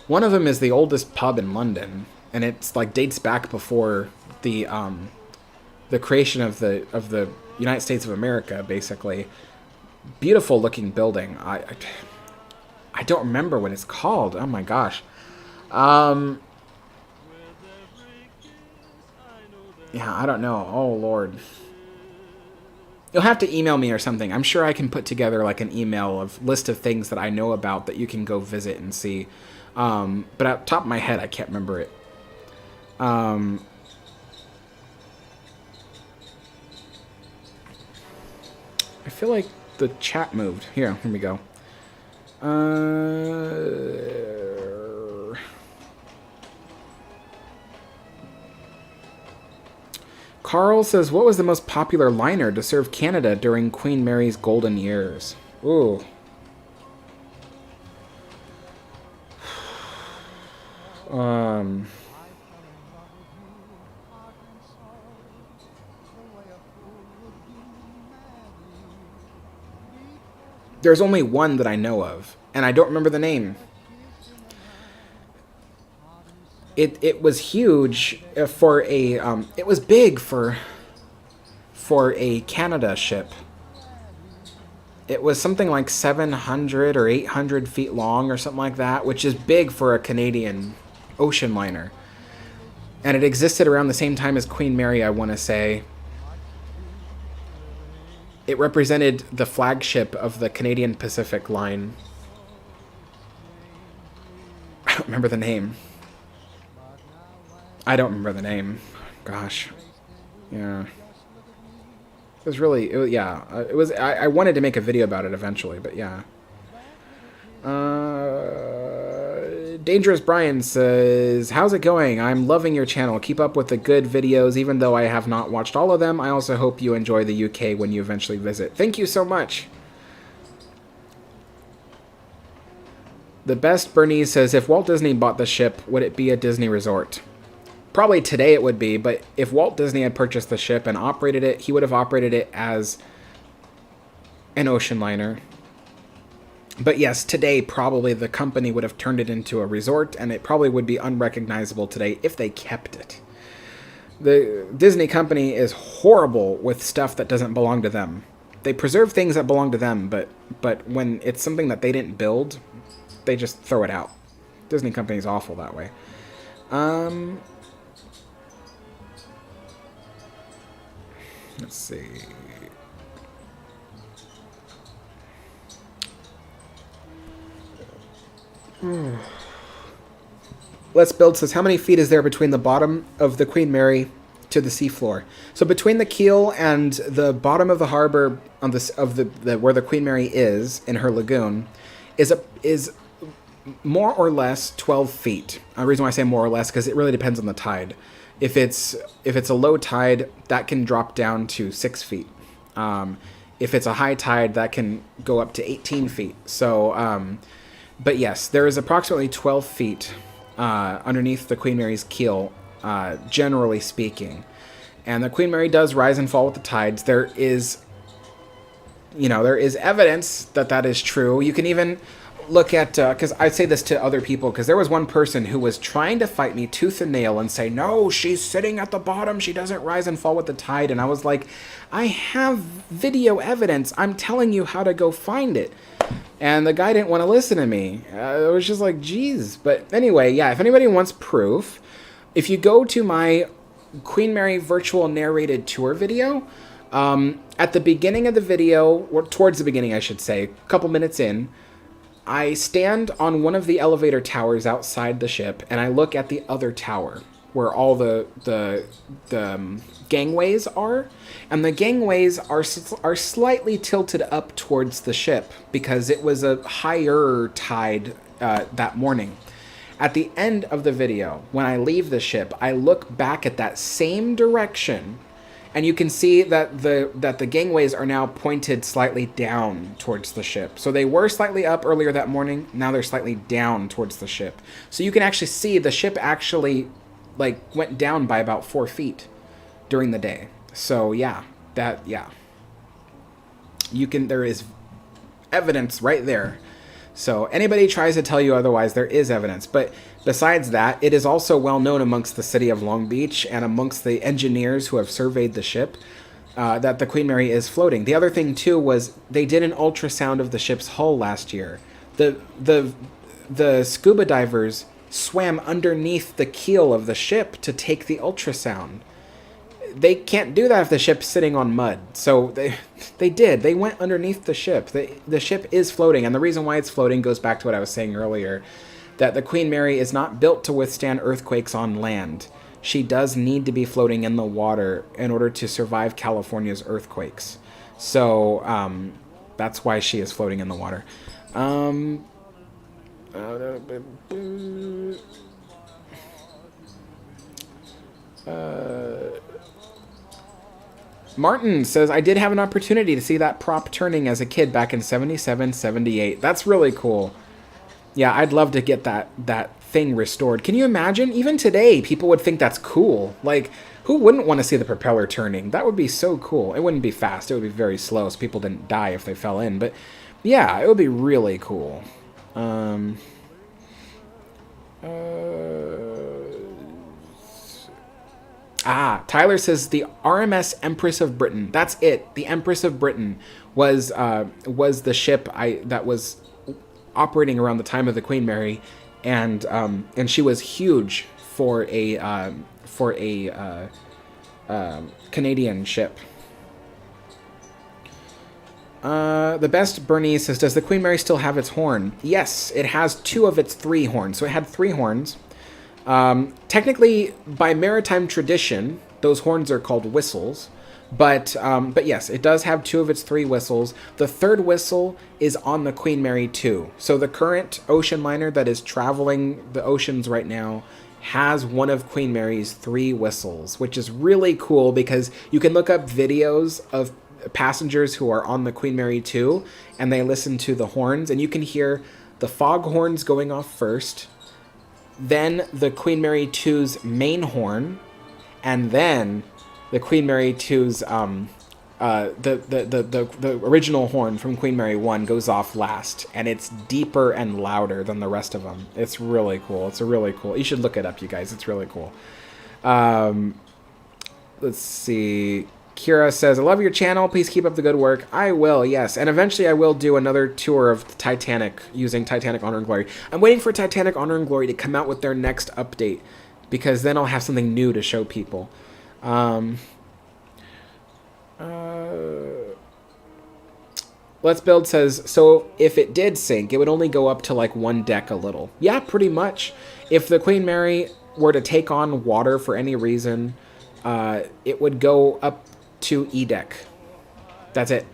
Speaker 1: One of them is the oldest pub in London, and it's like dates back before the creation of the United States of America, basically. Beautiful looking building. I don't remember what it's called. Oh my gosh. Yeah, I don't know. Oh Lord. You'll have to email me or something. I'm sure I can put together like an email of list of things that I know about that you can go visit and see. But at the top of my head, I can't remember it. I feel like the chat moved. Here we go. Carl says, what was the most popular liner to serve Canada during Queen Mary's golden years? Ooh. There's only one that I know of, and I don't remember the name. It was huge for a it was big for a Canada ship. It was something like 700 or 800 feet long or something like that, which is big for a Canadian ocean liner. And it existed around the same time as Queen Mary, I want to say. It represented the flagship of the Canadian Pacific line. I don't remember the name. Gosh. Yeah. It was really, I wanted to make a video about it eventually, but yeah. Dangerous Brian says, how's it going? I'm loving your channel. Keep up with the good videos, even though I have not watched all of them. I also hope you enjoy the UK when you eventually visit. Thank you so much. The best Bernice says, if Walt Disney bought the ship, would it be a Disney resort? Probably today it would be, but if Walt Disney had purchased the ship and operated it, he would have operated it as an ocean liner. But yes, today probably the company would have turned it into a resort, and it probably would be unrecognizable today if they kept it. The Disney company is horrible with stuff that doesn't belong to them. They preserve things that belong to them, but when it's something that they didn't build, they just throw it out. Disney company is awful that way. Let's see. Let's Build says, how many feet is there between the bottom of the Queen Mary to the seafloor? So between the keel and the bottom of the harbor on this where the Queen Mary is in her lagoon is more or less 12 feet. The reason why I say more or less because it really depends on the tide. If it's a low tide, that can drop down to 6 feet. If it's a high tide, that can go up to 18 feet. So, but yes, there is approximately 12 feet underneath the Queen Mary's keel, generally speaking. And the Queen Mary does rise and fall with the tides. There is evidence that is true. You can even look at, because I say this to other people, because there was one person who was trying to fight me tooth and nail and say, no, she's sitting at the bottom, she doesn't rise and fall with the tide. And I was like, I have video evidence, I'm telling you how to go find it. And the guy didn't want to listen to me. It was just like, geez. But anyway, yeah, if anybody wants proof, if you go to my Queen Mary virtual narrated tour video, at the beginning of the video, or towards the beginning I should say, a couple minutes in, I stand on one of the elevator towers outside the ship, and I look at the other tower where all the gangways are, and the gangways are slightly tilted up towards the ship because it was a higher tide that morning. At the end of the video, when I leave the ship, I look back at that same direction, and you can see that the gangways are now pointed slightly down towards the ship. So they were slightly up earlier that morning. Now they're slightly down towards the ship. So you can actually see the ship actually went down by about 4 feet during the day. So yeah, there is evidence right there. So anybody tries to tell you otherwise, there is evidence. But besides that, it is also well known amongst the city of Long Beach and amongst the engineers who have surveyed the ship that the Queen Mary is floating. The other thing too was they did an ultrasound of the ship's hull last year. The scuba divers swam underneath the keel of the ship to take the ultrasound. They can't do that if the ship's sitting on mud. So they did. They went underneath the ship. The ship is floating, and the reason why it's floating goes back to what I was saying earlier, that the Queen Mary is not built to withstand earthquakes on land. She does need to be floating in the water in order to survive California's earthquakes. So that's why she is floating in the water. Martin says, I did have an opportunity to see that prop turning as a kid back in 77, 78. That's really cool. Yeah, I'd love to get that thing restored. Can you imagine? Even today, people would think that's cool. Like, Who wouldn't want to see the propeller turning? That would be so cool. It wouldn't be fast. It would be very slow so people didn't die if they fell in. But yeah, it would be really cool. Tyler says the RMS Empress of Britain. That's it. The Empress of Britain was the ship that was operating around the time of the Queen Mary, and she was huge for a Canadian ship. The best Bernice says, does the Queen Mary still have its horn? Yes, it has 2 of its 3 horns. So it had 3 horns. Technically, by maritime tradition, those horns are called whistles. But yes, it does have 2 of its 3 whistles. The 3rd whistle is on the Queen Mary too. So the current ocean liner that is traveling the oceans right now has one of Queen Mary's 3 whistles, which is really cool because you can look up videos of passengers who are on the Queen Mary 2 and they listen to the horns, and you can hear the fog horns going off first, then the Queen Mary 2's main horn, and then the Queen Mary 2's the original horn from Queen Mary 1 goes off last, and it's deeper and louder than the rest of them. It's really cool. It's a really cool. You should look it up, you guys. It's really cool. Let's see. Kira says, I love your channel. Please keep up the good work. I will, yes. And eventually I will do another tour of Titanic using Titanic Honor and Glory. I'm waiting for Titanic Honor and Glory to come out with their next update, because then I'll have something new to show people. Let's Build says, so if it did sink, it would only go up to like 1 deck a little. Yeah, pretty much. If the Queen Mary were to take on water for any reason, it would go up to E deck. That's it.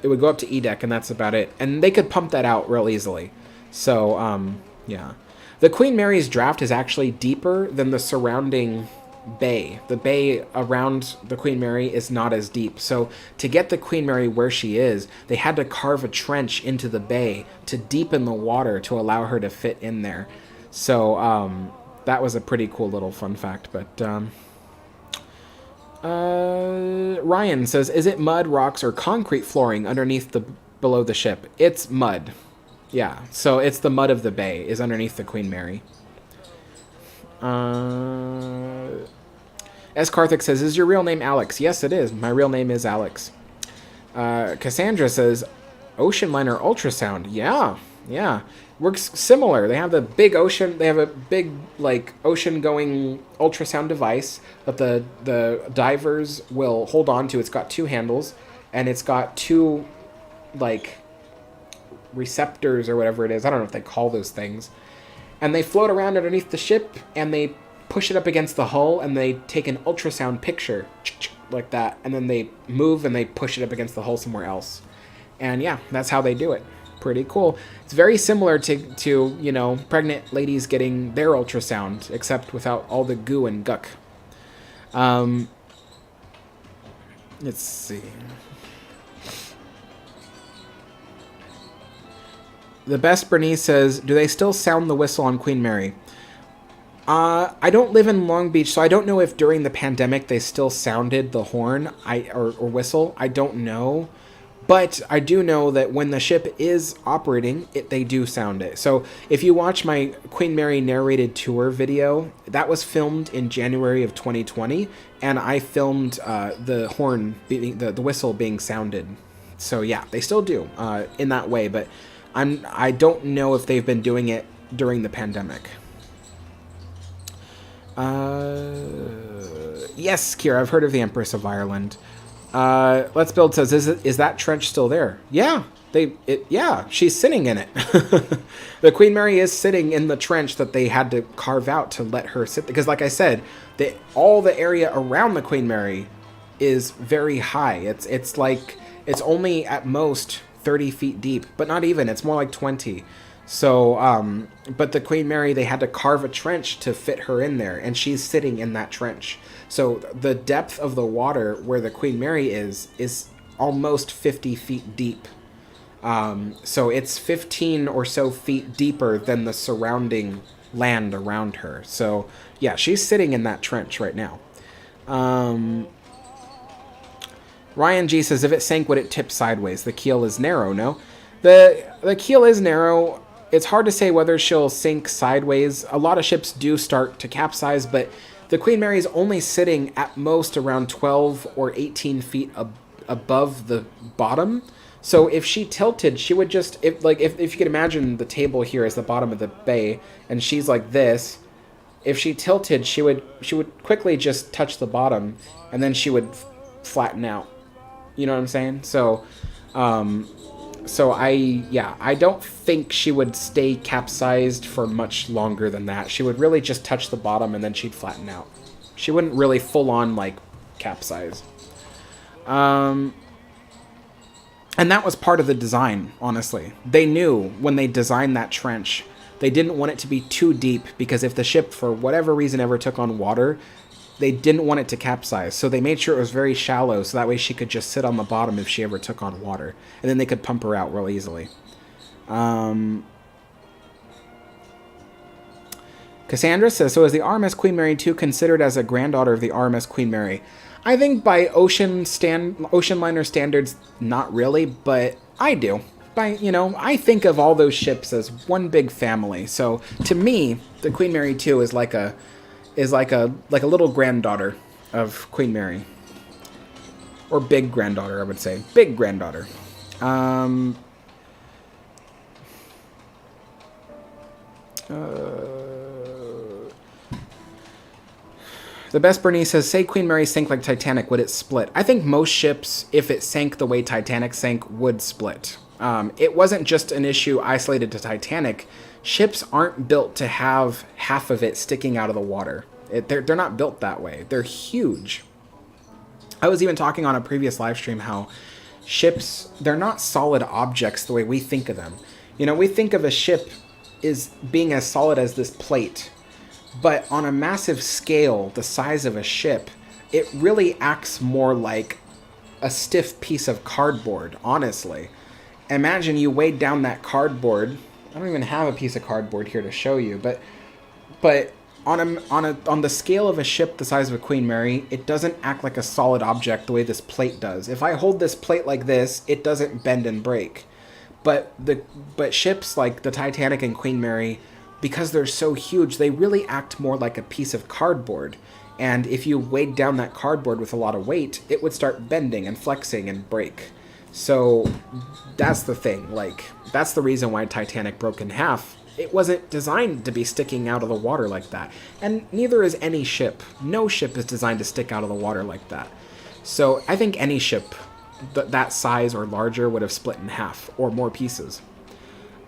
Speaker 1: It would go up to E deck, and that's about it. And they could pump that out real easily. So, yeah. The Queen Mary's draft is actually deeper than the surrounding bay. The bay around the Queen Mary is not as deep. So to get the Queen Mary where she is, they had to carve a trench into the bay to deepen the water to allow her to fit in there. So, that was a pretty cool little fun fact. But, Ryan says, is it mud, rocks, or concrete flooring underneath below the ship? It's mud. Yeah, so it's the mud of the bay is underneath the Queen Mary. S. Karthik says, is your real name Alex? Yes, it is. My real name is Alex. Cassandra says, ocean liner ultrasound. Yeah. Works similar. They have the big ocean. They have a big like ocean going ultrasound device that the divers will hold on to. It's got 2 handles, and it's got 2 like receptors or whatever it is. I don't know if they call those things. And they float around underneath the ship, and they push it up against the hull, and they take an ultrasound picture like that, and then they move and they push it up against the hull somewhere else. And yeah, that's how they do it. Pretty cool. It's very similar to you know, pregnant ladies getting their ultrasound, except without all the goo and guck. Let's see. The best Bernice says, do they still sound the whistle on Queen Mary? I don't live in Long Beach, so I don't know if during the pandemic they still sounded the horn or whistle. I don't know. But I do know that when the ship is operating, they do sound it. So if you watch my Queen Mary narrated tour video, that was filmed in January of 2020, and I filmed the horn, the whistle being sounded. So yeah, they still do in that way, but I don't know if they've been doing it during the pandemic. Yes, Kira, I've heard of the Empress of Ireland. Let's Build says, is that trench still there? Yeah, yeah, she's sitting in it. The Queen Mary is sitting in the trench that they had to carve out to let her sit, because like I said, all the area around the Queen Mary is very high. It's like, it's only at most 30 feet deep, but not even, it's more like 20. So, but the Queen Mary, they had to carve a trench to fit her in there, and she's sitting in that trench. So the depth of the water where the Queen Mary is almost 50 feet deep. So it's 15 or so feet deeper than the surrounding land around her. So yeah, she's sitting in that trench right now. Ryan G says, if it sank, would it tip sideways? The keel is narrow, no? The keel is narrow. It's hard to say whether she'll sink sideways. A lot of ships do start to capsize, but the Queen Mary is only sitting at most around 12 or 18 feet above the bottom. So if she tilted, she would just, if you could imagine the table here as the bottom of the bay, and she's like this, if she tilted, she would quickly just touch the bottom, and then she would flatten out. You know what I'm saying? So I don't think she would stay capsized for much longer than that. She would really just touch the bottom and then she'd flatten out. She wouldn't really full on like capsize. And that was part of the design, honestly. They knew when they designed that trench, they didn't want it to be too deep because if the ship for whatever reason ever took on water, they didn't want it to capsize, so they made sure it was very shallow, so that way she could just sit on the bottom if she ever took on water, and then they could pump her out real easily. Cassandra says, so is the RMS Queen Mary 2 considered as a granddaughter of the RMS Queen Mary? I think by ocean liner standards, not really, but I do. I think of all those ships as one big family, so to me, the Queen Mary 2 is like a little granddaughter of Queen Mary. Or big granddaughter, I would say. Big granddaughter. The best Bernice says, say Queen Mary sank like Titanic, would it split? I think most ships, if it sank the way Titanic sank, would split. It wasn't just an issue isolated to Titanic. Ships aren't built to have half of it sticking out of the water. They're not built that way. They're huge. I was even talking on a previous live stream how ships, they're not solid objects the way we think of them. We think of a ship as being as solid as this plate. But on a massive scale, the size of a ship, it really acts more like a stiff piece of cardboard, honestly. Imagine you weighed down that cardboard. I don't even have a piece of cardboard here to show you, but on the scale of a ship the size of a Queen Mary, it doesn't act like a solid object the way this plate does. If I hold this plate like this, it doesn't bend and break. But ships like the Titanic and Queen Mary, because they're so huge, they really act more like a piece of cardboard. And if you weighed down that cardboard with a lot of weight, it would start bending and flexing and break. So that's the thing. That's the reason why Titanic broke in half. It wasn't designed to be sticking out of the water like that. And neither is any ship. No ship is designed to stick out of the water like that. So I think any ship that size or larger would have split in half or more pieces.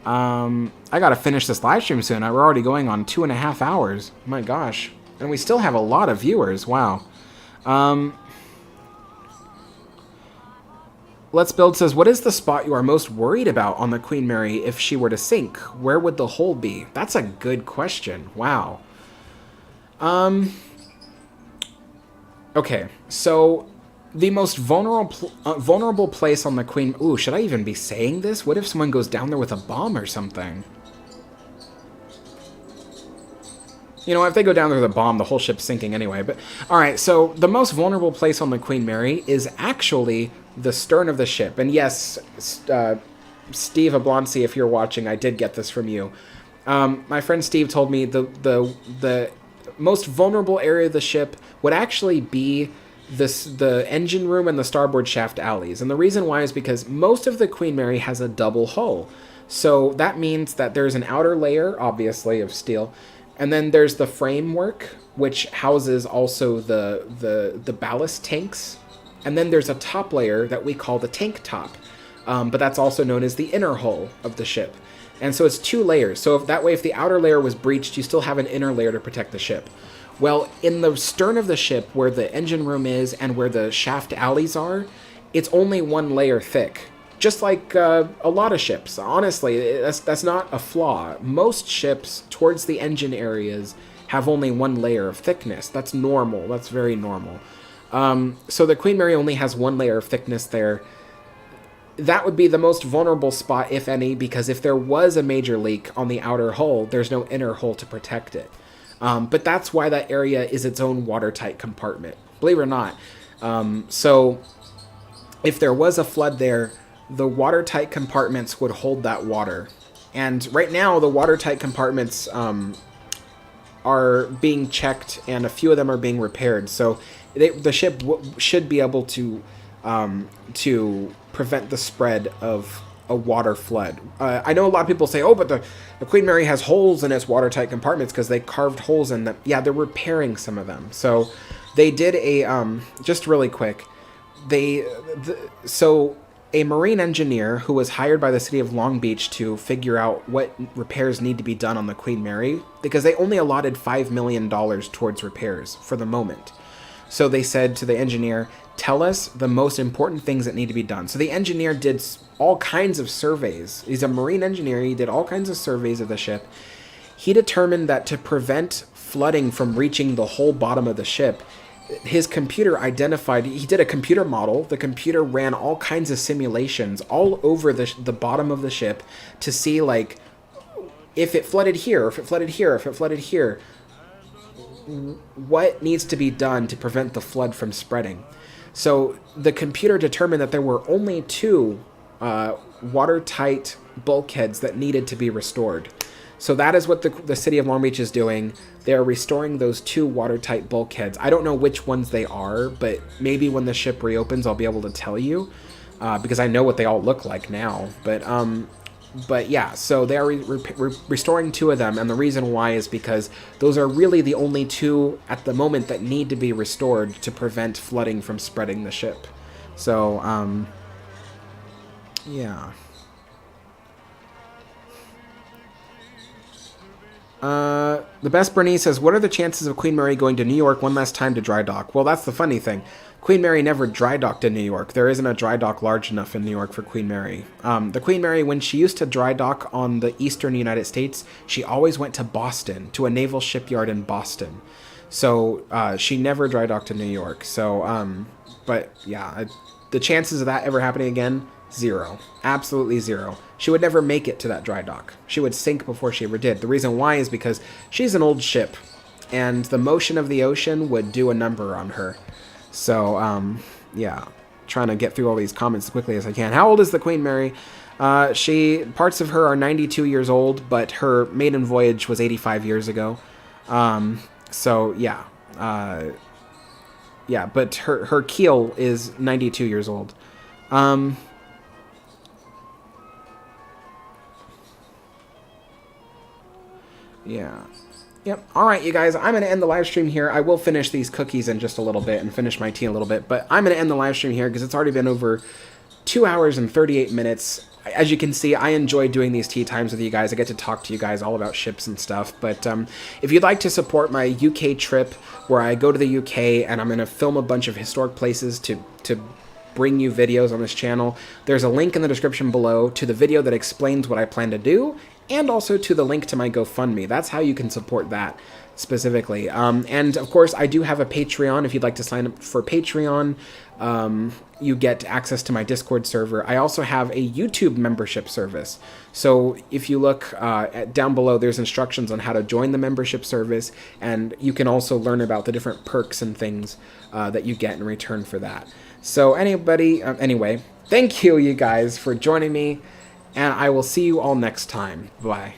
Speaker 1: I gotta finish this live stream soon. We're already going on 2.5 hours. My gosh. And we still have a lot of viewers. Wow. Let's Build says, what is the spot you are most worried about on the Queen Mary if she were to sink? Where would the hole be? That's a good question. Wow. Okay, so the most vulnerable place on the Queen... Ooh, should I even be saying this? What if someone goes down there with a bomb or something? If they go down there with a bomb, the whole ship's sinking anyway. But all right, so the most vulnerable place on the Queen Mary is actually the stern of the ship. And yes, Steve Ablonsi, if you're watching, I did get this from you. My friend Steve told me the most vulnerable area of the ship would actually be the engine room and the starboard shaft alleys. And the reason why is because most of the Queen Mary has a double hull. So that means that there's an outer layer, obviously, of steel. And then there's the framework, which houses also the ballast tanks. And then there's a top layer that we call the tank top. But that's also known as the inner hull of the ship. And so it's 2 layers. So that way, if the outer layer was breached, you still have an inner layer to protect the ship. Well, in the stern of the ship, where the engine room is and where the shaft alleys are, it's only 1 layer thick. Just like a lot of ships. Honestly, that's not a flaw. Most ships towards the engine areas have only 1 layer of thickness. That's normal. That's very normal. So the Queen Mary only has 1 layer of thickness there. That would be the most vulnerable spot, if any, because if there was a major leak on the outer hull, there's no inner hull to protect it. But that's why that area is its own watertight compartment. believe it or not. So if there was a flood there, the watertight compartments would hold that water. And right now, the watertight compartments are being checked, and a few of them are being repaired. So the ship should be able to prevent the spread of a water flood. I know a lot of people say, "Oh, but the Queen Mary has holes in its watertight compartments because they carved holes in them." Yeah, they're repairing some of them. So they did a just really quick. So a marine engineer who was hired by the city of Long Beach to figure out what repairs need to be done on the Queen Mary, because they only allotted $5 million towards repairs for the moment. So they said to the engineer, tell us the most important things that need to be done. So the engineer did all kinds of surveys. He's a marine engineer. He did all kinds of surveys of the ship. He determined that to prevent flooding from reaching the whole bottom of the ship, his computer identified, he did a computer model. The computer ran all kinds of simulations all over the bottom of the ship to see, like, if it flooded here, if it flooded here, if it flooded here, what needs to be done to prevent the flood from spreading. So the computer determined that there were only two watertight bulkheads that needed to be restored. So that is what the city of Long Beach is doing. They're restoring those two watertight bulkheads. I don't know which ones they are, but maybe when the ship reopens, I'll be able to tell you, because I know what they all look like now. But yeah, so they're restoring two of them, and the reason why is because those are really the only two at the moment that need to be restored to prevent flooding from spreading the ship. So, yeah. The Best Bernice says, what are the chances of Queen Mary going to New York one last time to dry dock? Well, that's the funny thing. Queen Mary never dry docked in New York. There isn't a dry dock large enough in New York for Queen Mary. The Queen Mary, when she used to dry dock on the eastern United States, she always went to Boston, to a naval shipyard in Boston. So she never dry docked in New York. So, but yeah, the chances of that ever happening again, zero. Absolutely zero. She would never make it to that dry dock. She would sink before she ever did. The reason why is because she's an old ship, and the motion of the ocean would do a number on her. So, yeah, trying to get through all these comments as quickly as I can. How old is the Queen Mary? Parts of her are 92 years old, but her maiden voyage was 85 years ago. So, yeah. Yeah, but her keel is 92 years old. Yeah. Yep. All right, you guys, I'm going to end the live stream here. I will finish these cookies in just a little bit and finish my tea in a little bit, but I'm going to end the live stream here because it's already been over 2 hours and 38 minutes. As you can see, I enjoy doing these tea times with you guys. I get to talk to you guys all about ships and stuff. But if you'd like to support my UK trip, where I go to the UK and I'm going to film a bunch of historic places to bring you videos on this channel, there's a link in the description below to the video that explains what I plan to do, and also to the link to my GoFundMe. That's how you can support that specifically. And of course, I do have a Patreon. If you'd like to sign up for Patreon, you get access to my Discord server. I also have a YouTube membership service. So if you look down below, there's instructions on how to join the membership service, and you can also learn about the different perks and things that you get in return for that. So anyway, thank you guys for joining me, and I will see you all next time. Bye.